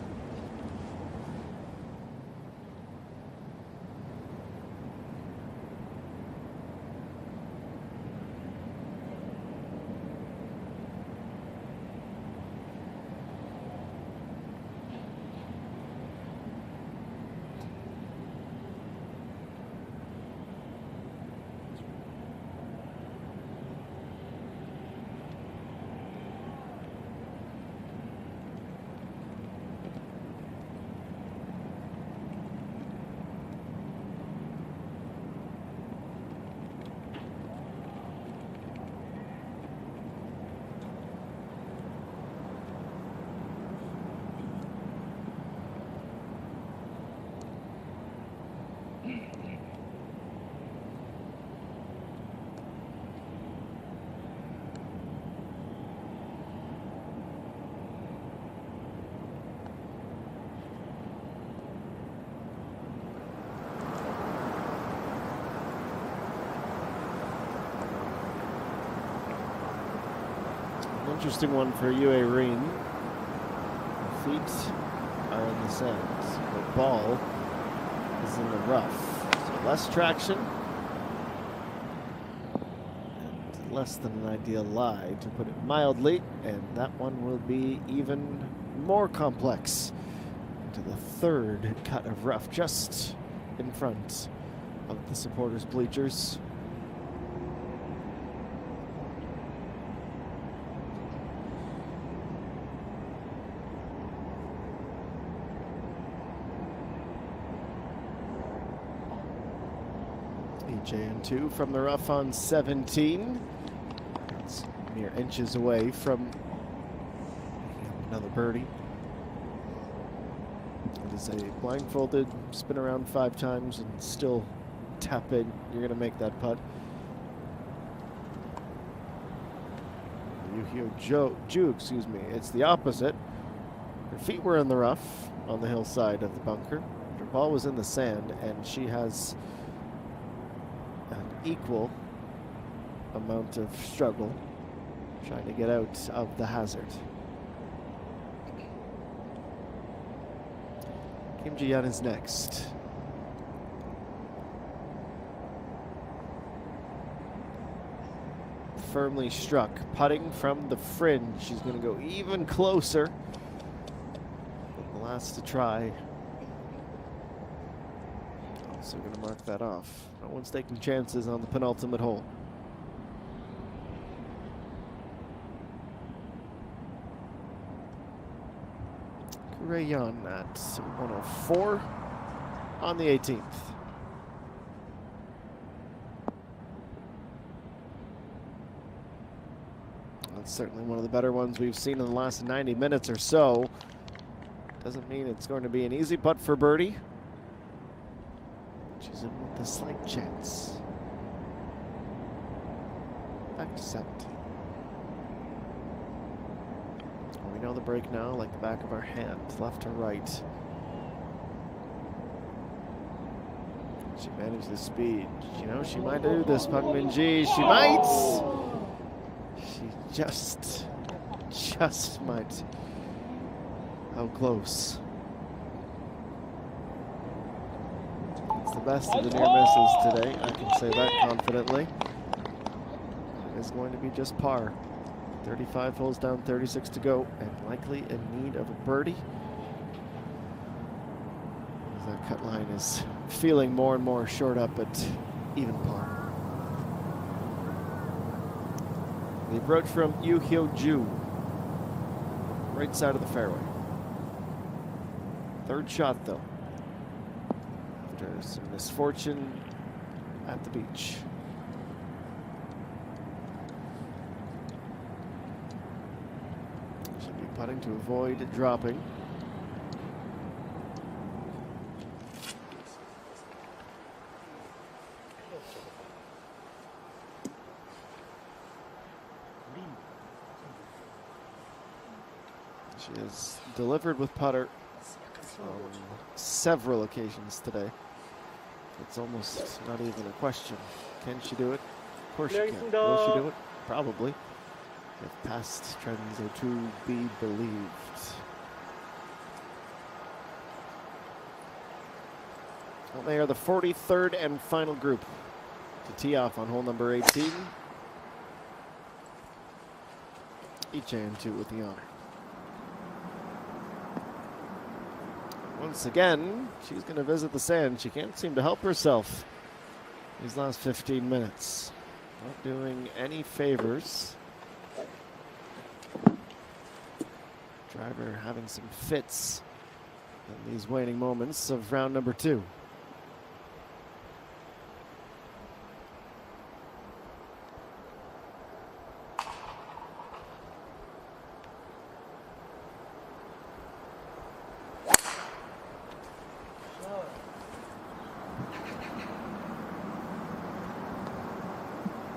Interesting one for Yue Rin. Her feet are in the sand. The ball is in the rough. So less traction. And less than an ideal lie, to put it mildly. And that one will be even more complex. Into the third cut of rough, just in front of the supporters' bleachers. JN2 from the rough on 17. It's mere inches away from another birdie. It is a blindfolded spin around 5 times and still tap in. You're going to make that putt. Ju, excuse me. It's the opposite. Her feet were in the rough on the hillside of the bunker. Her ball was in the sand, and she has equal amount of struggle trying to get out of the hazard. Kim Ji-hyun is next. firmly struck. Putting from the fringe. She's going to go even closer. The last to try. Also going to mark that off. No one's taking chances on the penultimate hole. Rayon at 104 on the 18th. That's certainly one of the better ones we've seen in the last 90 minutes or so. Doesn't mean it's going to be an easy putt for birdie. She's in with a slight chance. Back to set. We know the break now like the back of our hand, left to right. She managed the speed. You know, she might do this, Pungminji. She might! She just might. How close. It's the best of the near misses today. I can say that confidently. It is going to be just par. 35 holes down, 36 to go, and likely in need of a birdie. That cut line is feeling more and more short up at even par. The approach from Yu Hyo Ju, right side of the fairway. Third shot though, after some misfortune at the beach. Putting to avoid dropping. She has delivered with putter on several occasions today. It's almost not even a question. Can she do it? Of course she can. Will she do it? Probably. If past trends are to be believed. Well, they are the 43rd and final group to tee off on hole number 18. Each and two with the honor. Once again, she's going to visit the sand. She can't seem to help herself these last 15 minutes. Not doing any favors. Driver having some fits in these waning moments of round number 2.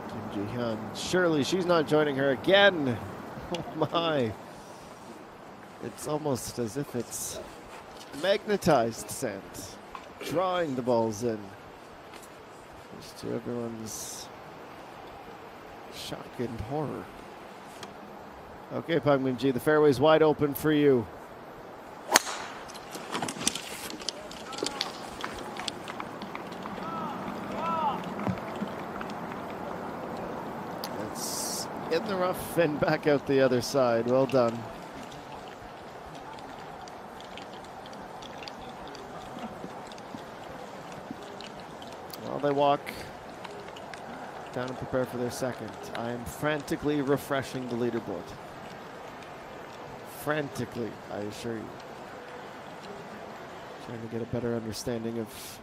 Kim Ji-hyun, surely she's not joining her again. Oh my. It's almost as if it's magnetized sand, drawing the balls in. Much to everyone's shock and horror. Okay, Pungminji, the fairway's wide open for you. It's in the rough and back out the other side. Well done. They walk down and prepare for their second. I am frantically refreshing the leaderboard. Frantically, I assure you. Trying to get a better understanding of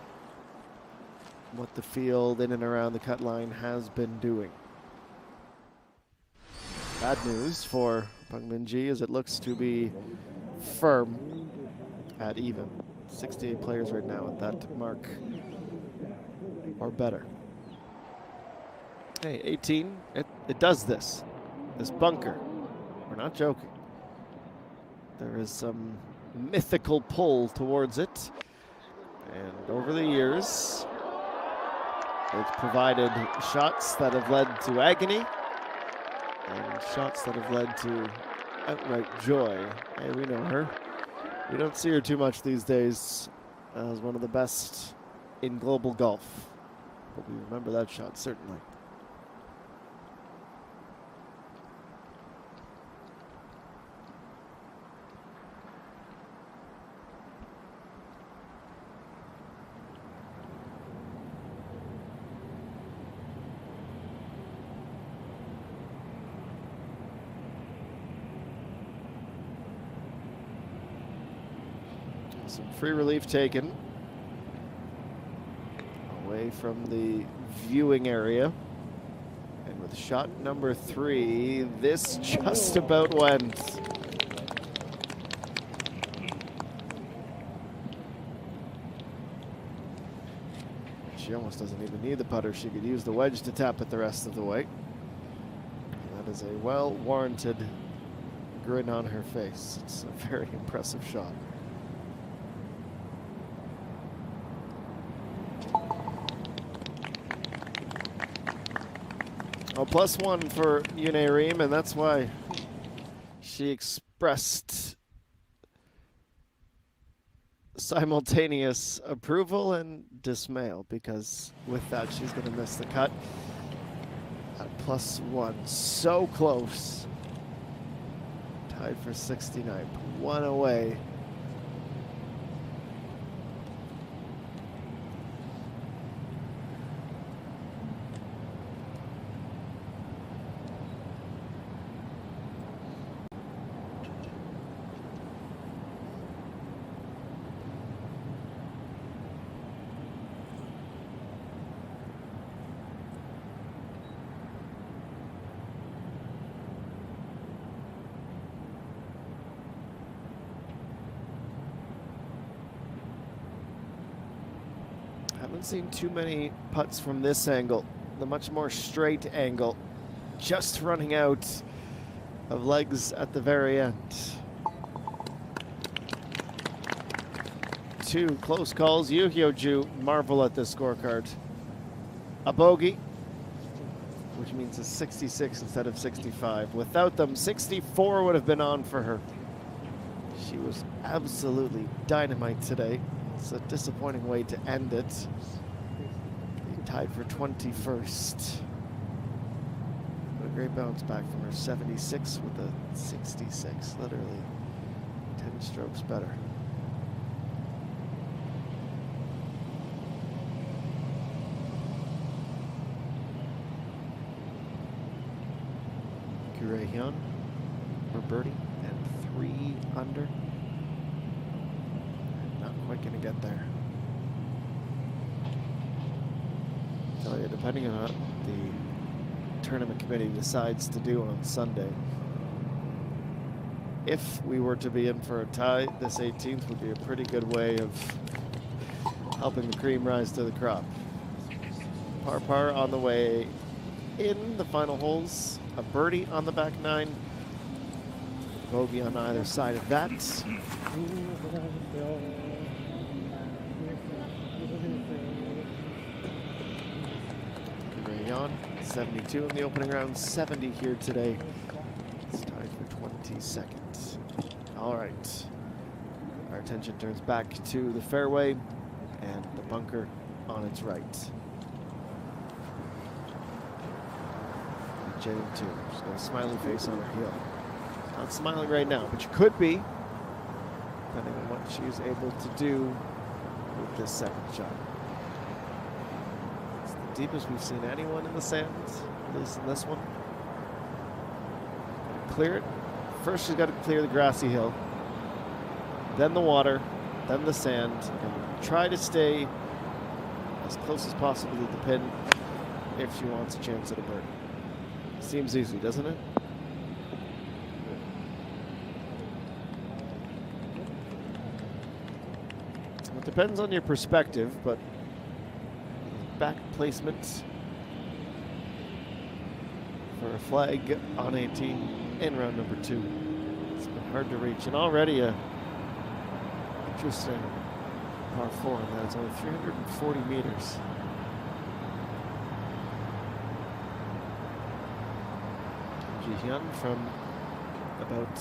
what the field in and around the cut line has been doing. Bad news for Pungminji as it looks to be firm at even. 68 players right now at that mark. Or better. Hey, 18, it does this. This bunker. We're not joking. There is some mythical pull towards it. And over the years, it's provided shots that have led to agony and shots that have led to outright joy. Hey, we know her. We don't see her too much these days as one of the best in global golf. But we remember that shot, certainly. Some free relief taken away from the viewing area. And with shot number 3, this just about went. She almost doesn't even need the putter. She could use the wedge to tap it the rest of the way. And that is a well-warranted grin on her face. It's a very impressive shot. Oh, +1 for Yune Reem, and that's why she expressed simultaneous approval and dismay, because with that she's going to miss the cut at +1. So close. Tied for 69. 1 away. Haven't seen too many putts from this angle, the much more straight angle, just running out of legs at the very end. 2 close calls. Yu Hyo-ju marvel at this scorecard. A bogey, which means a 66 instead of 65. Without them, 64 would have been on for her. She was absolutely dynamite today. It's a disappointing way to end it. Being tied for 21st. What a great bounce back from her 76 with a 66. Literally 10 strokes better. Hyun for birdie and 3 under. Not quite going to get there. Tell you, depending on what the tournament committee decides to do on Sunday, if we were to be in for a tie, this 18th would be a pretty good way of helping the cream rise to the crop. Par on the way in the final holes. A birdie on the back 9. Bogey on either side of that. Rayon, 72 in the opening round, 70 here today. It's tied for 22nd. All right. Our attention turns back to the fairway and the bunker on its right. Jane too. She's got a smiley face on her heel. Not smiling right now, but she could be, depending on what she's able to do with this second shot. It's the deepest we've seen anyone in the sand, at least in this one. Clear it. First she's got to clear the grassy hill, then the water, then the sand, and try to stay as close as possible to the pin if she wants a chance at a birdie. Seems easy, doesn't it? It depends on your perspective, but back placement for a flag on 18 in round number 2. It's been hard to reach, and already a interesting par 4, and that's only 340 meters. Ji-hyun from about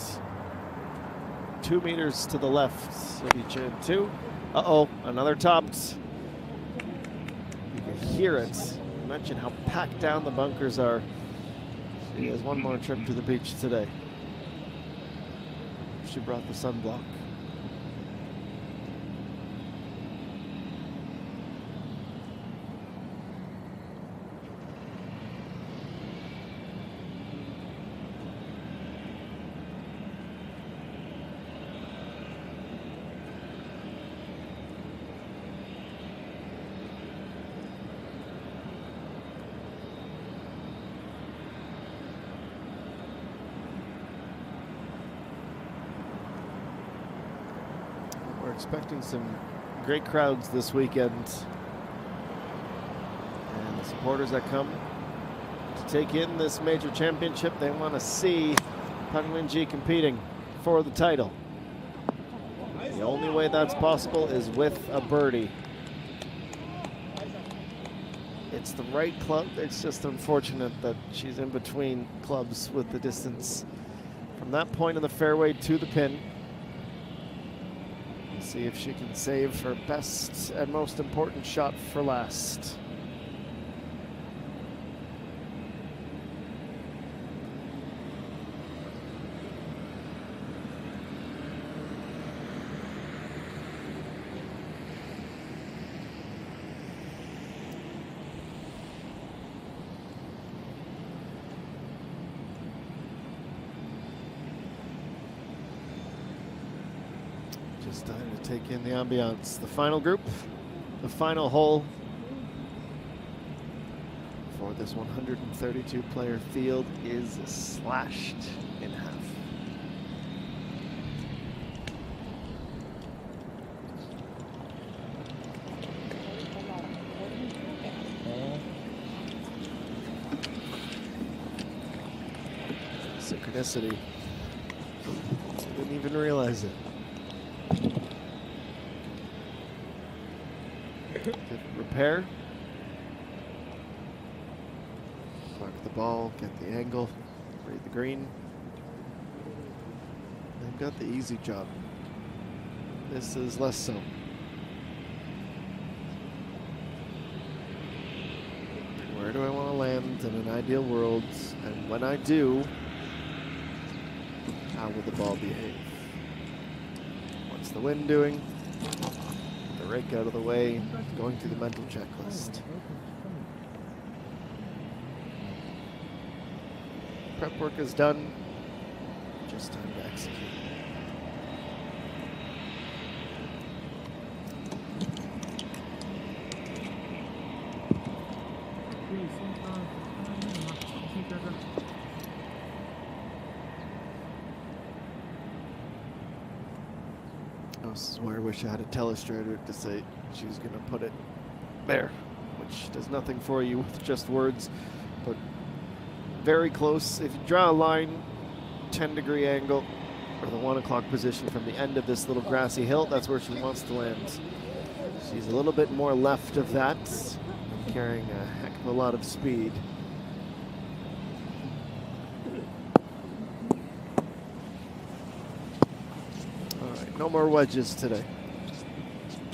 2 meters to the left. Will be chin 2. Uh-oh, another topped. You can hear it. Mention how packed down the bunkers are. She has one more trip to the beach today. She brought the sunblock. expecting some great crowds this weekend. And the supporters that come to take in this major championship, they want to see ENG competing for the title. The only way that's possible is with a birdie. It's the right club. It's just unfortunate that she's in between clubs with the distance from that point in the fairway to the pin. We'll see if she can save her best and most important shot for last. Just time to take in the ambiance. The final group, the final hole for this 132 player field is slashed in half. Synchronicity. Didn't even realize it. Repair. Mark the ball, get the angle, read the green. They've got the easy job. This is less so. Where do I want to land in an ideal world? And when I do, how will the ball behave? What's the wind doing? The rake out of the way, going through the mental checklist. Prep work is done. Just time to execute. This is where I wish I had a telestrator to say she was going to put it there, which does nothing for you with just words, but very close. If you draw a line, 10-degree angle, or the 1 o'clock position from the end of this little grassy hill, that's where she wants to land. She's a little bit more left of that, and carrying a heck of a lot of speed. No more wedges today.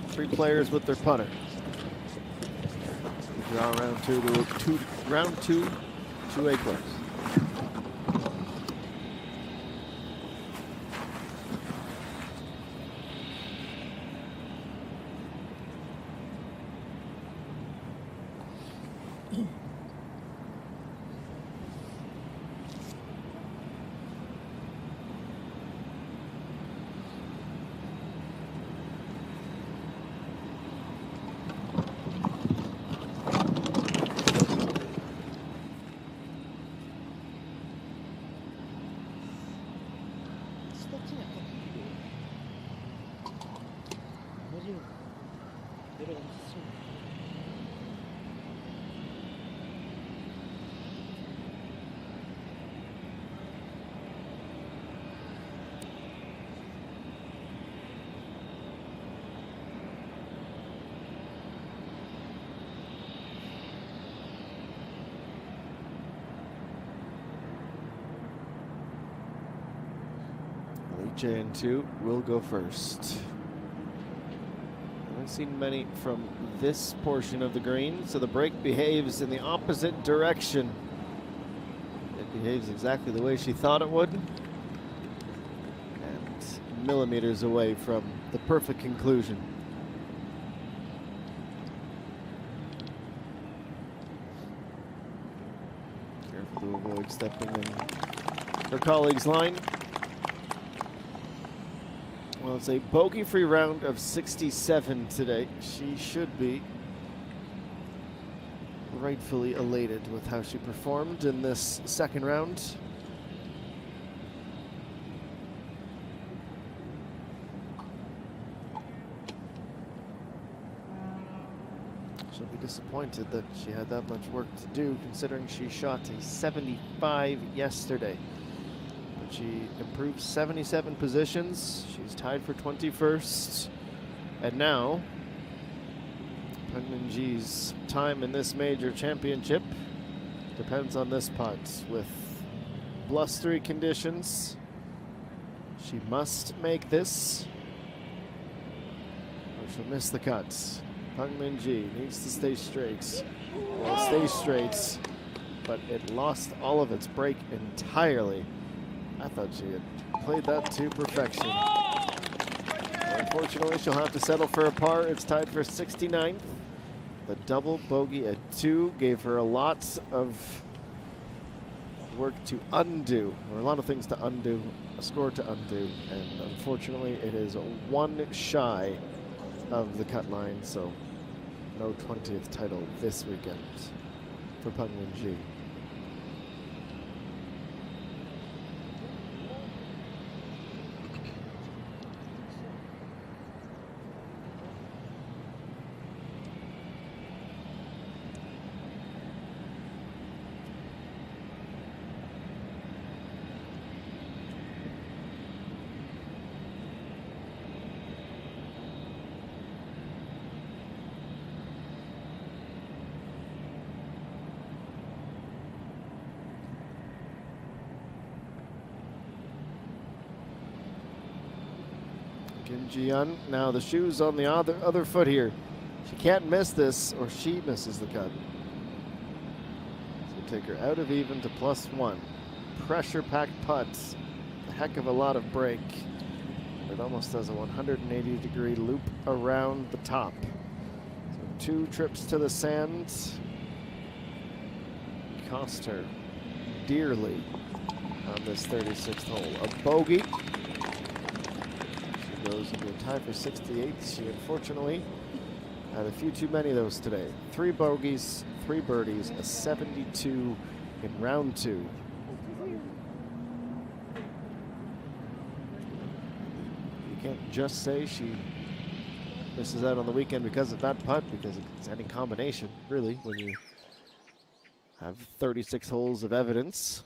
3 players with their putter. We draw round two to a close. J&2 will go first. I haven't seen many from this portion of the green, so the break behaves in the opposite direction. It behaves exactly the way she thought it would. And millimeters away from the perfect conclusion. Careful to avoid stepping in her colleague's line. Well, it's a bogey-free round of 67 today. She should be rightfully elated with how she performed in this second round. disappointed that she had that much work to do, considering she shot a 75 yesterday. But she improved 77 positions. She's tied for 21st. And now, Peng-Min-Ji's time in this major championship depends on this putt. With blustery conditions, she must make this, or she'll miss the cut. Peng-Min-Ji needs to stay straight. Well, it stays straight, but it lost all of its break entirely. I thought she had played that to perfection. Unfortunately, she'll have to settle for a par. It's tied for 69th. The double bogey at 2 gave her a lot of work to undo, or a lot of things to undo, a score to undo, and unfortunately it is 1 shy of the cut line, so no 20th title this weekend for Peng-Min-Ji. Kim Ji-yeon, now the shoes on the other foot here. She can't miss this, or she misses the cut. So take her out of even to +1. Pressure-packed putts. A heck of a lot of break. It almost does a 180-degree loop around the top. So 2 trips to the sand cost her dearly on this 36th hole. A bogey. Goes into a tie for 68th. She unfortunately had a few too many of those today. 3 bogeys, 3 birdies, a 72 in round 2. You can't just say she misses out on the weekend because of that putt, because it's any combination, really, when you have 36 holes of evidence.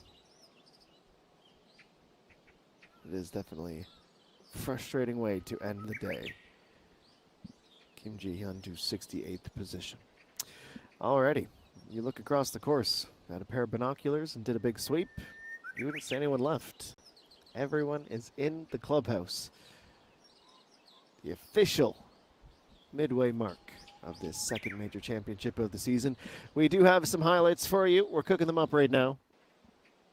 It is definitely frustrating way to end the day. Kim Ji-yeon to 68th position. Alrighty, you look across the course, got a pair of binoculars and did a big sweep. You wouldn't see anyone left. Everyone is in the clubhouse. The official midway mark of this second major championship of the season. We do have some highlights for you. We're cooking them up right now.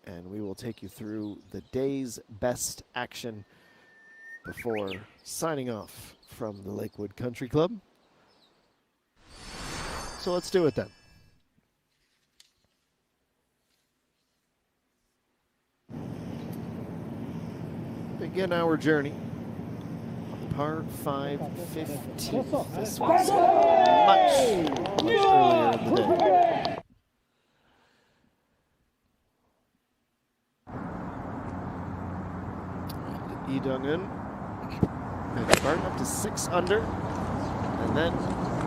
And we will take you through the day's best action before signing off from the Lakewood Country Club. So let's do it then. Begin our journey on the par 5 15. This was much earlier in the day. And Lee Dong-eun and Spartan up to 6 under, and then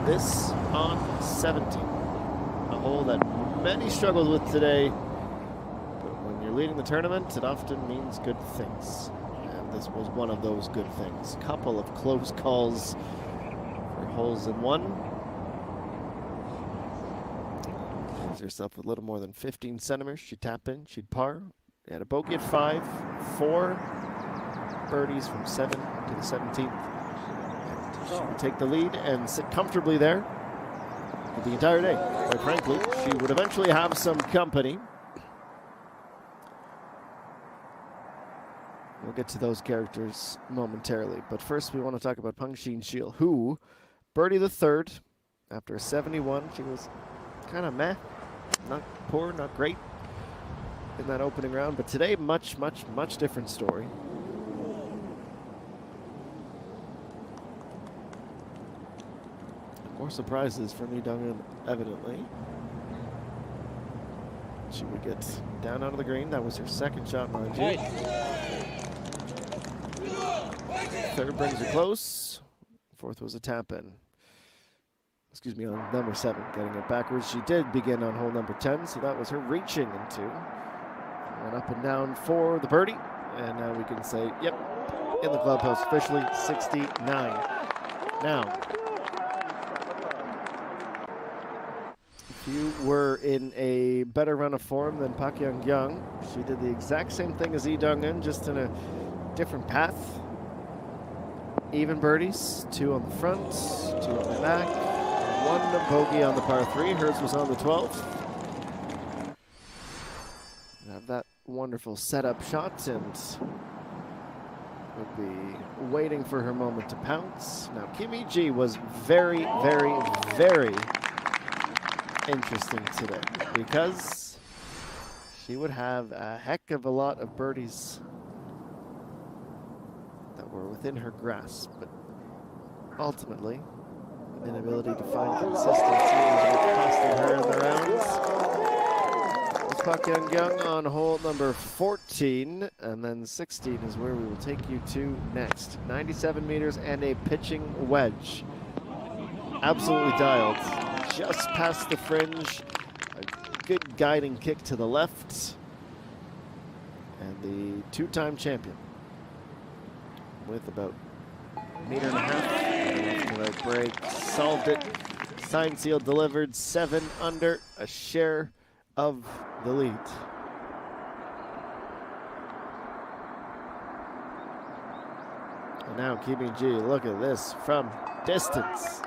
this on 17. A hole that many struggled with today, but when you're leading the tournament, it often means good things. And this was one of those good things. Couple of close calls for holes in one. Gives herself a little more than 15 centimeters. She'd tap in, she'd par. Had a bogey at 5, 4 birdies from 7 to the 17th. And she would take the lead and sit comfortably there for the entire day. Quite frankly, she would eventually have some company. We'll get to those characters momentarily. But first, we want to talk about Peng-Shin Shil, who birdied the 3rd after a 71. She was kind of meh, not poor, not great in that opening round. But today, much different story. More surprises for Lee Dong-eun, evidently. She would get down onto the green. That was her 2nd shot, mind you. 3rd brings her close. 4th was a tap in. excuse me, on number 7, getting it backwards. She did begin on hole number 10, so that was her reaching into. Went up and down for the birdie, and now we can say, yep, in the clubhouse officially, 69. Now, if you were in a better run of form than Pak Young, she did the exact same thing as Lee Dong-eun, just in a different path. Even birdies, 2 on the front, 2 on the back, 1 bogey on the par 3. Hers was on the 12th. Have that wonderful setup shot and would be waiting for her moment to pounce. Now, Kim E.G. was very, very, very interesting today because she would have a heck of a lot of birdies that were within her grasp, but ultimately, an inability to find consistency is what costing her in the rounds. Pak Young on hole number 14, and then 16 is where we will take you to next. 97 meters and a pitching wedge. Absolutely dialed. Just past the fringe. A good guiding kick to the left. And the 2-time champion with about a meter and a half. Left to right break. Solved it. Signed, sealed, delivered. 7 under. A share of the lead. And now Kim E.G., look at this from distance.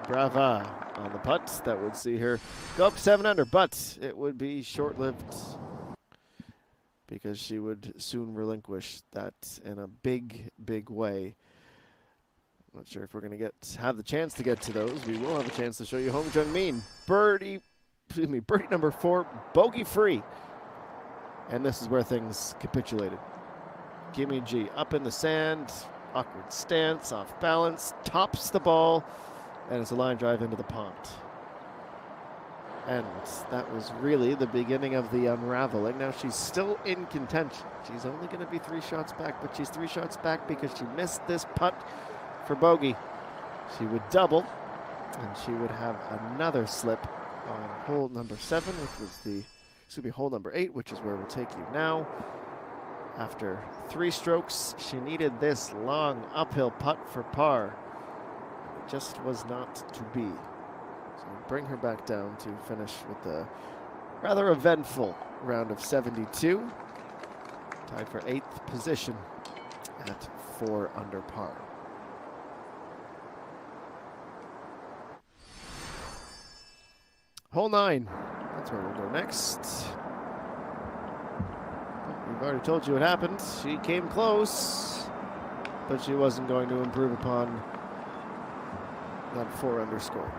Brava on the putt. That would see her go up 7 under, but it would be short-lived because she would soon relinquish that in a big, big way. Not sure if we're going to have the chance to get to those. We will have a chance to show you Hong Jung-min. Birdie number 4, bogey-free. And this is where things capitulated. Kim E.G. up in the sand, awkward stance, off balance, tops the ball, and it's a line drive into the pond. And that was really the beginning of the unraveling. Now she's still in contention. She's only going to be 3 shots back, but she's 3 shots back because she missed this putt for bogey. She would double, and she would have another slip on hole number 7, which was hole number 8, which is where we'll take you now. After 3 strokes, she needed this long uphill putt for par. It just was not to be. So we'll bring her back down to finish with the rather eventful round of 72. Tied for 8th position at 4 under par. Hole 9, that's where we'll go next. We've already told you what happened. She came close, but she wasn't going to improve upon that 4 under score.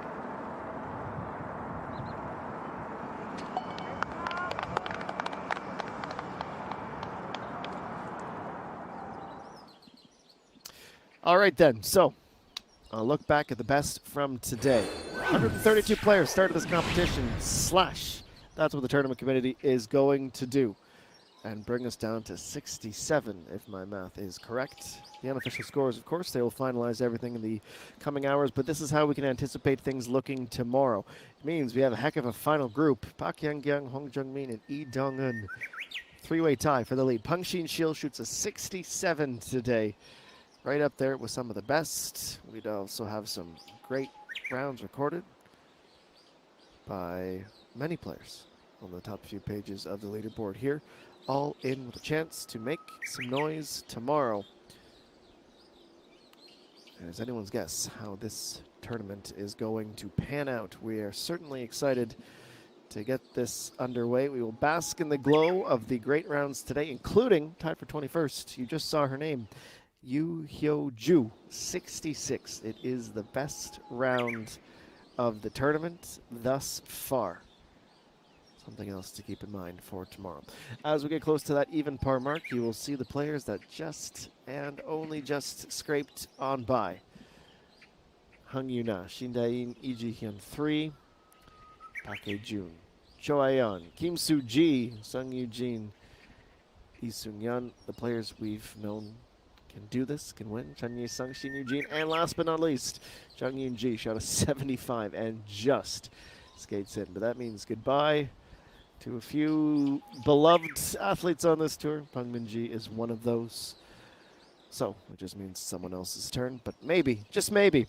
All right then, so I'll look back at the best from today. 132 players started this competition, that's what the tournament committee is going to do, and bring us down to 67, if my math is correct. The unofficial scores, of course, they will finalize everything in the coming hours, but this is how we can anticipate things looking tomorrow. It means we have a heck of a final group. Pak Young, Hong Jung-min, and Lee Dong-eun. 3-way tie for the lead. Peng Shin-shil shoots a 67 today. Right up there with some of the best. We'd also have some great rounds recorded by many players on the top few pages of the leaderboard here, all in with a chance to make some noise tomorrow. And as anyone's guess how this tournament is going to pan out, we are certainly excited to get this underway. We will bask in the glow of the great rounds today, including tied for 21st. You just saw her name. Yoo Hyo-ju, 66. It is the best round of the tournament thus far. Something else to keep in mind for tomorrow. As we get close to that even par mark, you will see the players that just and only just scraped on by. Hung Yuna, Shin Dae-in, Lee Ji-hyun 3, Park Hae-jun, Cho Ayeon, Kim Soo-ji, Sung Yoo-jin, Lee Seung-yeon, the players we've known can do this, can win. Chunyi Sung, Shin Eugene, and last but not least, Jung Yoon Ji shot a 75 and just skates in. But that means goodbye to a few beloved athletes on this tour. Peng Min-ji is one of those. So it just means someone else's turn, but maybe, just maybe,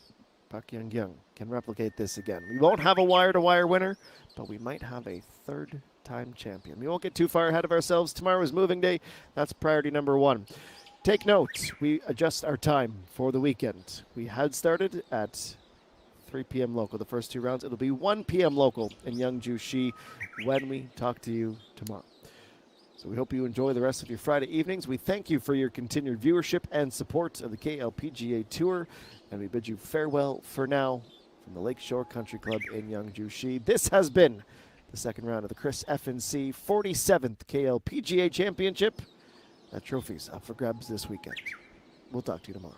Park Young-kyung can replicate this again. We won't have a wire-to-wire winner, but we might have a third-time champion. We won't get too far ahead of ourselves. Tomorrow is moving day. That's priority number one. Take note, we adjust our time for the weekend. We had started at 3 p.m. local, the first two rounds. It'll be 1 p.m. local in Yeongju-si when we talk to you tomorrow. So we hope you enjoy the rest of your Friday evenings. We thank you for your continued viewership and support of the KLPGA Tour, and we bid you farewell for now from the Lakeshore Country Club in Yeongju-si. This has been the second round of the CreaS FNC 47th KLPGA Championship. That trophy's up for grabs this weekend. We'll talk to you tomorrow.